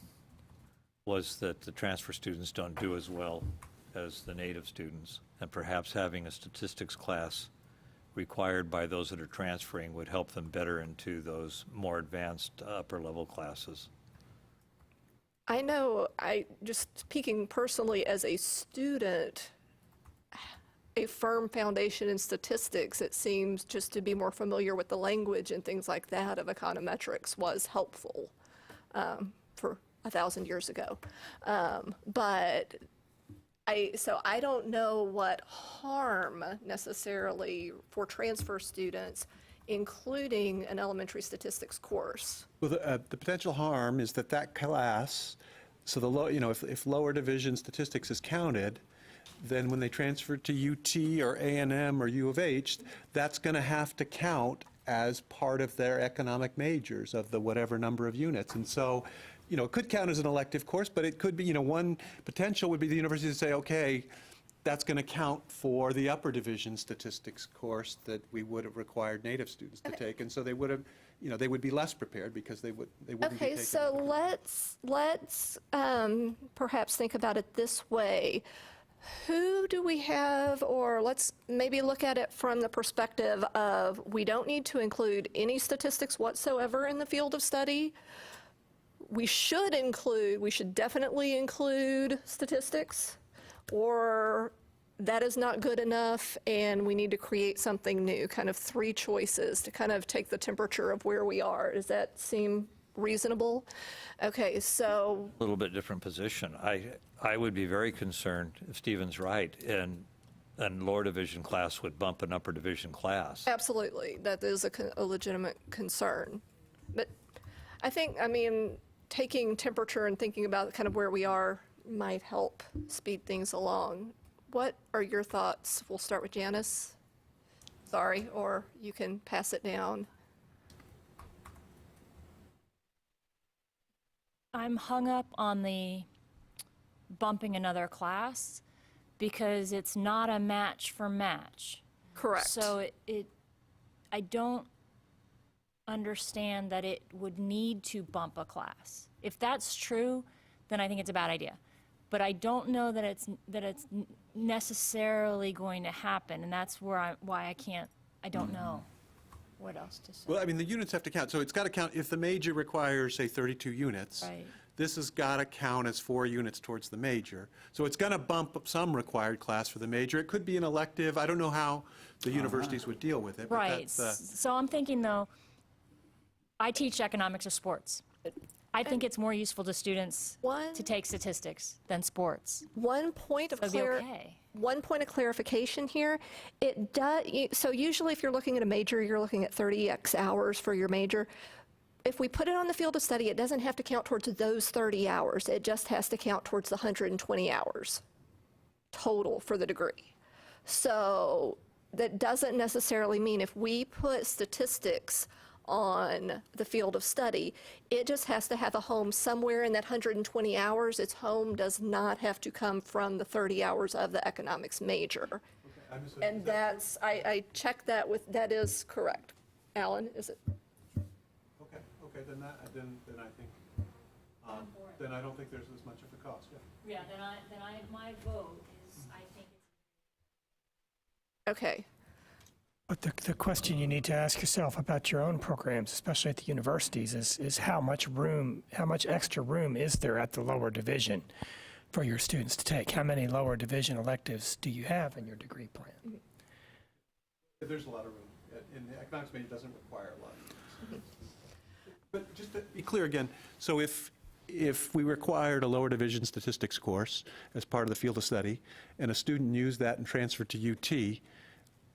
was that the transfer students don't do as well as the native students, and perhaps having a statistics class required by those that are transferring would help them better into those more advanced upper level classes. I know, just speaking personally as a student, a firm foundation in statistics, it seems, just to be more familiar with the language and things like that of econometrics was helpful for 1,000 years ago. But I don't know what harm necessarily for transfer students, including an elementary statistics course. Well, the potential harm is that class, so if lower division statistics is counted, then when they transfer to UT or A&M or U of H, that's going to have to count as part of their economic majors of the whatever number of units. And so, it could count as an elective course, but it could be, one potential would be the university to say, okay, that's going to count for the upper division statistics course that we would have required native students to take. And so they would have, they would be less prepared because they wouldn't be taking. Okay, so let's perhaps think about it this way. Who do we have, or let's maybe look at it from the perspective of we don't need to include any statistics whatsoever in the field of study. We should definitely include statistics, or that is not good enough and we need to create something new, kind of three choices to kind of take the temperature of where we are. Does that seem reasonable? Okay, so. A little bit different position. I would be very concerned if Stephen's right, and lower division class would bump an upper division class. Absolutely, that is a legitimate concern. But I think, taking temperature and thinking about kind of where we are might help speed things along. What are your thoughts? We'll start with Janice. Sorry, or you can pass it down. I'm hung up on the bumping another class because it's not a match for match. Correct. So I don't understand that it would need to bump a class. If that's true, then I think it's a bad idea. But I don't know that it's necessarily going to happen, and that's why I don't know what else to say. Well, the units have to count. So it's got to count, if the major requires, say, 32 units, Right. This has got to count as 4 units towards the major. So it's going to bump up some required class for the major. It could be an elective. I don't know how the universities would deal with it. But Right. So I'm thinking, though, I teach economics of sports. I think it's more useful to students to take statistics than sports. One point of One point of clarification here. It does. So usually, if you're looking at a major, you're looking at 30x hours for your major. If we put it on the field of study, it doesn't have to count towards those 30 hours. It just has to count towards the 120 hours total for the degree. So that doesn't necessarily mean if we put statistics on the field of study, it just has to have a home somewhere in that 120 hours. Its home does not have to come from the 30 hours of the economics major. Okay, and that's, I checked that with, that is correct. Alan, is it? Okay, then I think, then I don't think there's as much of a cost, yeah. Yeah, my vote is, I think it's. Okay. But the question you need to ask yourself about your own programs, especially at the universities, is how much extra room is there at the lower division for your students to take? How many lower division electives do you have in your degree plan? There's a lot of room. And the economics major doesn't require a lot. But just to be clear again, so if we required a lower division statistics course as part of the field of study, and a student used that and transferred to UT,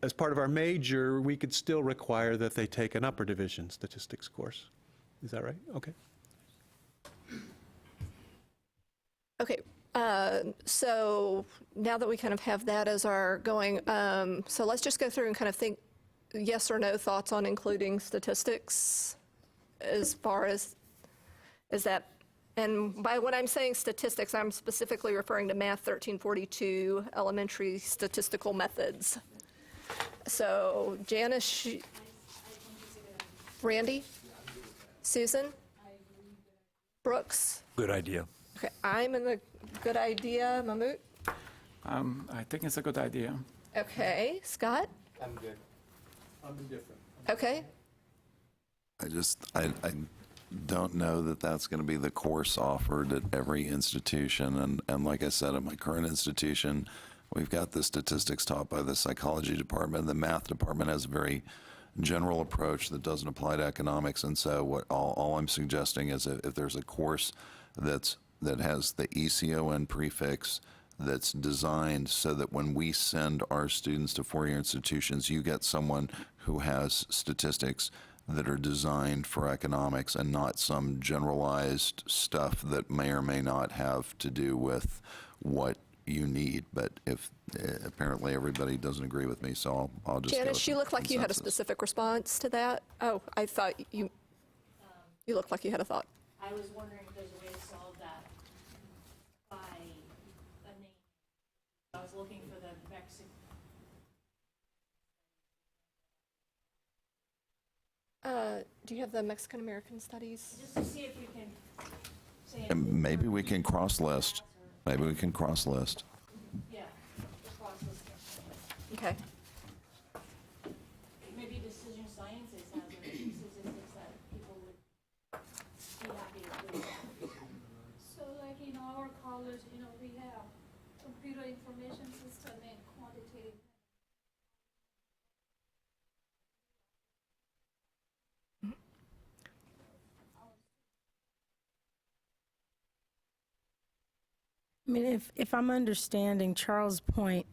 as part of our major, we could still require that they take an upper division statistics course. Is that right? Okay. Okay, so now that we kind of have that as our going, so let's just go through and kind of think yes or no thoughts on including statistics as far as, is that, and by when I'm saying statistics, I'm specifically referring to Math 1342, elementary statistical methods. So Janice, Randy, Susan, Brooks. Good idea. Okay, I'm in the good idea. Mahmood? I think it's a good idea. Okay, Scott? I'm good. I'm indifferent. Okay, I don't know that that's going to be the course offered at every institution. And like I said, at my current institution, we've got the statistics taught by the psychology department. The math department has a very general approach that doesn't apply to economics. And so all I'm suggesting is if there's a course that has the ECON prefix that's designed so that when we send our students to four-year institutions, you get someone who has statistics that are designed for economics and not some generalized stuff that may or may not have to do with what you need. But if apparently everybody doesn't agree with me, so I'll just Janice, you look like you had a consensus. specific response to that. Oh, I thought you looked like you had a thought. I was wondering if there's a way to solve that by a name. I was looking for the Mexican. Do you have the Mexican American Studies? Just to see if we can say. And maybe we can cross-list. Maybe we can cross-list. Yeah, the process. Okay. Maybe decision sciences has a statistics that people would be happy to do. So like in our college, we have computer information system and quantitative. I mean, if I'm understanding Charles' point,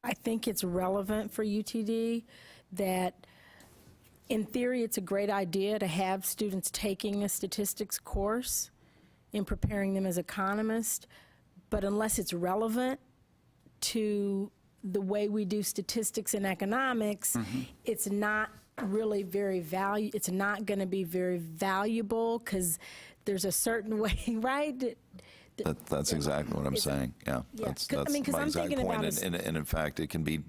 I think it's relevant for UTD that in theory it's a great idea to have students taking a statistics course in preparing them as economists, but unless it's relevant to the way we do statistics and economics, it's not really it's not going to be very valuable because there's a certain way, right? That's exactly what I'm saying. Yeah, that's my I'm exact thinking point. about And in fact, it can be,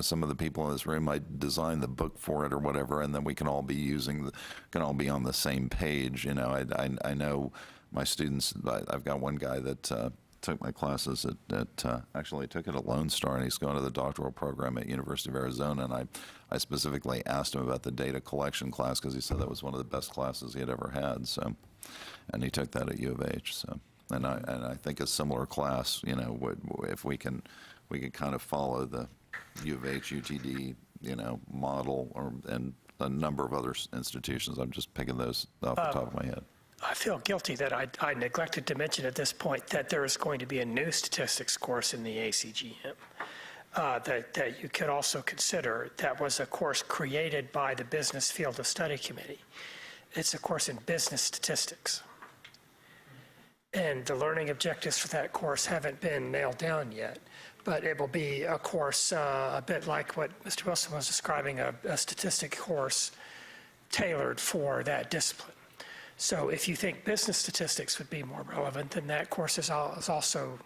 some of the people in this room might design the book for it or whatever, and then we can all be can all be on the same page. I know my students. I've got one guy that took my classes at actually took it at Lone Star, and he's going to the doctoral program at University of Arizona. And I specifically asked him about the data collection class because he said that was one of the best classes he had ever had. So, and he took that at U of H. So. And I think a similar class, if we can kind of follow the U of H, UTD, model, and a number of other institutions. I'm just picking those off the top of my head. I feel guilty that I neglected to mention at this point that there is going to be a new statistics course in the ACGM that you could also consider. That was a course created by the Business Field of Study Committee. It's a course in business statistics. And the learning objectives for that course haven't been nailed down yet, but it will be a course a bit like what Mr. Wilson was describing, a statistic course tailored for that discipline. So if you think business statistics would be more relevant, then that course is also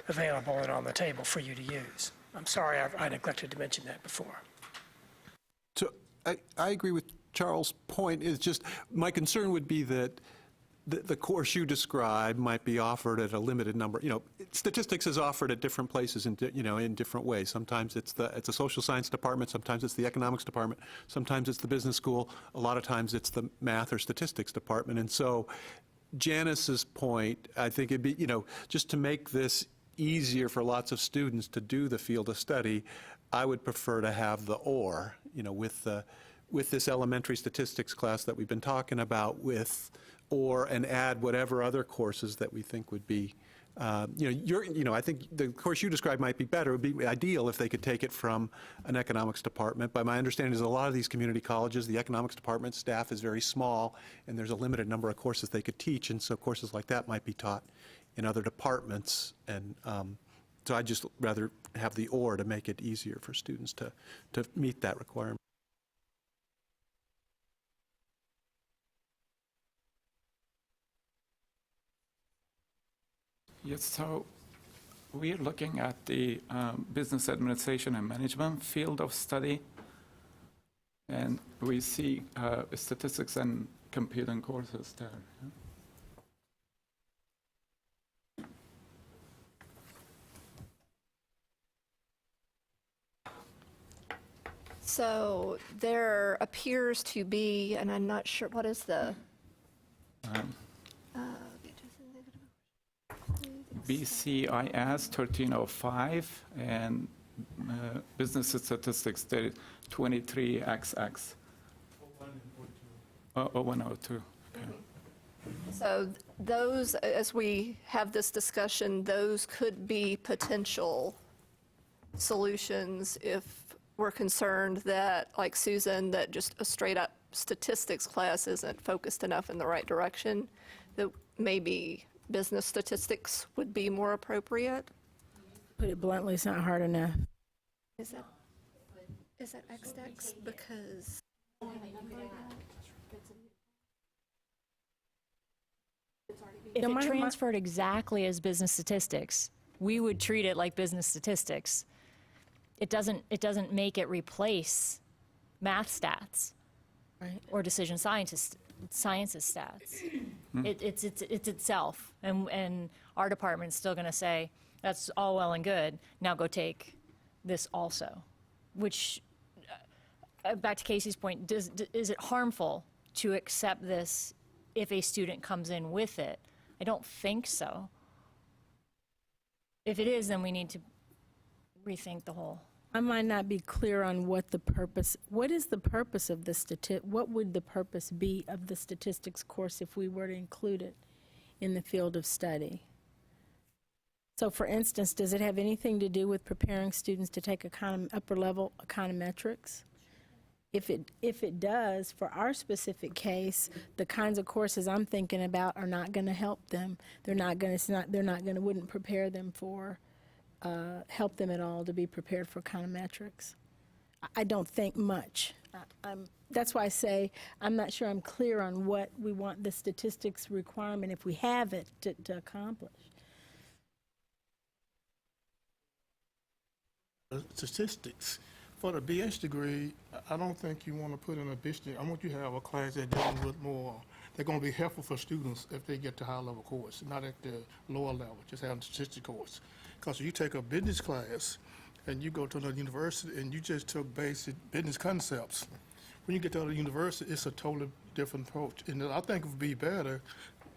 available and on the table for you to use. I'm sorry I neglected to mention that before. So I agree with Charles' point. Is just my concern would be that the course you describe might be offered at a limited number. Statistics is offered at different places in different ways. Sometimes it's a social science department, sometimes it's the economics department, sometimes it's the business school, a lot of times it's the math or statistics department. And so Janice's point, I think it'd be, just to make this easier for lots of students to do the field of study, I would prefer to have the or, with this elementary statistics class that we've been talking about and add whatever other courses that we think would be, I think the course you described might be better. It would be ideal if they could take it from an economics department. But my understanding is a lot of these community colleges, the economics department staff is very small, and there's a limited number of courses they could teach, and so courses like that might be taught in other departments. And so I'd just rather have the or to make it easier for students to meet that requirement. Yes, so we're looking at the business administration and management field of study, and we see statistics and computing courses there. So there appears to be, and I'm not sure, what is the? BCIS 1305 and business statistics 23XX. 0102. Okay. So those, as we have this discussion, those could be potential solutions if we're concerned that, like Susan, that just a straight up statistics class isn't focused enough in the right direction, that maybe business statistics would be more appropriate. Put it bluntly, it's not hard enough. Is that XDEX? Because If it transferred exactly as business statistics, we would treat it like business statistics. It doesn't make it replace math stats, Right. or decision sciences stats. It's itself, and our department's still going to say that's all well and good. Now go take this also, which back to Casey's point, is it harmful to accept this if a student comes in with it? I don't think so. If it is, then we need to rethink the whole. I might not be clear on what is the purpose of the what would the purpose be of the statistics course if we were to include it in the field of study? So for instance, does it have anything to do with preparing students to take upper level econometrics? If it does, for our specific case, the kinds of courses I'm thinking about are not going to help them. Wouldn't prepare them for, help them at all to be prepared for econometrics. I don't think much. That's why I say I'm not sure I'm clear on what we want the statistics requirement, if we have it, to accomplish. Statistics. For the BS degree, I don't think you want to put in a business. I want you to have a class that deals with more. They're going to be helpful for students if they get to high level course, not at the lower level, just have a statistics course. Because if you take a business class and you go to another university and you just took basic business concepts, when you get to other university, it's a totally different approach. And I think it would be better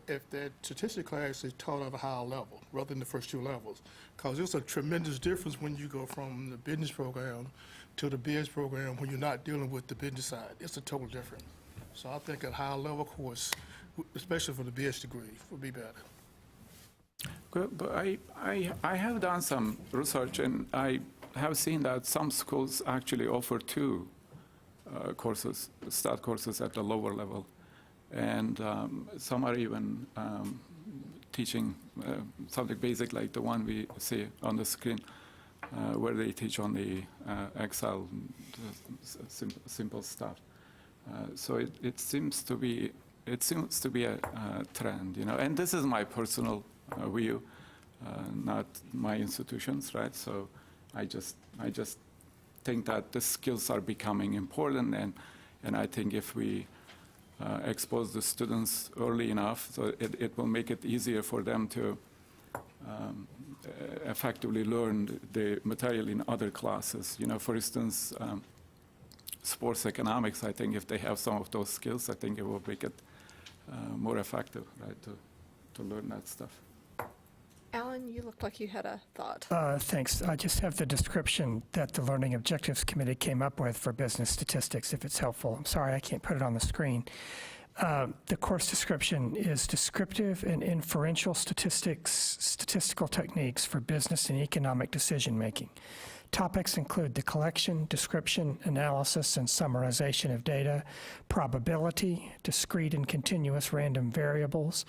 if that statistics class is taught at a higher level rather than the first two levels. Because there's a tremendous difference when you go from the business program to the BS program when you're not dealing with the business side. It's a total different. So I think a higher level course, especially for the BS degree, would be better. Good, but I have done some research, and I have seen that some schools actually offer two courses, start courses at the lower level, and some are even teaching something basic like the one we see on the screen, where they teach on the Excel, simple stuff. So it seems to be a trend, and this is my personal view, not my institutions, right? So I just think that the skills are becoming important, and I think if we expose the students early enough, so it will make it easier for them to effectively learn the material in other classes. For instance, sports economics, I think if they have some of those skills, I think it will make it more effective, right, to learn that stuff. Alan, you looked like you had a thought. Thanks. I just have the description that the Learning Objectives Committee came up with for business statistics, if it's helpful. I'm sorry, I can't put it on the screen. The course description is descriptive and inferential statistical techniques for business and economic decision making. Topics include the collection, description, analysis, and summarization of data, probability, discrete and continuous random variables,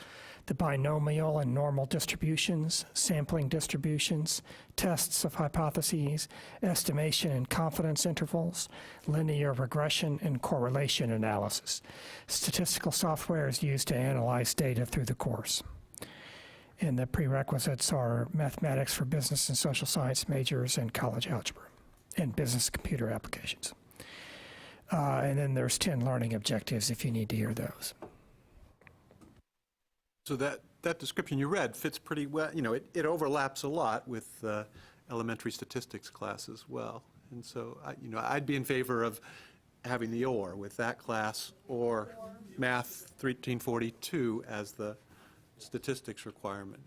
the binomial and normal distributions, sampling distributions, tests of hypotheses, estimation and confidence intervals, linear regression, and correlation analysis. Statistical software is used to analyze data through the course. And the prerequisites are mathematics for business and social science majors and college algebra and business computer applications. And then there's 10 learning objectives if you need to hear those. So that description you read fits pretty well. You know, it overlaps a lot with elementary statistics class as well. And so, I'd be in favor of having the or with that class or Math 1342 as the statistics requirement.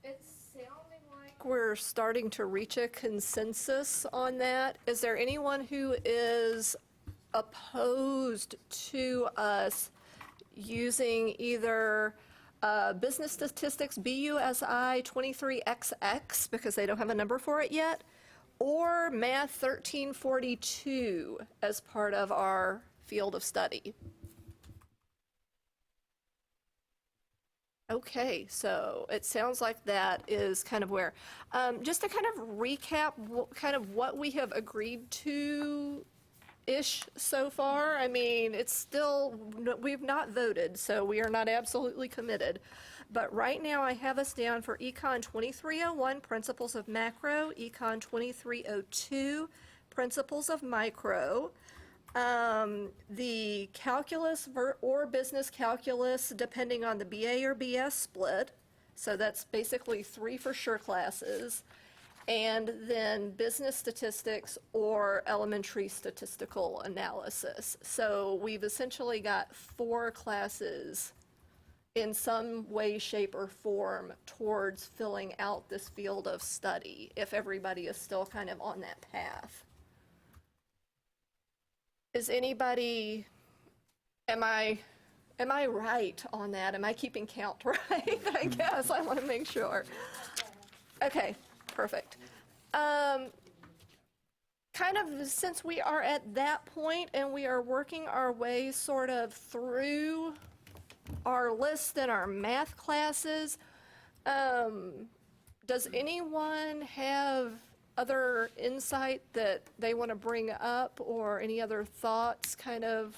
It's sounding like we're starting to reach a consensus on that. Is there anyone who is opposed to us using either business statistics, BUSI 23XX, because they don't have a number for it yet, or Math 1342 as part of our field of study? Okay, so it sounds like that is kind of where. Just to kind of recap kind of what we have agreed to ish so far. I mean, it's still, we've not voted, so we are not absolutely committed. But right now I have us down for Econ 2301, Principles of Macro, Econ 2302, Principles of Micro, the calculus or business calculus, depending on the BA or BS split. So that's basically 3 for sure classes. And then business statistics or elementary statistical analysis. So we've essentially got 4 classes in some way, shape, or form towards filling out this field of study, if everybody is still kind of on that path. Is anybody, am I right on that? Am I keeping count right? I guess I want to make sure. Okay, perfect. Kind of since we are at that point and we are working our way sort of through our list and our math classes, does anyone have other insight that they want to bring up, or any other thoughts kind of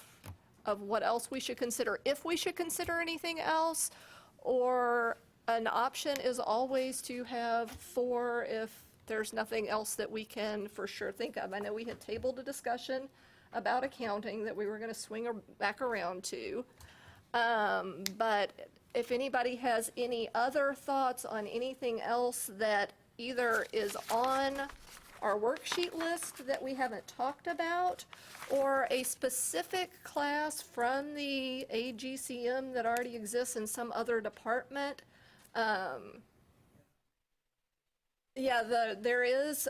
what else we should consider, if we should consider anything else? Or an option is always to have 4 if there's nothing else that we can for sure think of. I know we had tabled a discussion about accounting that we were going to swing back around to. But if anybody has any other thoughts on anything else that either is on our worksheet list that we haven't talked about, or a specific class from the AGCM that already exists in some other department. There is,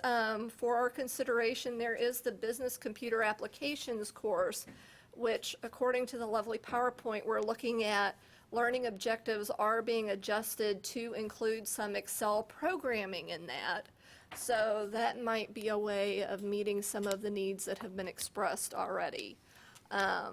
for our consideration, there is the Business Computer Applications course, which, according to the lovely PowerPoint, we're looking at learning objectives are being adjusted to include some Excel programming in that. So that might be a way of meeting some of the needs that have been expressed already. I'd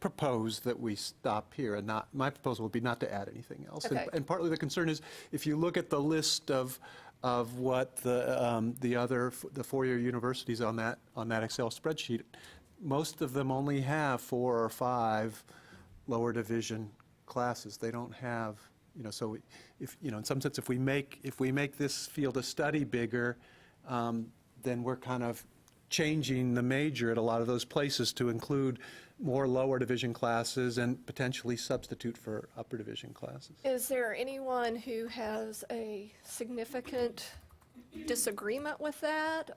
propose that we stop here, and my proposal would be not to add anything else. Okay. And partly the concern is, if you look at the list of what the four-year universities on that Excel spreadsheet, most of them only have 4 or 5 lower division classes. They don't have, so if, in some sense, if we make this field of study bigger, then we're kind of changing the major at a lot of those places to include more lower division classes and potentially substitute for upper division classes. Is there anyone who has a significant disagreement with that?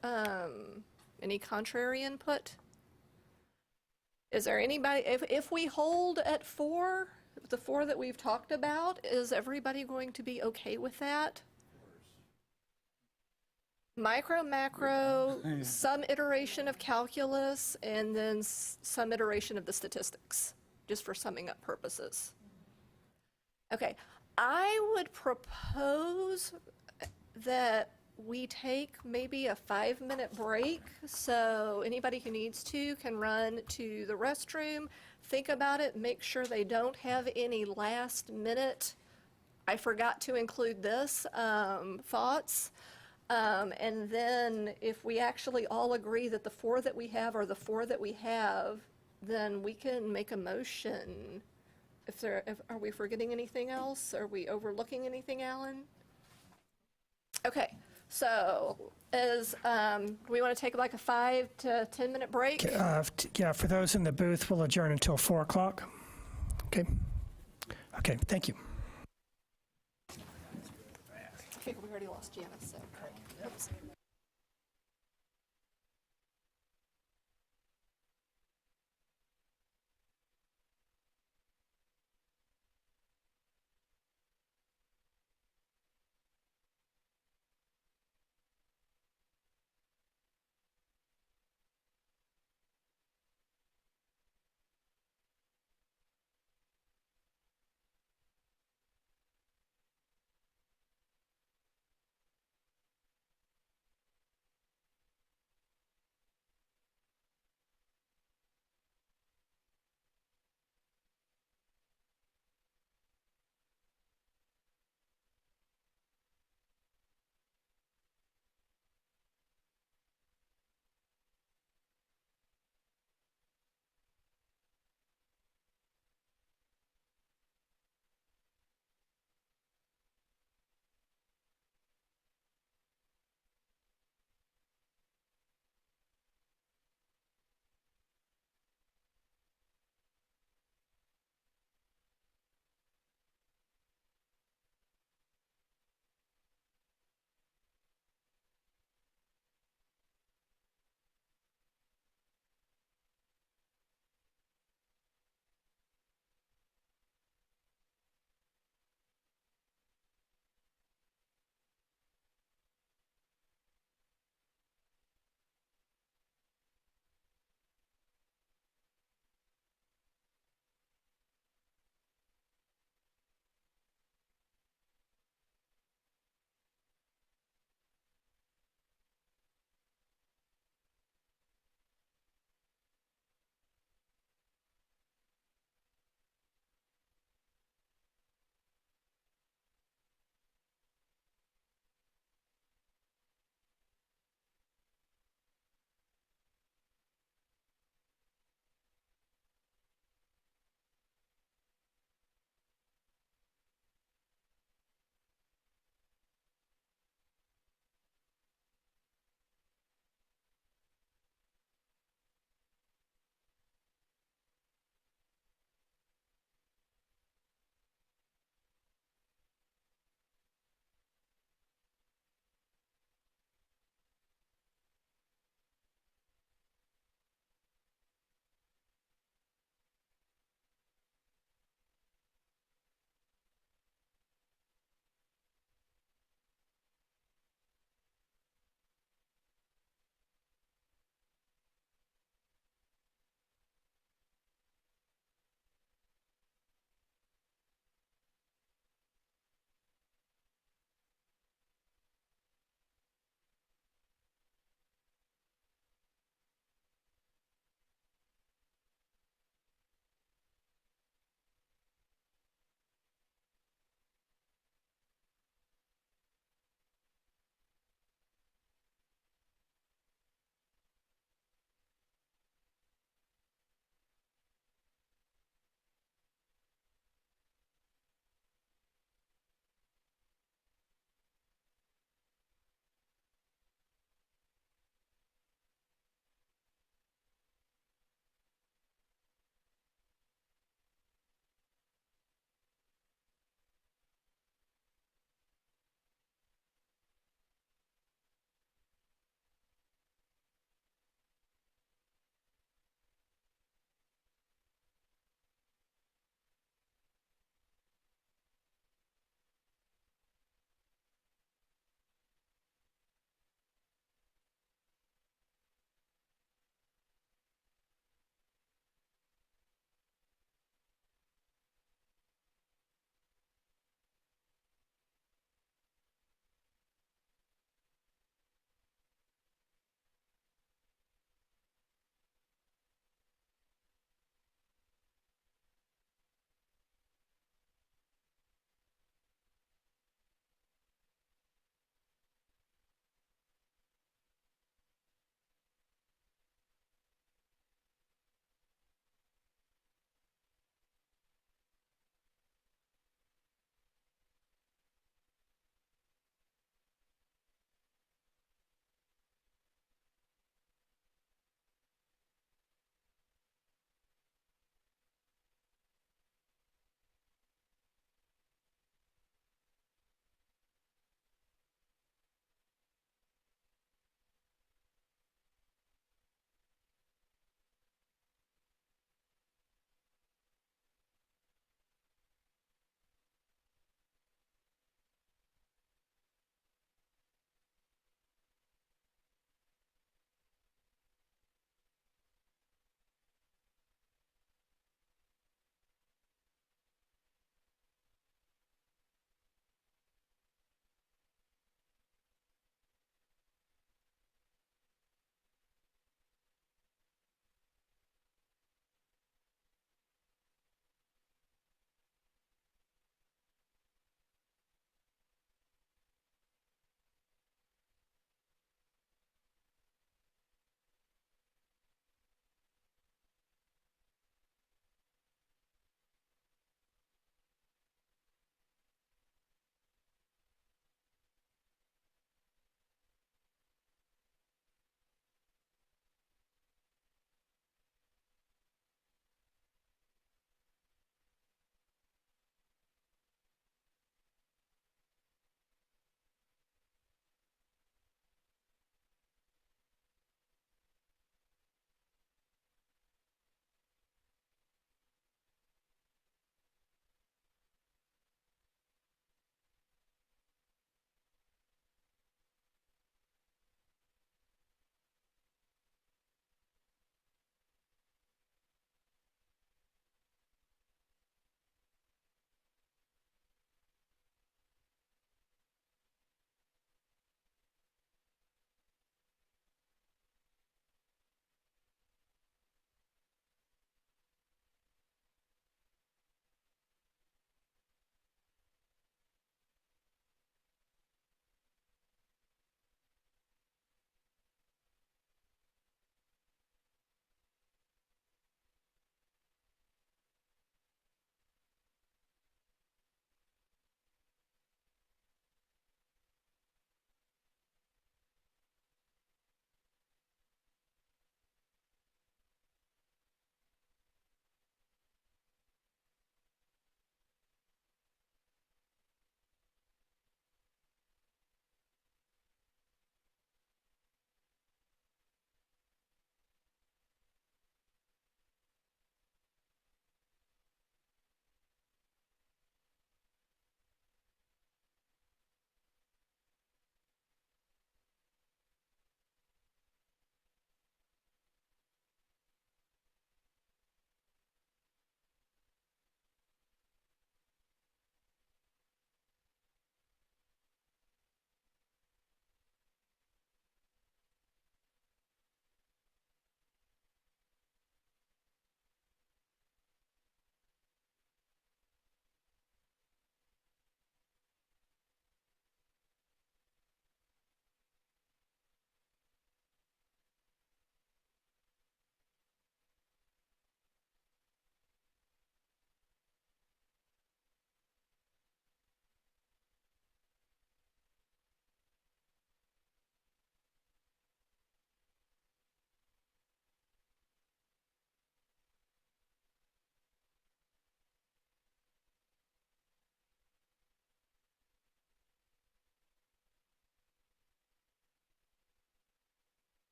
Any contrary input? Is there anybody, if we hold at 4, the 4 that we've talked about, is everybody going to be okay with that? Micro, macro, some iteration of calculus, and then some iteration of the statistics, just for summing up purposes. Okay, I would propose that we take maybe a 5-minute break, so anybody who needs to can run to the restroom, think about it, make sure they don't have any last minute, I forgot to include this, thoughts. And then if we actually all agree that the 4 that we have are the 4 that we have, then we can make a motion. Are we forgetting anything else? Are we overlooking anything, Alan? Okay, so we want to take like a 5 to 10 minute break? Yeah, for those in the booth, we'll adjourn until 4 o'clock. Okay. Okay, thank you. Okay, we already lost Janice, so. Oops.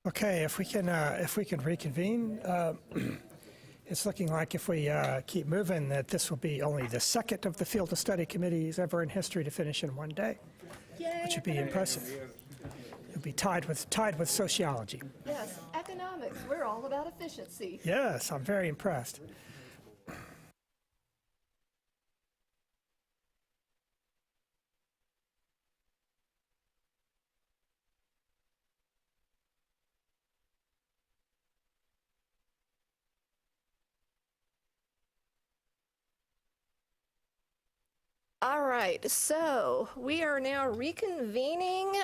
Okay, if we can reconvene, it's looking like if we keep moving that this will be only the second of the field of study committees ever in history to finish in one day, which would be impressive. It'll be tied with sociology. Yes, economics, we're all about efficiency. Yes, I'm very impressed. All right, so we are now reconvening.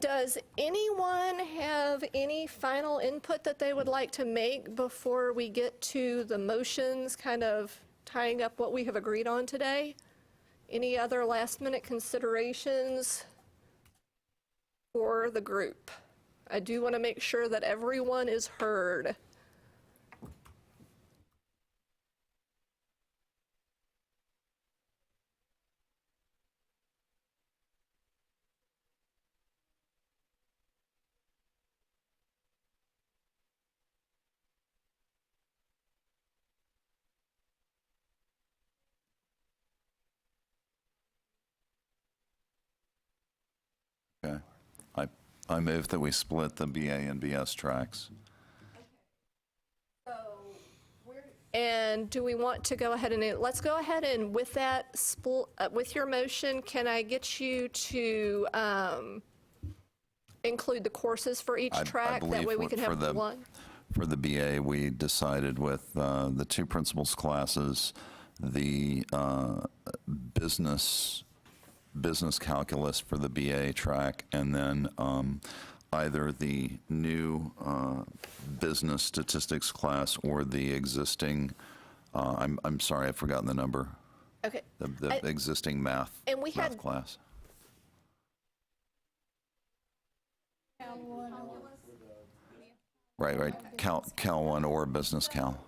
Does anyone have any final input that they would like to make before we get to the motions, kind of tying up what we have agreed on today? Any other last-minute considerations for the group? I do want to make sure that everyone is heard. Okay. I move that we split the BA and BS tracks. And do we want to go ahead and, let's go ahead and with that, with your motion, can I get you to include the courses for each track? That way we can have one. For the BA, we decided with the two principles classes, the business calculus for the BA track, and then either the new business statistics class or the existing, I'm sorry, I've forgotten the number. Okay. The existing math class. Right. Cal 1 or business cal.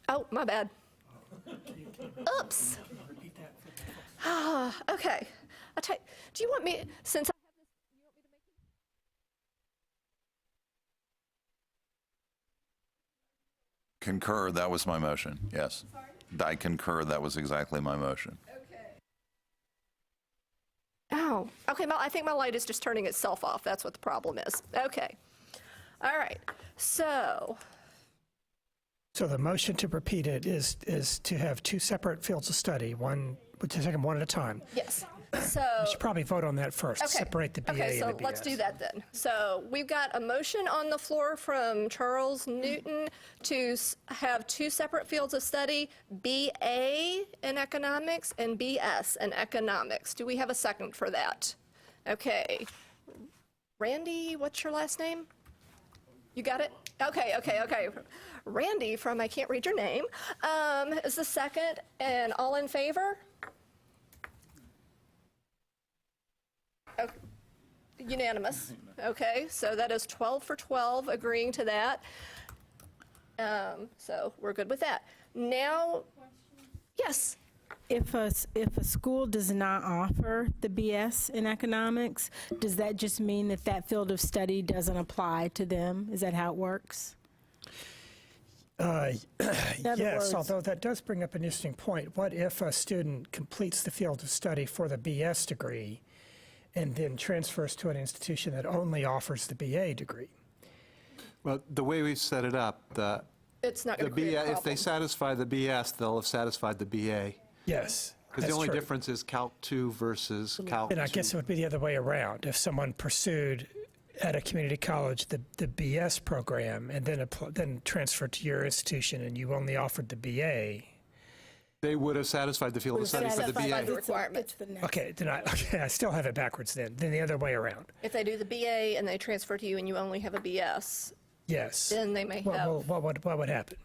Oh, my bad. Oops. Okay. Do you want me, since I have this, you want me to make Concur, that was my motion, yes. Sorry? I concur, that was exactly my motion. Okay. Oh, okay, I think my light is just turning itself off. That's what the problem is. Okay. All right, So the motion, to repeat it, is to have two separate fields of study, one, we'll take them one at a time. yes. So We should probably vote on that first, okay. separate the BA Okay, so and the BS. let's do that then. So we've got a motion on the floor from Charles Newton to have two separate fields of study, BA in economics and BS in economics. Do we have a second for that? Okay. Randy, what's your last name? You got it? Okay. Randy from I can't read your name is the second, and all in favor? Okay. Unanimous. Okay, so that is 12 for 12 agreeing to that. So we're good with that. Now, yes. If a school does not offer the BS in economics, does that just mean that that field of study doesn't apply to them? Is that how it works? Yes, although that does bring up an interesting point. What if a student completes the field of study for the BS degree and then transfers to an institution that only offers the BA degree? Well, the way we set it up, It's not the going to create a BA, if they problem. satisfy the BS, they'll have satisfied the BA. Yes. Because the that's only true. difference is Calc 2 versus Calc 2. And I guess it would be the other way around. If someone pursued at a community college the BS program and then transferred to your institution and you only offered the BA, They would have satisfied the field of study for the satisfied the BA. requirement. okay, I still have it backwards then the other way around. If they do the BA and they transfer to you and you only have a BS, Yes. then they may have, What would happen?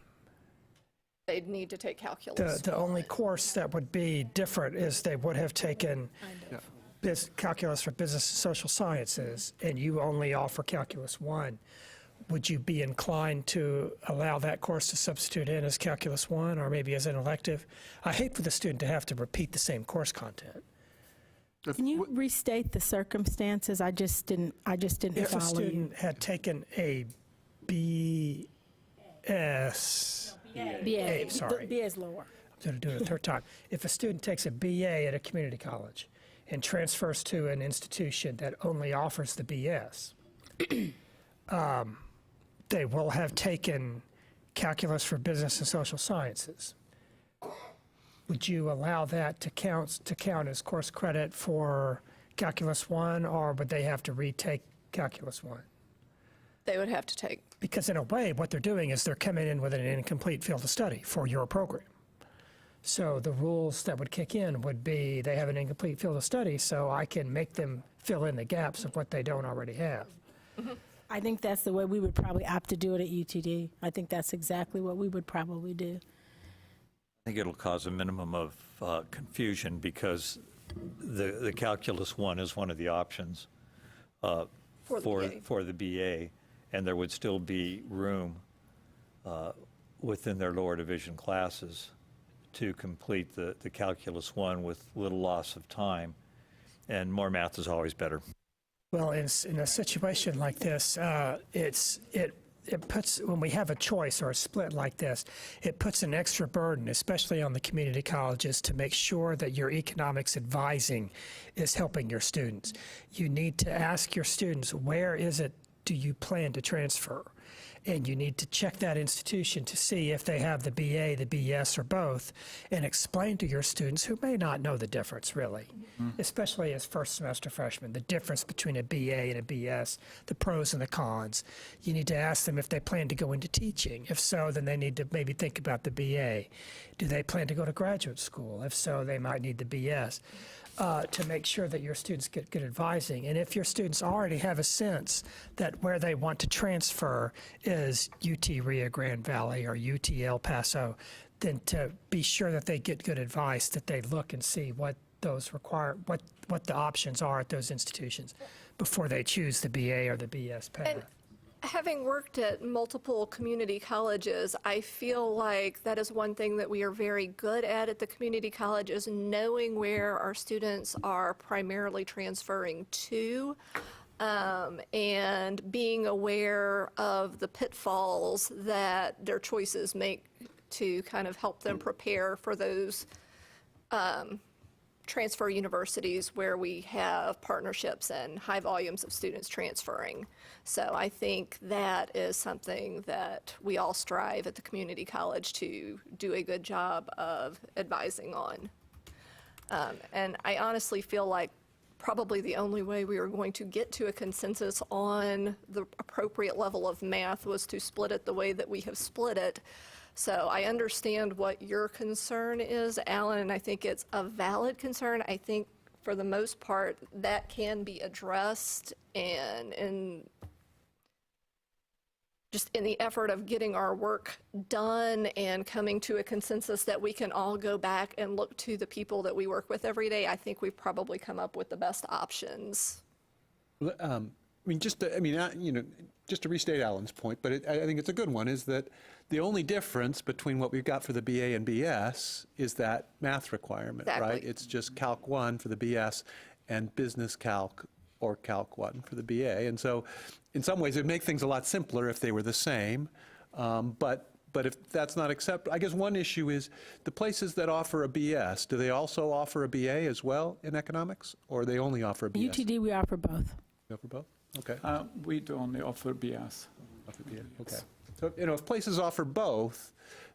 they'd need to take calculus. The only course that would be different is they would have taken calculus for business and social sciences, and you only offer calculus 1. Would you be inclined to allow that course to substitute in as calculus 1 or maybe as an elective? I hate for the student to have to repeat the same course content. Can you restate the circumstances? I just didn't If a follow you. student had taken a BS, BA. sorry. BA is lower. I'm going to do it a third time. If a student takes a BA at a community college and transfers to an institution that only offers the BS, they will have taken calculus for business and social sciences. Would you allow that to count as course credit for calculus 1, or would they have to retake calculus 1? They would have to take. Because in a way, what they're doing is they're coming in with an incomplete field of study for your program. So the rules that would kick in would be they have an incomplete field of study, so I can make them fill in the gaps of what they don't already have. I think that's the way we would probably opt to do it at UTD. I think that's exactly what we would probably do. I think it'll cause a minimum of confusion because the calculus 1 is one of the options for the BA, and there would still be room within their lower division classes to complete the calculus 1 with little loss of time, and more math is always better. Well, in a situation like this, it puts, when we have a choice or a split like this, it puts an extra burden, especially on the community colleges, to make sure that your economics advising is helping your students. You need to ask your students, where is it do you plan to transfer? And you need to check that institution to see if they have the BA, the BS, or both, and explain to your students who may not know the difference, really, especially as first semester freshmen, the difference between a BA and a BS, the pros and the cons. You need to ask them if they plan to go into teaching. If so, then they need to maybe think about the BA. Do they plan to go to graduate school? If so, they might need the BS. To make sure that your students get good advising. And if your students already have a sense that where they want to transfer is UT Rio Grande Valley or UT El Paso, then to be sure that they get good advice, that they look and see what those require, what the options are at those institutions before they choose the BA or the BS path. And having worked at multiple community colleges, I feel like that is one thing that we are very good at the community college is knowing where our students are primarily transferring to, and being aware of the pitfalls that their choices make to kind of help them prepare for those transfer universities where we have partnerships and high volumes of students transferring. So I think that is something that we all strive at the community college to do a good job of advising on. And I honestly feel like probably the only way we were going to get to a consensus on the appropriate level of math was to split it the way that we have split it. So I understand what your concern is, Alan, and I think it's a valid concern. I think for the most part that can be addressed, and just in the effort of getting our work done and coming to a consensus that we can all go back and look to the people that we work with every day, I think we've probably come up with the best options. Just to restate Alan's point, but I think it's a good one, is that the only difference between what we've got for the BA and BS is that math requirement, Exactly. right? It's just Calc 1 for the BS and Business Calc or Calc 1 for the BA. And so in some ways, it would make things a lot simpler if they were the same. But if that's not acceptable, I guess one issue is the places that offer a BS, do they also offer a BA as well in economics, or they only offer a BS? UTD, we offer both. They offer both? Okay. We do only offer BS. Of the BA, okay. So, if places offer both,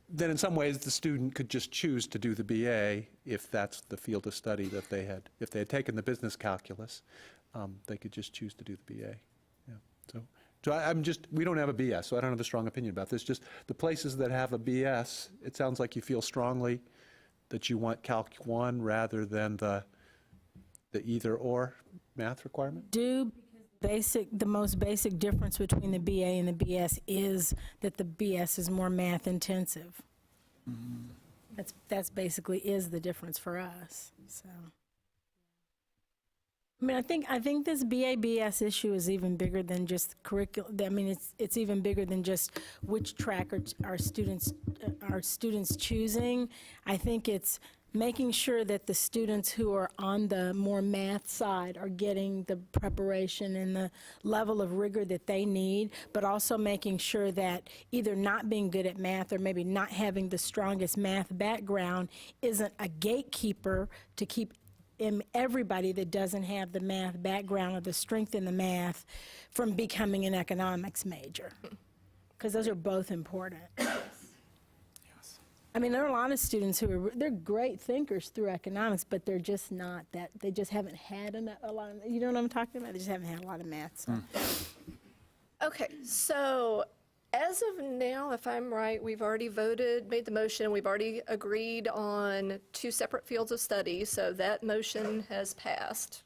then in some ways the student could just choose to do the BA if that's the field of study that they had. If they had taken the business calculus, they could just choose to do the BA. Yeah. So we don't have a BS, so I don't have a strong opinion about this. Just the places that have a BS, it sounds like you feel strongly that you want Calc 1 rather than the either or math requirement? The most basic difference between the BA and the BS is that the BS is more math intensive. That's basically is the difference for us, so. I mean, I think this BA-BS issue is even bigger than just curriculum. I mean, it's even bigger than just which track are students choosing. I think it's making sure that the students who are on the more math side are getting the preparation and the level of rigor that they need, but also making sure that either not being good at math or maybe not having the strongest math background isn't a gatekeeper to keep everybody that doesn't have the math background or the strength in the math from becoming an economics major, because those are both important. I mean, there are a lot of students they're great thinkers through economics, but they're just not that, they just haven't had a lot of, you know what I'm talking about? They just haven't had a lot of math. So. Okay, so as of now, if I'm right, we've already made the motion, we've already agreed on 2 separate fields of study, so that motion has passed.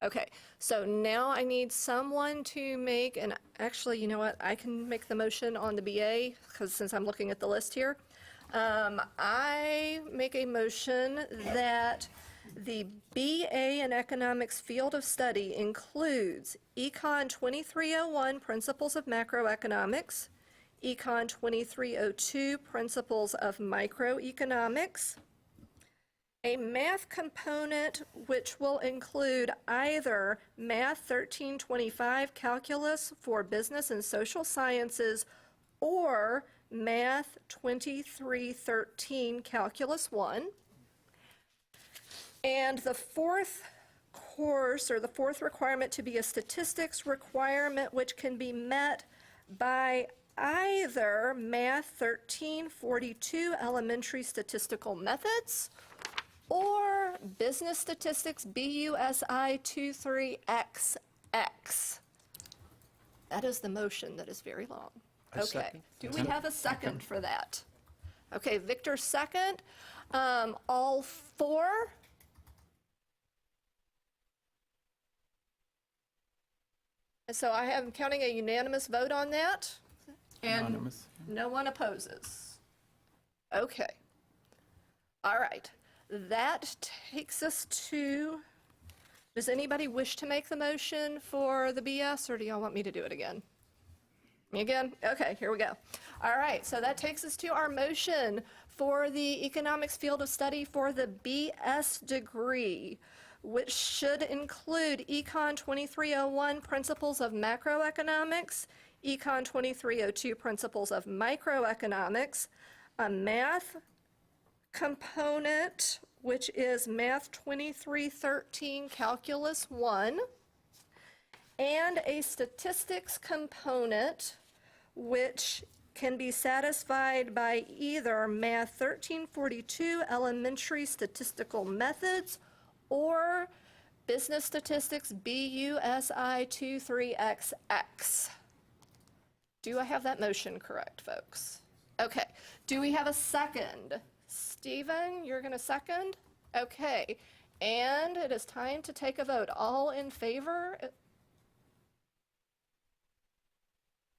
Okay, so now I need someone to make, and actually, you know what, I can make the motion on the BA, because since I'm looking at the list here. I make a motion that the BA in Economics field of study includes Econ 2301, Principles of Macroeconomics, Econ 2302, Principles of Microeconomics, a math component which will include either Math 1325 Calculus for Business and Social Sciences or Math 2313 Calculus 1. And the 4th course, or the 4th requirement, to be a statistics requirement which can be met by either Math 1342 Elementary Statistical Methods or Business Statistics BUSI 23XX. That is the motion that is very long. Okay, do we have a second for that? Okay, Victor second. All 4? So I am counting a unanimous vote on that. And Unanimous. no one opposes. Okay. All right. That takes us to, does anybody wish to make the motion for the BS, or do y'all want me to do it again? Me again? Okay, here we go. All right, so that takes us to our motion for the economics field of study for the BS degree, which should include Econ 2301, Principles of Macroeconomics, Econ 2302, Principles of Microeconomics, a math component, which is Math 2313 Calculus 1, and a statistics component, which can be satisfied by either Math 1342 Elementary Statistical Methods or Business Statistics BUSI 23XX. Do I have that motion correct, folks? Okay. Do we have a second? Stephen, you're going to second? Okay. And it is time to take a vote. All in favor?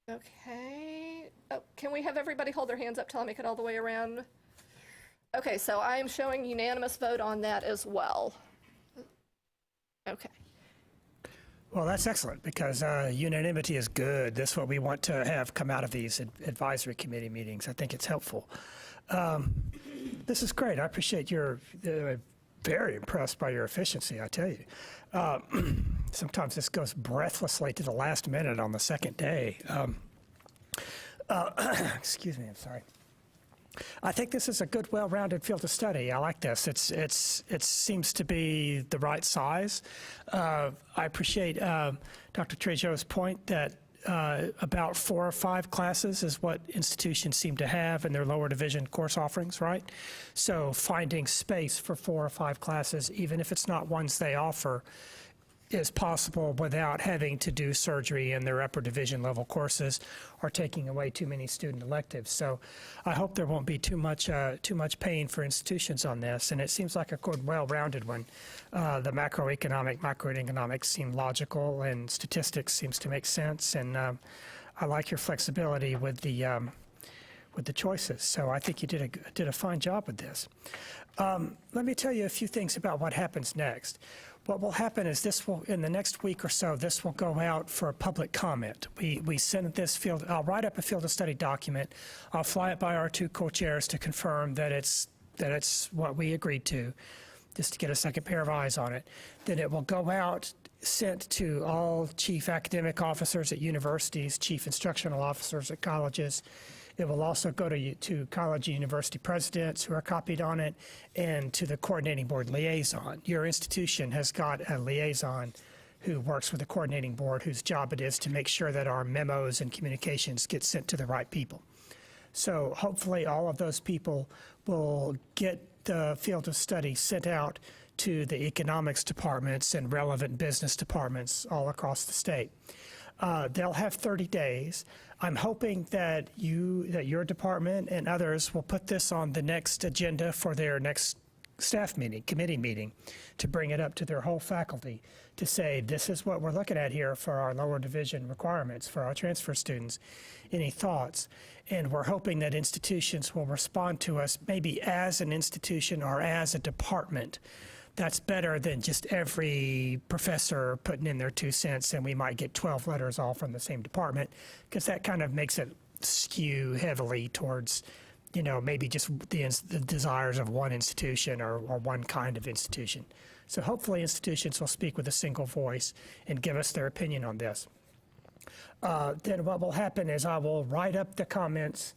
Okay. Oh, can we have everybody hold their hands up till I make it all the way around? Okay, so I am showing unanimous vote on that as well. Okay. Well, that's excellent, because unanimity is good. That's what we want to have come out of these advisory committee meetings. I think it's helpful. This is great. I appreciate very impressed by your efficiency, I tell you. Sometimes this goes breathlessly to the last minute on the second day. Excuse me, I'm sorry. I think this is a good, well-rounded field of study. I like this. It seems to be the right size. I appreciate Dr. Trejo's point that about 4 or 5 classes is what institutions seem to have in their lower division course offerings, right? So finding space for 4 or 5 classes, even if it's not ones they offer, is possible without having to do surgery in their upper division level courses or taking away too many student electives. So I hope there won't be too much pain for institutions on this, and it seems like a good, well-rounded one. The microeconomics seem logical, and statistics seems to make sense, and I like your flexibility with the choices. So I think you did a fine job with this. Let me tell you a few things about what happens next. What will happen is in the next week or so, this will go out for public comment. We send this I'll write up a field of study document. I'll fly it by our 2 co-chairs to confirm that it's what we agreed to, just to get a second pair of eyes on it. Then it will go out, sent to all chief academic officers at universities, chief instructional officers at colleges. It will also go to college and university presidents who are copied on it, and to the coordinating board liaison. Your institution has got a liaison who works with the coordinating board, whose job it is to make sure that our memos and communications get sent to the right people. So hopefully all of those people will get the field of study sent out to the economics departments and relevant business departments all across the state. They'll have 30 days. I'm hoping that your department and others will put this on the next agenda for their next staff meeting, committee meeting, to bring it up to their whole faculty to say, this is what we're looking at here for our lower division requirements for our transfer students. Any thoughts? And we're hoping that institutions will respond to us maybe as an institution or as a department. That's better than just every professor putting in their 2 cents, and we might get 12 letters all from the same department, because that kind of makes it skew heavily towards, maybe just the desires of one institution or one kind of institution. So hopefully institutions will speak with a single voice and give us their opinion on this. Then what will happen is I will write up the comments.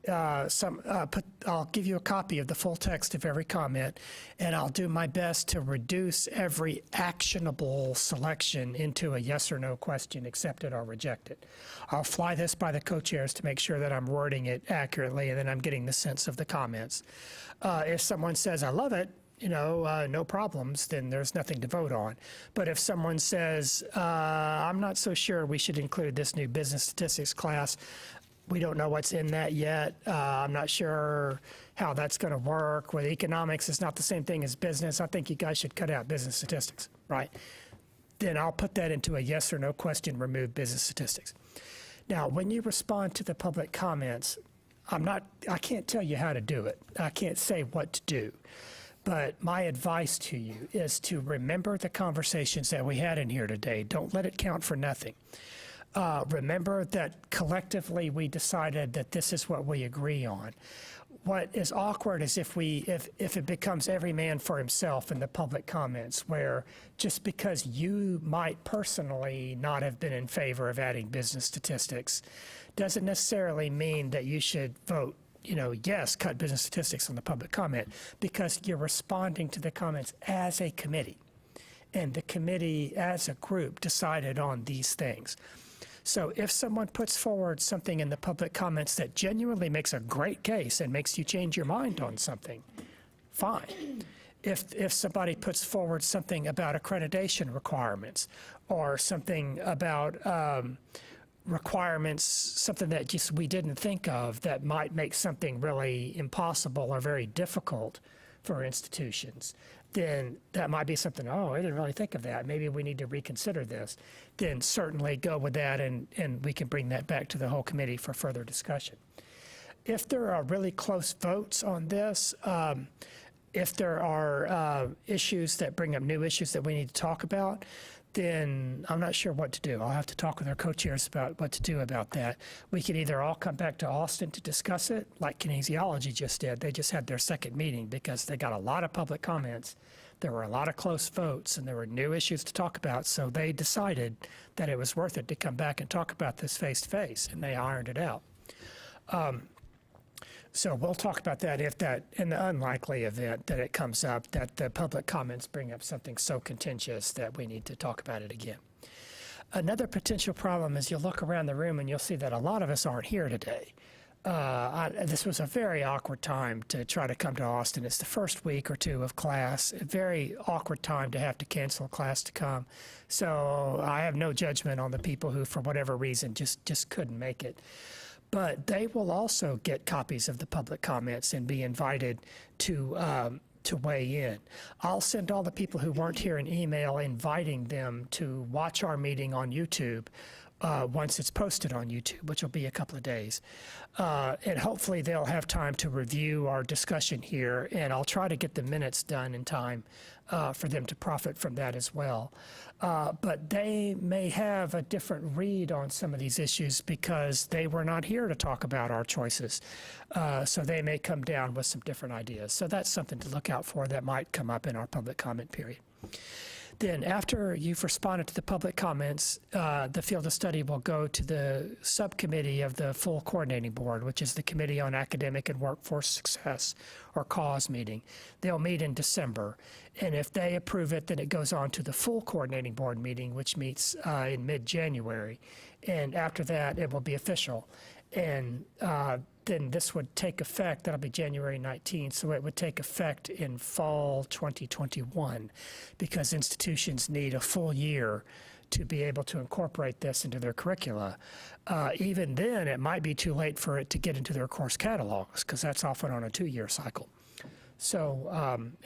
I'll give you a copy of the full text of every comment, and I'll do my best to reduce every actionable selection into a yes or no question, accepted or rejected. I'll fly this by the co-chairs to make sure that I'm wording it accurately and then I'm getting the sense of the comments. If someone says, I love it, no problems, then there's nothing to vote on. But if someone says, I'm not so sure we should include this new business statistics class, we don't know what's in that yet. I'm not sure how that's going to work. With economics, it's not the same thing as business. I think you guys should cut out business statistics, right? Then I'll put that into a yes or no question, remove business statistics. Now, when you respond to the public comments, I can't tell you how to do it. I can't say what to do. But my advice to you is to remember the conversations that we had in here today. Don't let it count for nothing. Remember that collectively we decided that this is what we agree on. What is awkward is if it becomes every man for himself in the public comments, where just because you might personally not have been in favor of adding business statistics doesn't necessarily mean that you should vote, yes, cut business statistics on the public comment, because you're responding to the comments as a committee. And the committee as a group decided on these things. So if someone puts forward something in the public comments that genuinely makes a great case and makes you change your mind on something, fine. If somebody puts forward something about accreditation requirements or something about requirements, something that just we didn't think of that might make something really impossible or very difficult for institutions, then that might be something, I didn't really think of that. Maybe we need to reconsider this. Then certainly go with that, and we can bring that back to the whole committee for further discussion. If there are really close votes on this, if there are issues that bring up new issues that we need to talk about, then I'm not sure what to do. I'll have to talk with our co-chairs about what to do about that. We can either all come back to Austin to discuss it, like kinesiology just did. They just had their second meeting because they got a lot of public comments. There were a lot of close votes, and there were new issues to talk about, so they decided that it was worth it to come back and talk about this face-to-face, and they ironed it out. So we'll talk about that if that, in the unlikely event that it comes up, that the public comments bring up something so contentious that we need to talk about it again. Another potential problem is you'll look around the room and you'll see that a lot of us aren't here today. This was a very awkward time to try to come to Austin. It's the first week or two of class, a very awkward time to have to cancel class to come. So I have no judgment on the people who, for whatever reason, just couldn't make it. But they will also get copies of the public comments and be invited to weigh in. I'll send all the people who weren't here an email inviting them to watch our meeting on YouTube once it's posted on YouTube, which will be a couple of days. And hopefully they'll have time to review our discussion here, and I'll try to get the minutes done in time for them to profit from that as well. But they may have a different read on some of these issues because they were not here to talk about our choices. So they may come down with some different ideas. So that's something to look out for that might come up in our public comment period. Then after you've responded to the public comments, the field of study will go to the subcommittee of the full coordinating board, which is the Committee on Academic and Workforce Success, or CAUSE meeting. They'll meet in December. And if they approve it, then it goes on to the full coordinating board meeting, which meets in mid-January. And after that, it will be official. And then this would take effect, that'll be January 19th, so it would take effect in fall 2021 because institutions need a full year to be able to incorporate this into their curricula. Even then, it might be too late for it to get into their course catalogs because that's often on a 2-year cycle. So,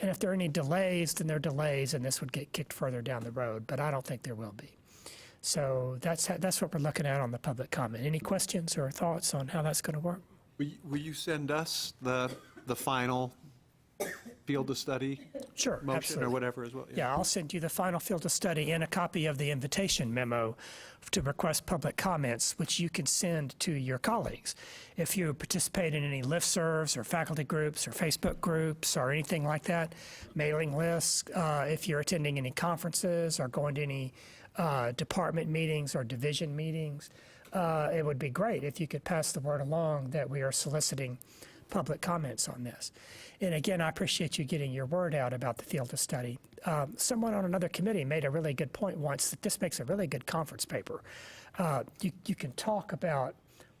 and if there are any delays, then there are delays and this would get kicked further down the road, but I don't think there will be. So that's what we're looking at on the public comment. Any questions or thoughts on how that's going to work? Will you send us the final field of study Sure, motion absolutely. or whatever as well? Yeah, I'll send you the final field of study and a copy of the invitation memo to request public comments, which you can send to your colleagues. If you participate in any listservs or faculty groups or Facebook groups or anything like that, mailing lists, if you're attending any conferences or going to any department meetings or division meetings, it would be great if you could pass the word along that we are soliciting public comments on this. And again, I appreciate you getting your word out about the field of study. Someone on another committee made a really good point once that this makes a really good conference paper. You can talk about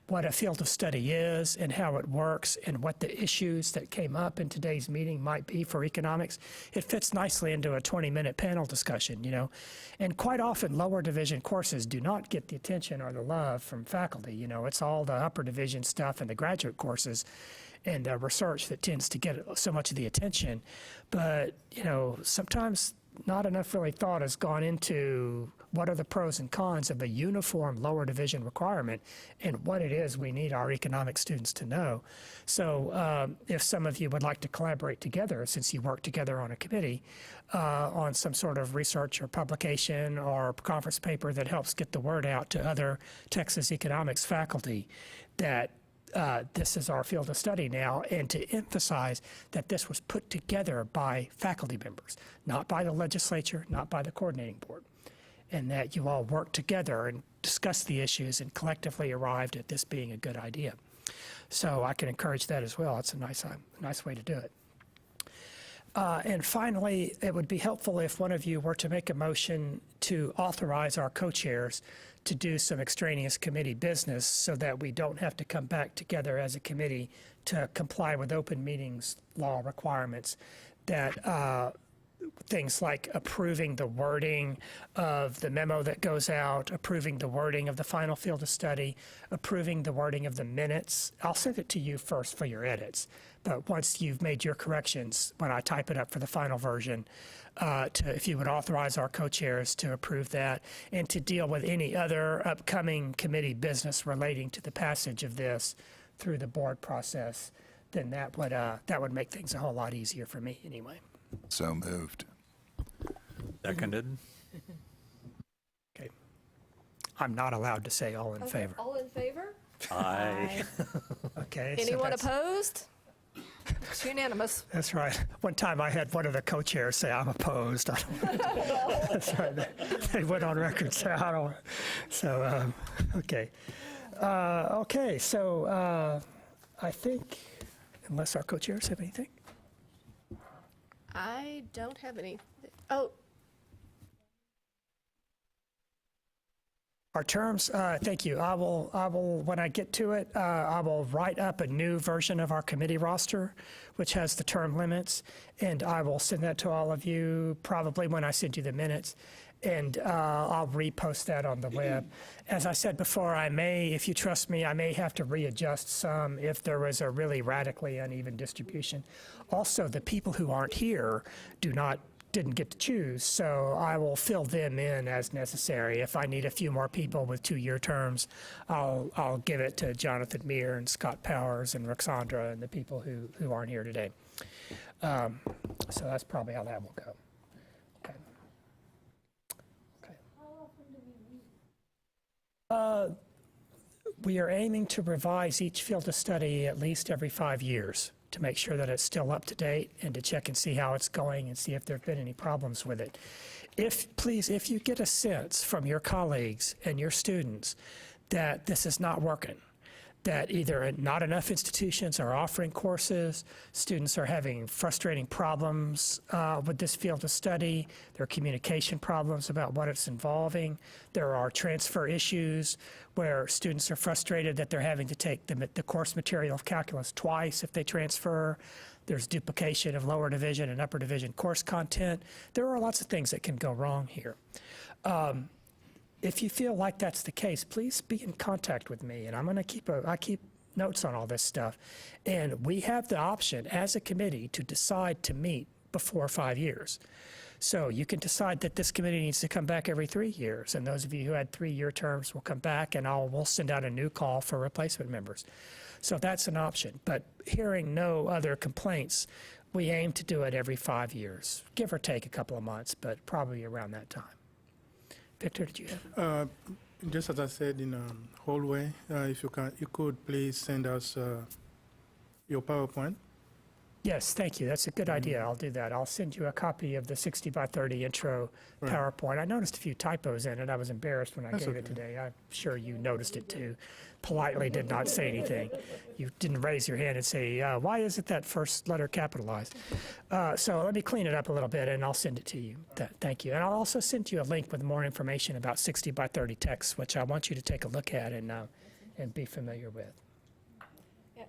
what a field of study is and how it works and what the issues that came up in today's meeting might be for economics. It fits nicely into a 20-minute panel discussion, you know. And quite often, lower division courses do not get the attention or the love from faculty. You know, it's all the upper division stuff and the graduate courses and research that tends to get so much of the attention. But, you know, sometimes not enough really thought has gone into what are the pros and cons of a uniform lower division requirement and what it is we need our economic students to know. So if some of you would like to collaborate together, since you work together on a committee, on some sort of research or publication or conference paper that helps get the word out to other Texas economics faculty that this is our field of study now, and to emphasize that this was put together by faculty members, not by the legislature, not by the coordinating board, and that you all worked together and discussed the issues and collectively arrived at this being a good idea. So I can encourage that as well. It's a nice way to do it. And finally, it would be helpful if one of you were to make a motion to authorize our co-chairs to do some extraneous committee business so that we don't have to come back together as a committee to comply with open meetings law requirements, that things like approving the wording of the memo that goes out, approving the wording of the final field of study, approving the wording of the minutes. I'll send it to you first for your edits, but once you've made your corrections, when I type it up for the final version, if you would authorize our co-chairs to approve that and to deal with any other upcoming committee business relating to the passage of this through the board process, then that would make things a whole lot easier for me anyway. So moved. Seconded. Okay. I'm not allowed to say all in favor. All in favor? Aye. Okay. so Anyone that's- opposed? It's unanimous. That's right. One time I had one of the co-chairs say, I'm opposed. I don't, that's right. They went on record saying, I don't. So, okay. Okay, so I think, unless our co-chairs have anything. I don't have any. Oh, Our terms, thank you. I will, when I get to it, I will write up a new version of our committee roster, which has the term limits, and I will send that to all of you probably when I send you the minutes, and I'll repost that on the web. As I said before, I may, if you trust me, I may have to readjust some if there was a really radically uneven distribution. Also, the people who aren't here didn't get to choose, so I will fill them in as necessary. If I need a few more people with 2-year terms, I'll give it to Jonathan Meir and Scott Powers and Roxandra and the people who aren't here today. So that's probably how that will go. Okay. Okay. How often do we meet? We are aiming to revise each field of study at least every 5 years to make sure that it's still up to date and to check and see how it's going and see if there have been any problems with it. If you get a sense from your colleagues and your students that this is not working, that either not enough institutions are offering courses, students are having frustrating problems with this field of study, there are communication problems about what it's involving, there are transfer issues where students are frustrated that they're having to take the course material of calculus twice if they transfer, there's duplication of lower division and upper division course content. There are lots of things that can go wrong here. If you feel like that's the case, please be in contact with me, and I'm going to I keep notes on all this stuff. And we have the option as a committee to decide to meet before 5 years. So you can decide that this committee needs to come back every 3 years, and those of you who had 3-year terms will come back, and we'll send out a new call for replacement members. So that's an option. But hearing no other complaints, we aim to do it every 5 years, give or take a couple of months, but probably around that time. Victor, did you have? Just as I said in hallway, if you could please send us your PowerPoint. Yes, thank you. That's a good idea. I'll do that. I'll send you a copy of the 60 by 30 intro PowerPoint. I noticed a few typos in it. I was embarrassed when I gave it today. I'm sure you noticed it too. Politely did not say anything. You didn't raise your hand and say, why isn't that first letter capitalized? So let me clean it up a little bit and I'll send it to you. Thank you. And I'll also send you a link with more information about 60 by 30 text, which I want you to take a look at and be familiar with. Yeah,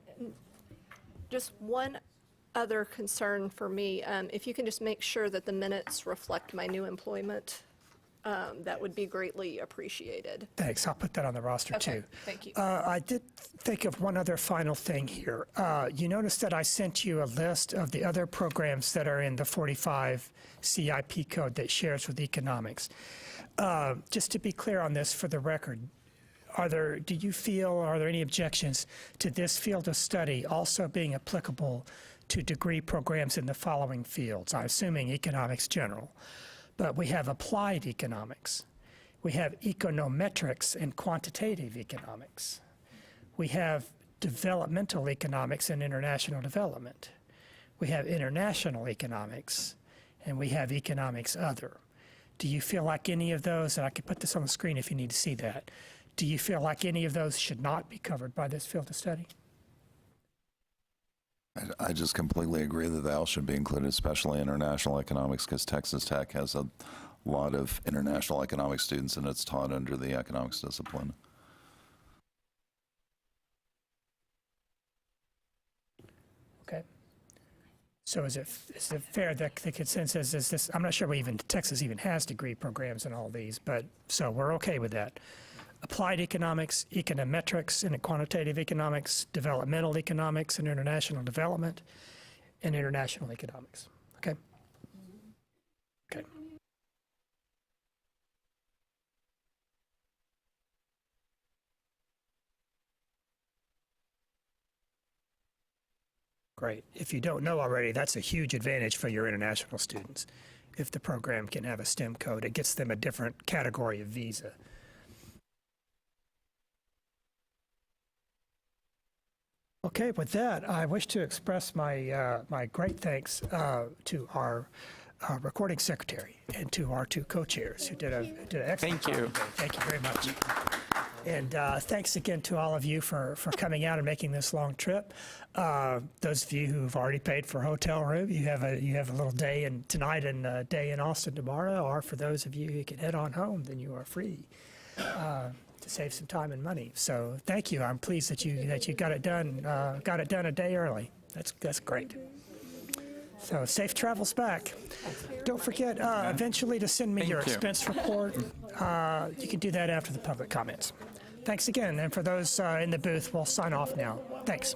just one other concern for me, if you can just make sure that the minutes reflect my new employment, that would be greatly appreciated. Thanks. I'll put that on the roster too. Thank you. I did think of one other final thing here. You noticed that I sent you a list of the other programs that are in the 45 CIP code that shares with economics. Just to be clear on this for the record, are there any objections to this field of study also being applicable to degree programs in the following fields? I'm assuming economics general, but we have applied economics. We have econometrics and quantitative economics. We have developmental economics and international development. We have international economics, and we have economics other. Do you feel like any of those, and I can put this on the screen if you need to see that, do you feel like any of those should not be covered by this field of study? I just completely agree that they all should be included, especially international economics, because Texas Tech has a lot of international economics students, and it's taught under the economics discipline. Okay. So is it fair that the consensus is this? I'm not sure Texas even has degree programs in all these, but so we're okay with that. Applied economics, econometrics and quantitative economics, developmental economics and international development, and international economics. Okay? Okay. Great. If you don't know already, that's a huge advantage for your international students. If the program can have a STEM code, it gets them a different category of visa. Okay, with that, I wish to express my my great thanks to our recording secretary and to our two co-chairs who did an excellent Thank you. job today. Thank you very much. And thanks again to all of you for coming out and making this long trip. Those of you who've already paid for a hotel room, you have a little day tonight and a day in Austin tomorrow. Or for those of you who can head on home, then you are free. to save some time and money. So thank you. I'm pleased that you got it done a day early. That's great. So safe travels back. Don't forget eventually to send me your expense report. You can do that after the public comments. Thanks again. And for those in the booth, we'll sign off now. Thanks.